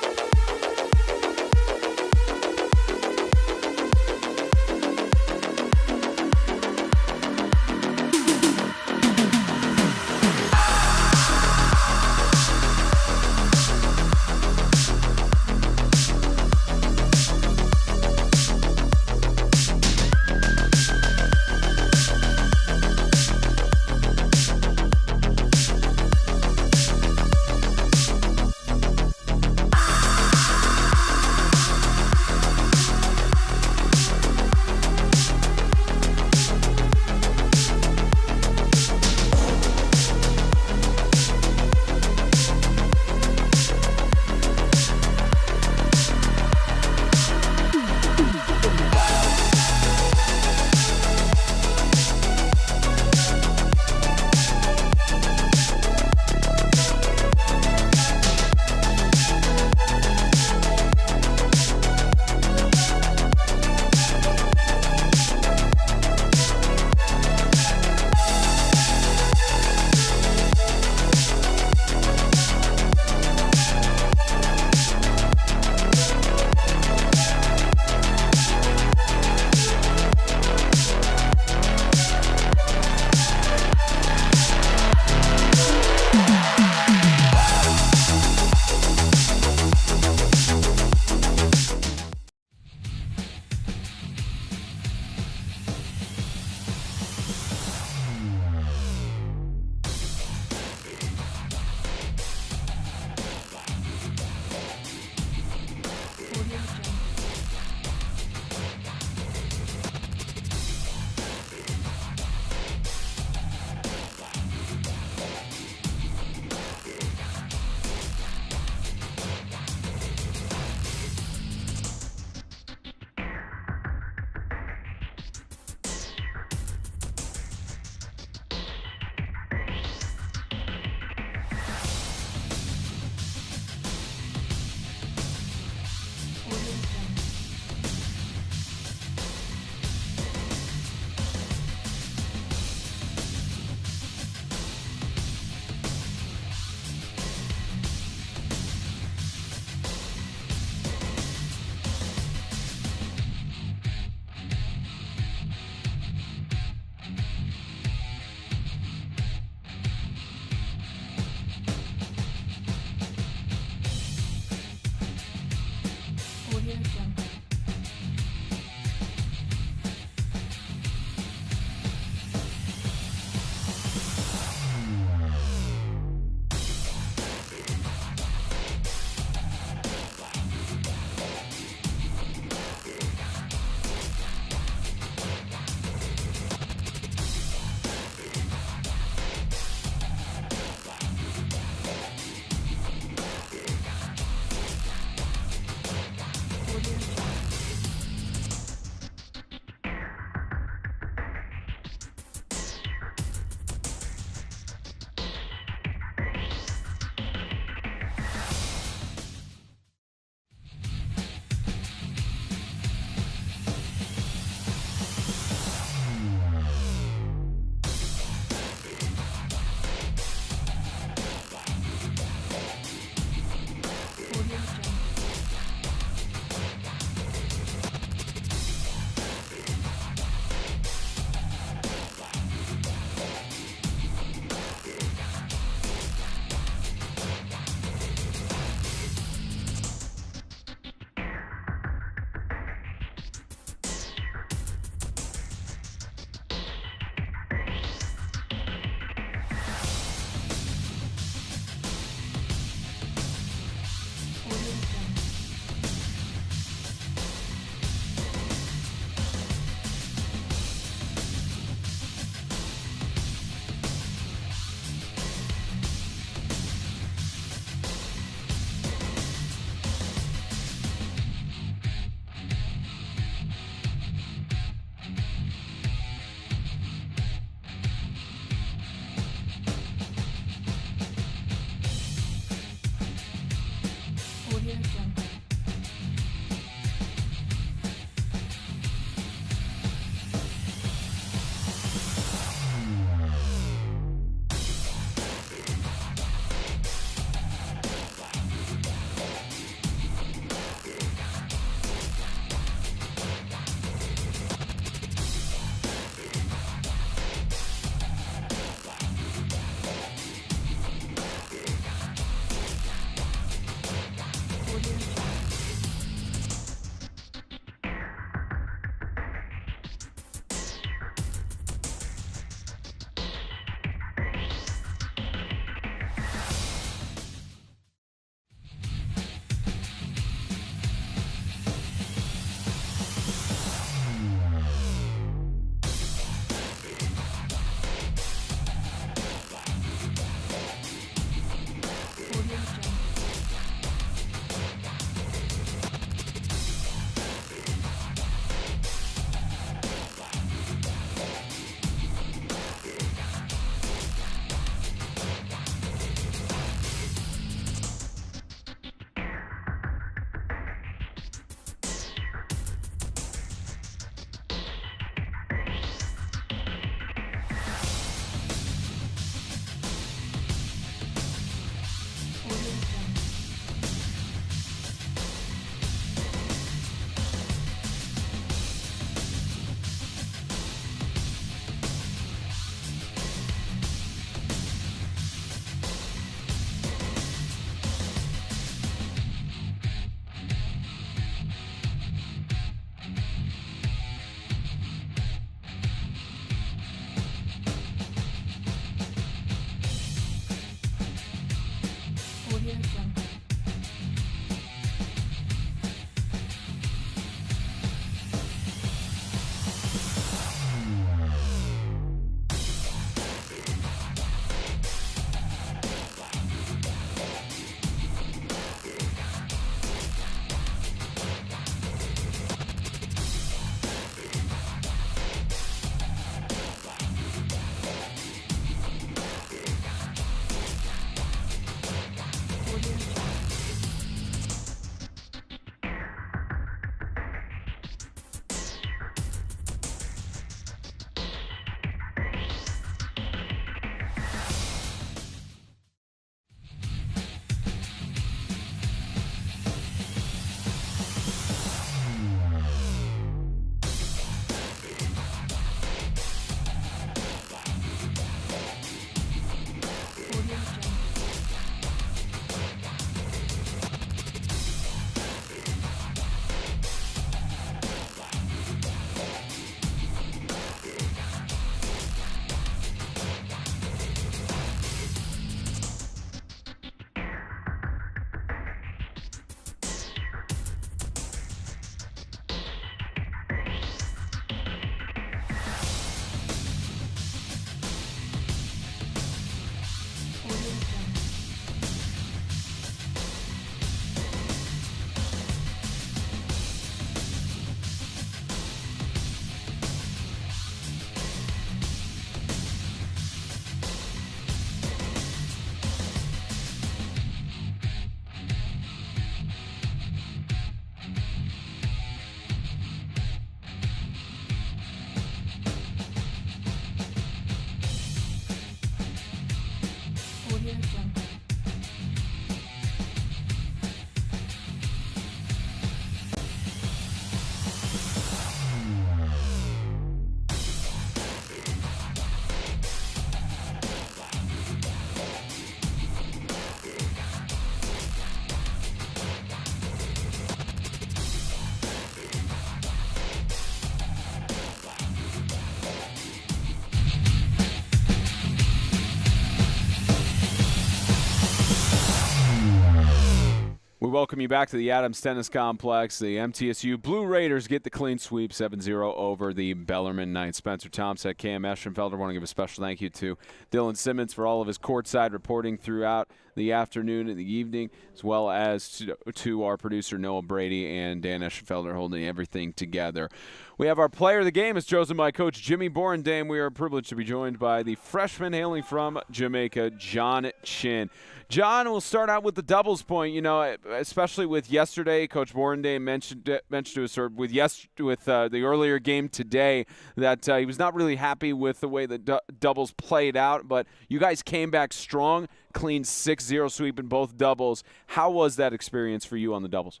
[SPEAKER 1] welcome you back to the Adams Tennis Complex. The MTSU Blue Raiders get the clean sweep 7-0 over the Bellarmine Knights. Spencer Thompson, Cam Eschenfelder. Want to give a special thank you to Dylan Simmons for all of his courtside reporting throughout the afternoon and the evening, as well as to our producer Noah Brady and Dan Eschenfelder holding everything together. We have our player of the game is chosen by Coach Jimmy Borendam. We are privileged to be joined by the freshman hailing from Jamaica, John Chin. John, we'll start out with the doubles point. You know, especially with yesterday, Coach Borendam mentioned to us, or with the earlier game today, that he was not really happy with the way the doubles played out. But you guys came back strong, clean 6-0 sweep in both doubles. How was that experience for you on the doubles?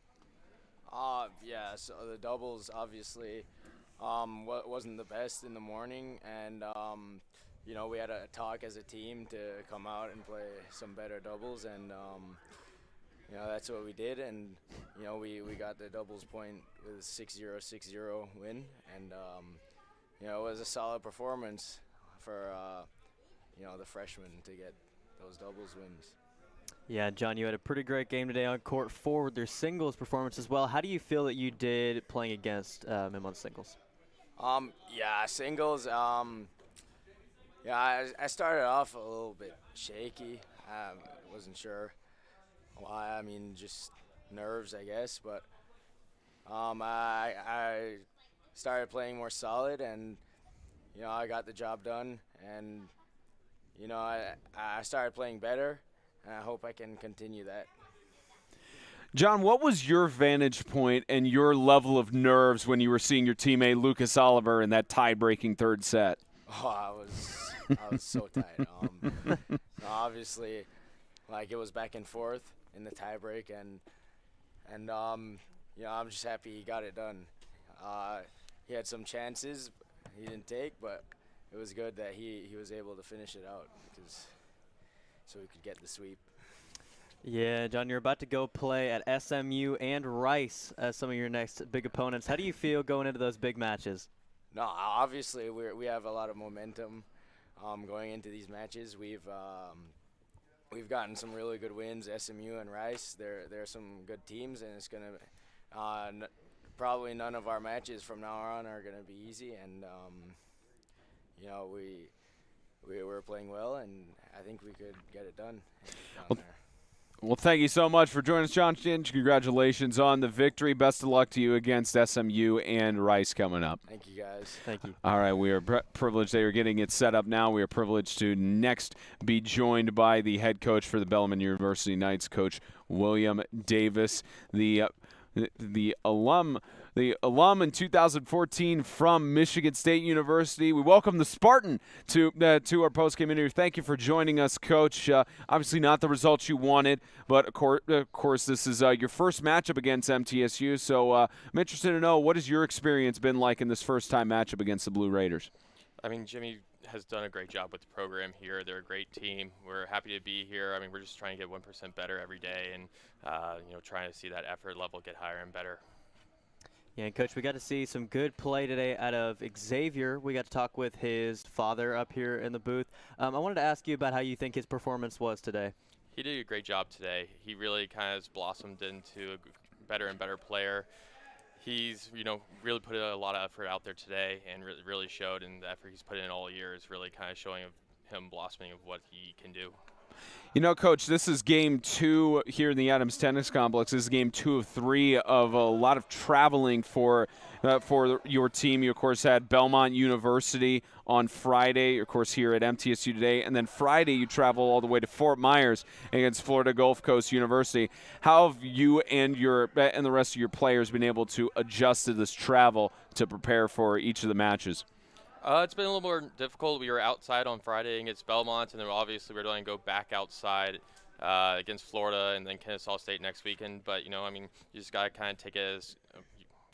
[SPEAKER 10] Yeah, so the doubles obviously wasn't the best in the morning, and you know, we had a talk as a team to come out and play some better doubles, and you know, that's what we did, and you know, we got the doubles point with a 6-0 win, and you know, it was a solid performance for you know, the freshmen to get those doubles wins.
[SPEAKER 2] Yeah, John, you had a pretty great game today on court 4 with your singles performance as well. How do you feel that you did playing against him on singles?
[SPEAKER 10] Yeah, singles. Yeah, I started off a little bit shaky. Wasn't sure why. I mean, just nerves, I guess. But I started playing more solid, and you know, I got the job done. And you know, I started playing better, and I hope I can continue that.
[SPEAKER 1] John, what was your vantage point and your level of nerves when you were seeing your teammate Lucas Oliver in that tie-breaking third set?
[SPEAKER 10] Oh, I was so tight. Obviously, like, it was back and forth in the tiebreak, and you know, I'm just happy he got it done. He had some chances he didn't take, but it was good that he was able to finish it out, so we could get the sweep.
[SPEAKER 2] Yeah, John, you're about to go play at SMU and Rice as some of your next big opponents. How do you feel going into those big matches?
[SPEAKER 10] No, obviously we have a lot of momentum going into these matches. We've gotten some really good wins. SMU and Rice, they're some good teams, and it's gonna probably none of our matches from now on are gonna be easy. And you know, we were playing well, and I think we could get it done down there.
[SPEAKER 1] Well, thank you so much for joining us, John Chin. Congratulations on the victory. Best of luck to you against SMU and Rice coming up.
[SPEAKER 10] Thank you, guys.
[SPEAKER 2] Thank you.
[SPEAKER 1] All right, we are privileged. They are getting it set up now. We are privileged to next be joined by the head coach for the Bellarmine University Knights, Coach William Davis, the alum in 2014 from Michigan State University. We welcome the Spartan to our post-game interview. Thank you for joining us, Coach. Obviously not the results you wanted, but of course this is your first matchup against MTSU. So I'm interested to know, what has your experience been like in this first-time matchup against the Blue Raiders?
[SPEAKER 11] I mean, Jimmy has done a great job with the program here. They're a great team. We're happy to be here. I mean, we're just trying to get 1% better every day, and you know, trying to see that effort level get higher and better.
[SPEAKER 2] Yeah, and Coach, we got to see some good play today out of Xavier. We got to talk with his father up here in the booth. I wanted to ask you about how you think his performance was today.
[SPEAKER 11] He did a great job today. He really kind of has blossomed into a better and better player. He's, you know, really put a lot of effort out there today, and really showed, and the effort he's put in all year is really kind of showing of him blossoming of what he can do.
[SPEAKER 1] You know, Coach, this is game 2 here in the Adams Tennis Complex. This is game 2 of 3 of a lot of traveling for your team. You, of course, had Belmont University on Friday, of course, here at MTSU today. And then Friday, you travel all the way to Fort Myers against Florida Gulf Coast University. How have you and the rest of your players been able to adjust to this travel to prepare for each of the matches?
[SPEAKER 11] It's been a little more difficult. We were outside on Friday against Belmont, and then obviously we're going to go back outside against Florida and then Kennesaw State next weekend. But, you know, I mean, you just got to kind of take it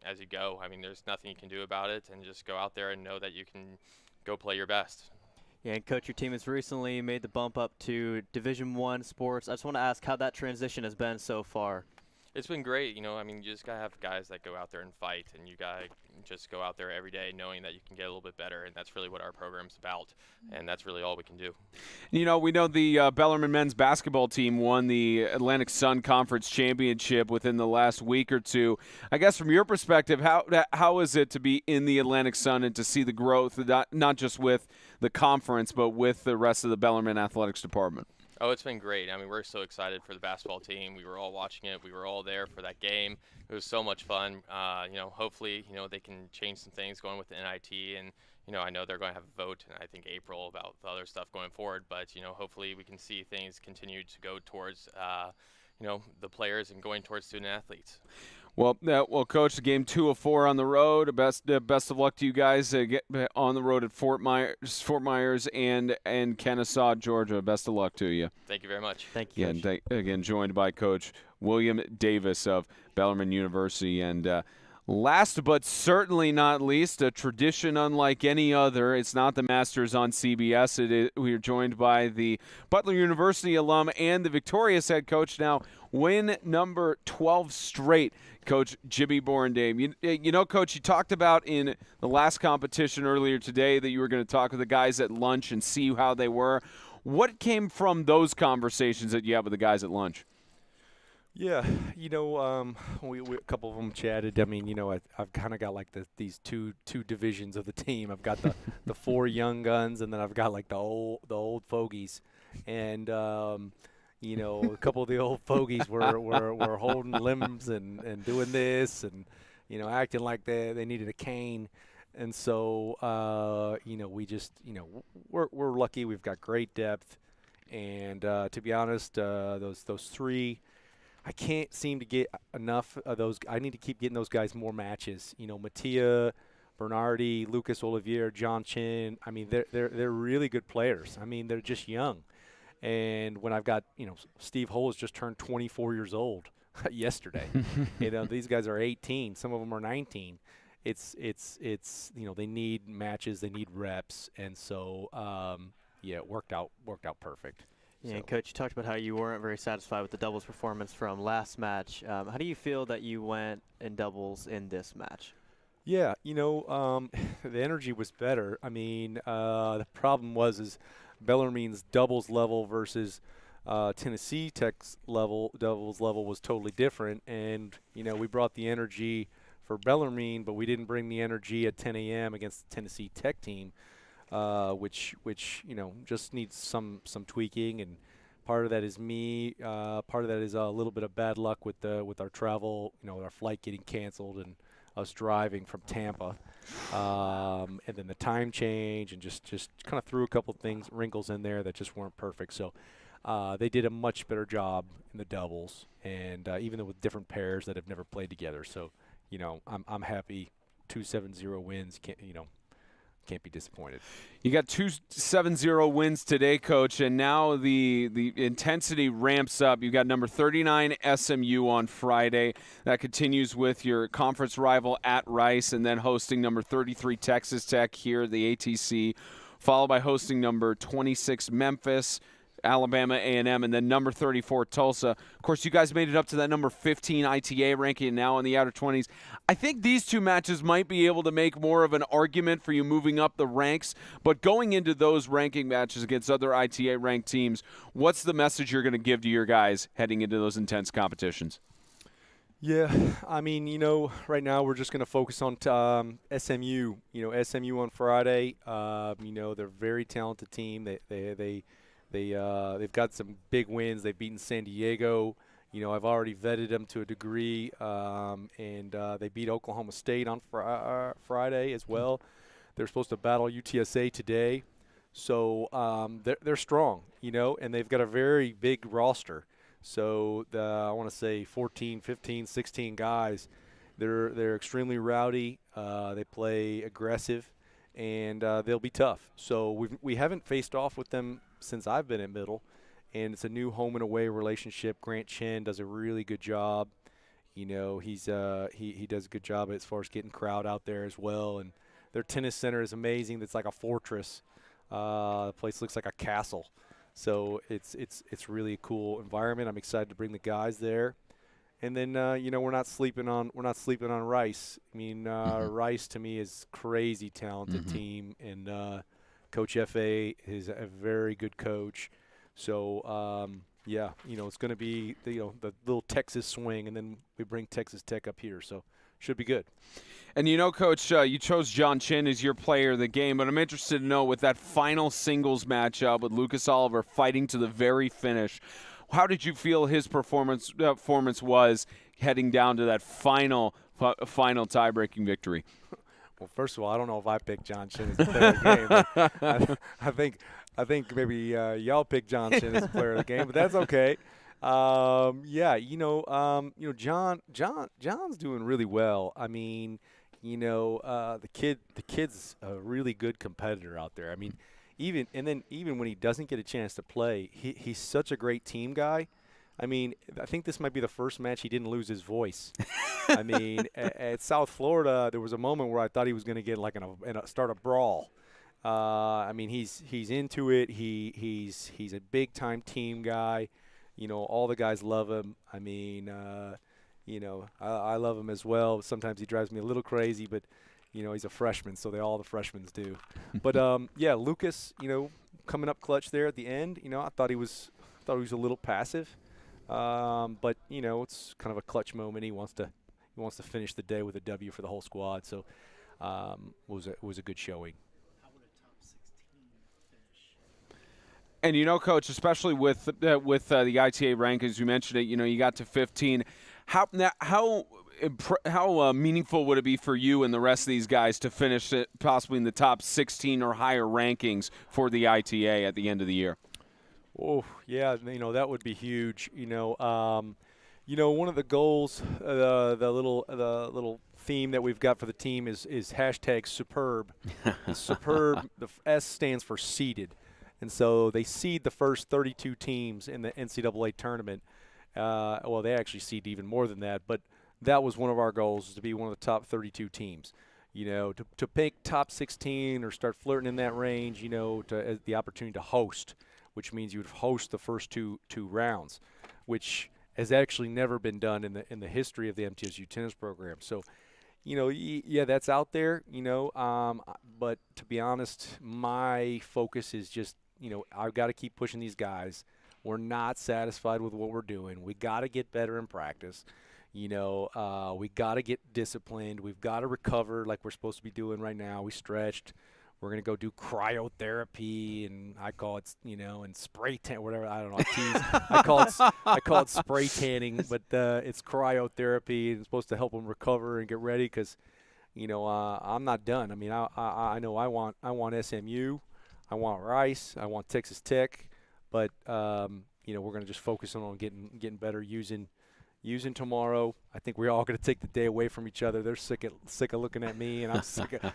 [SPEAKER 11] as you go. I mean, there's nothing you can do about it, and just go out there and know that you can go play your best.
[SPEAKER 2] Yeah, and Coach, your team has recently made the bump up to Division I sports. I just want to ask how that transition has been so far.
[SPEAKER 11] It's been great. You know, I mean, you just got to have guys that go out there and fight, and you got to just go out there every day knowing that you can get a little bit better, and that's really what our program's about, and that's really all we can do.
[SPEAKER 1] You know, we know the Bellarmine men's basketball team won the Atlantic Sun Conference Championship within the last week or two. I guess from your perspective, how is it to be in the Atlantic Sun and to see the growth, not just with the conference, but with the rest of the Bellarmine athletics department?
[SPEAKER 11] Oh, it's been great. I mean, we're so excited for the basketball team. We were all watching it. We were all there for that game. It was so much fun. You know, hopefully, you know, they can change some things going with the NIT. And, you know, I know they're going to have a vote in, I think, April about the other stuff going forward. But, you know, hopefully we can see things continue to go towards, you know, the players and going towards student athletes.
[SPEAKER 1] Well, Coach, game 2 of 4 on the road. Best of luck to you guys get on the road at Fort Myers and Kennesaw, Georgia. Best of luck to you.
[SPEAKER 11] Thank you very much.
[SPEAKER 2] Thank you.
[SPEAKER 1] Again, joined by Coach William Davis of Bellarmine University. And last but certainly not least, a tradition unlike any other. It's not the Masters on CBS. We are joined by the Butler University alum and the victorious head coach now, win number 12 straight, Coach Jimmy Borendame. You know, Coach, you talked about in the last competition earlier today that you were going to talk with the guys at lunch and see how they were. What came from those conversations that you had with the guys at lunch?
[SPEAKER 12] Yeah, you know, we a couple of them chatted. I mean, you know, I've kind of got like these two divisions of the team. I've got the 4 young guns, and then I've got like the old fogies, and you know, a couple of the old fogies were holding limbs and doing this, and you know, acting like they needed a cane. And so, you know, we just, you know, we're lucky. We've got great depth, and to be honest, those 3. I can't seem to get enough of those. I need to keep getting those guys more matches. You know, Mattia, Bernardi, Lucas Olivier, John Chin. I mean, they're really good players. I mean, they're just young. And when I've got, you know, Steve Hull has just turned 24 years old yesterday. You know, these guys are 18. Some of them are 19. It's you know, they need matches, they need reps, and so yeah, it worked out perfect.
[SPEAKER 2] Yeah, and Coach, you talked about how you weren't very satisfied with the doubles performance from last match. How do you feel that you went in doubles in this match?
[SPEAKER 12] Yeah, you know, the energy was better. I mean, the problem was Bellarmine's doubles level versus Tennessee Tech's doubles level was totally different. And, you know, we brought the energy for Bellarmine, but we didn't bring the energy at 10 a.m. against the Tennessee Tech team. Which you know, just needs some tweaking, and part of that is me. Part of that is a little bit of bad luck with our travel. You know, our flight getting canceled and us driving from Tampa, and then the time change, and just kind of threw a couple wrinkles in there that just weren't perfect. So they did a much better job in the doubles, and even though with different pairs that have never played together. So you know, I'm happy. 2-7-0 wins. Can't be disappointed.
[SPEAKER 1] You got 2 7-0 wins today, Coach, and now the intensity ramps up. You got number 39 SMU on Friday. That continues with your conference rival at Rice, and then hosting number 33 Texas Tech here at the ATC, followed by hosting number 26 Memphis, Alabama A&M, and then number 34 Tulsa. Of course, you guys made it up to that number 15 ITA ranking, now in the outer 20s. I think these 2 matches might be able to make more of an argument for you moving up the ranks, but going into those ranking matches against other ITA ranked teams, what's the message you're going to give to your guys heading into those intense competitions?
[SPEAKER 12] Yeah, I mean, you know, right now we're just going to focus on SMU. You know, SMU on Friday. You know, they're a very talented team. They've got some big wins. They've beaten San Diego. You know, I've already vetted them to a degree, and they beat Oklahoma State on Friday as well. They're supposed to battle UTSA today, so they're strong. You know, and they've got a very big roster. So I want to say 14, 15, 16 guys. They're extremely rowdy. They play aggressive, and they'll be tough. So we haven't faced off with them since I've been at Middle, and it's a new home and away relationship. Grant Chen does a really good job. You know, he does a good job as far as getting crowd out there as well. And their tennis center is amazing. It's like a fortress. The place looks like a castle. So it's really a cool environment. I'm excited to bring the guys there. And then we're not sleeping on Rice. I mean, Rice to me is crazy talented team, and Coach F.A. is a very good coach. So it's going to be the little Texas swing, and then we bring Texas Tech up here. So should be good.
[SPEAKER 1] And Coach, you chose John Chin as your player of the game, but I'm interested to know with that final singles matchup with Lucas Oliver fighting to the very finish, how did you feel his performance was heading down to that final tie-breaking victory?
[SPEAKER 12] Well, first of all, I don't know if I picked John Chin as the player of the game. I think maybe y'all picked John Chin as the player of the game, but that's okay. John's doing really well. I mean, the kid's a really good competitor out there. I mean, even when he doesn't get a chance to play, he's such a great team guy. I mean, I think this might be the first match he didn't lose his voice. I mean, at South Florida, there was a moment where I thought he was going to get start a brawl. I mean, he's into it. He's a big time team guy. All the guys love him. I mean, I love him as well. Sometimes he drives me a little crazy, but he's a freshman, so all the freshmen do. But Lucas, coming up clutch there at the end. I thought he was a little passive, but it's kind of a clutch moment. He wants to finish the day with a W for the whole squad. So it was a good showing.
[SPEAKER 1] And Coach, especially with the ITA rankings, you mentioned it. You got to 15. How meaningful would it be for you and the rest of these guys to finish it possibly in the top 16 or higher rankings for the ITA at the end of the year?
[SPEAKER 12] Oh yeah, that would be huge. One of the goals, the little theme that we've got for the team is hashtag superb. Superb. The S stands for seeded. And so they seed the first 32 teams in the NCAA tournament. Well, they actually seed even more than that, but that was one of our goals, is to be one of the top 32 teams. To pick top 16 or start flirting in that range, to the opportunity to host, which means you would host the first two rounds, which has actually never been done in the history of the MTSU tennis program. So, that's out there, but to be honest, my focus is just, I've got to keep pushing these guys. We're not satisfied with what we're doing. We got to get better in practice. We got to get disciplined. We've got to recover like we're supposed to be doing right now. We stretched. We're going to go do cryotherapy, and I call it, and spray tan, whatever. I don't know. I call it spray tanning, but it's cryotherapy, and it's supposed to help them recover and get ready because, I'm not done. I mean, I know I want SMU. I want Rice. I want Texas Tech. But, we're going to just focus on getting better using tomorrow. I think we're all going to take the day away from each other. They're sick of looking at me, and I'm sick of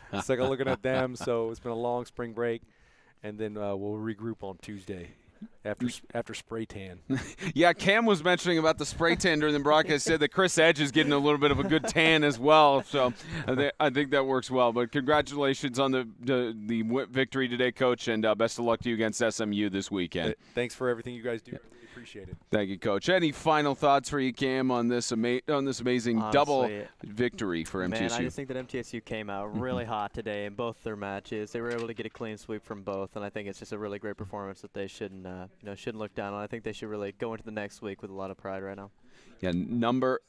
[SPEAKER 12] looking at them. So it's been a long spring break, and then we'll regroup on Tuesday after spray tan.
[SPEAKER 1] Yeah, Cam was mentioning about the spray tan during the broadcast. Said that Chris Edge is getting a little bit of a good tan as well. So I think that works well. But congratulations on the victory today, Coach, and best of luck to you against SMU this weekend.
[SPEAKER 12] Thanks for everything you guys do. I really appreciate it.
[SPEAKER 1] Thank you, Coach. Any final thoughts for you, Cam, on this amazing double victory for MTSU?
[SPEAKER 2] Man, I just think that MTSU came out really hot today in both their matches. They were able to get a clean sweep from both, and I think it's just a really great performance that they shouldn't look down on. I think they should really go into the next week with a lot of pride right now.
[SPEAKER 1] Yeah, number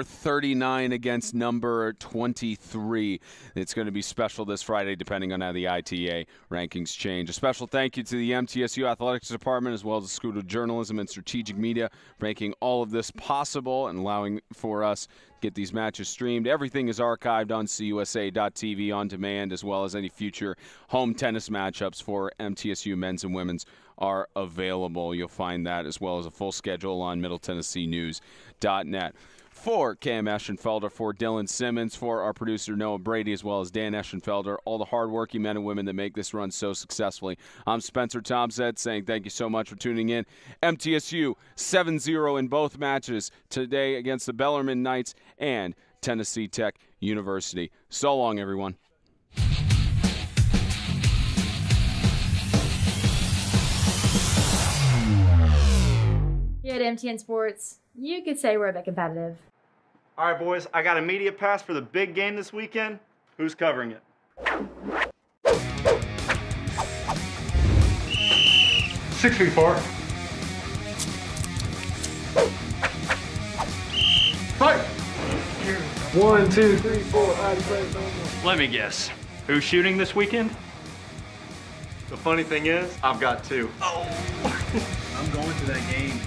[SPEAKER 1] 39 against number 23. It's going to be special this Friday, depending on how the ITA rankings change. A special thank you to the MTSU Athletics Department, as well as the School of Journalism and Strategic Media, for making all of this possible and allowing for us to get these matches streamed. Everything is archived on CUSA.tv on demand, as well as any future home tennis matchups for MTSU men's and women's are available. You'll find that as well as a full schedule on MiddleTennesseeNews.net. For Cam Eschenfelder, for Dylan Simmons, for our producer Noah Brady, as well as Dan Eschenfelder, all the hardworking men and women that make this run so successfully. I'm Spencer Tomzett saying thank you so much for tuning in. MTSU 7-0 in both matches today against the Bellarmine Knights and Tennessee Tech University. So long, everyone.
[SPEAKER 4] Get MTN Sports, you could say we're a bit competitive.
[SPEAKER 5] All right, boys, I got immediate pass for the big game this weekend. Who's covering it? 6 feet 4. Fight!
[SPEAKER 13] 1, 2, 3, 4.
[SPEAKER 5] Let me guess. Who's shooting this weekend? The funny thing is, I've got 2.
[SPEAKER 14] I'm going to that game.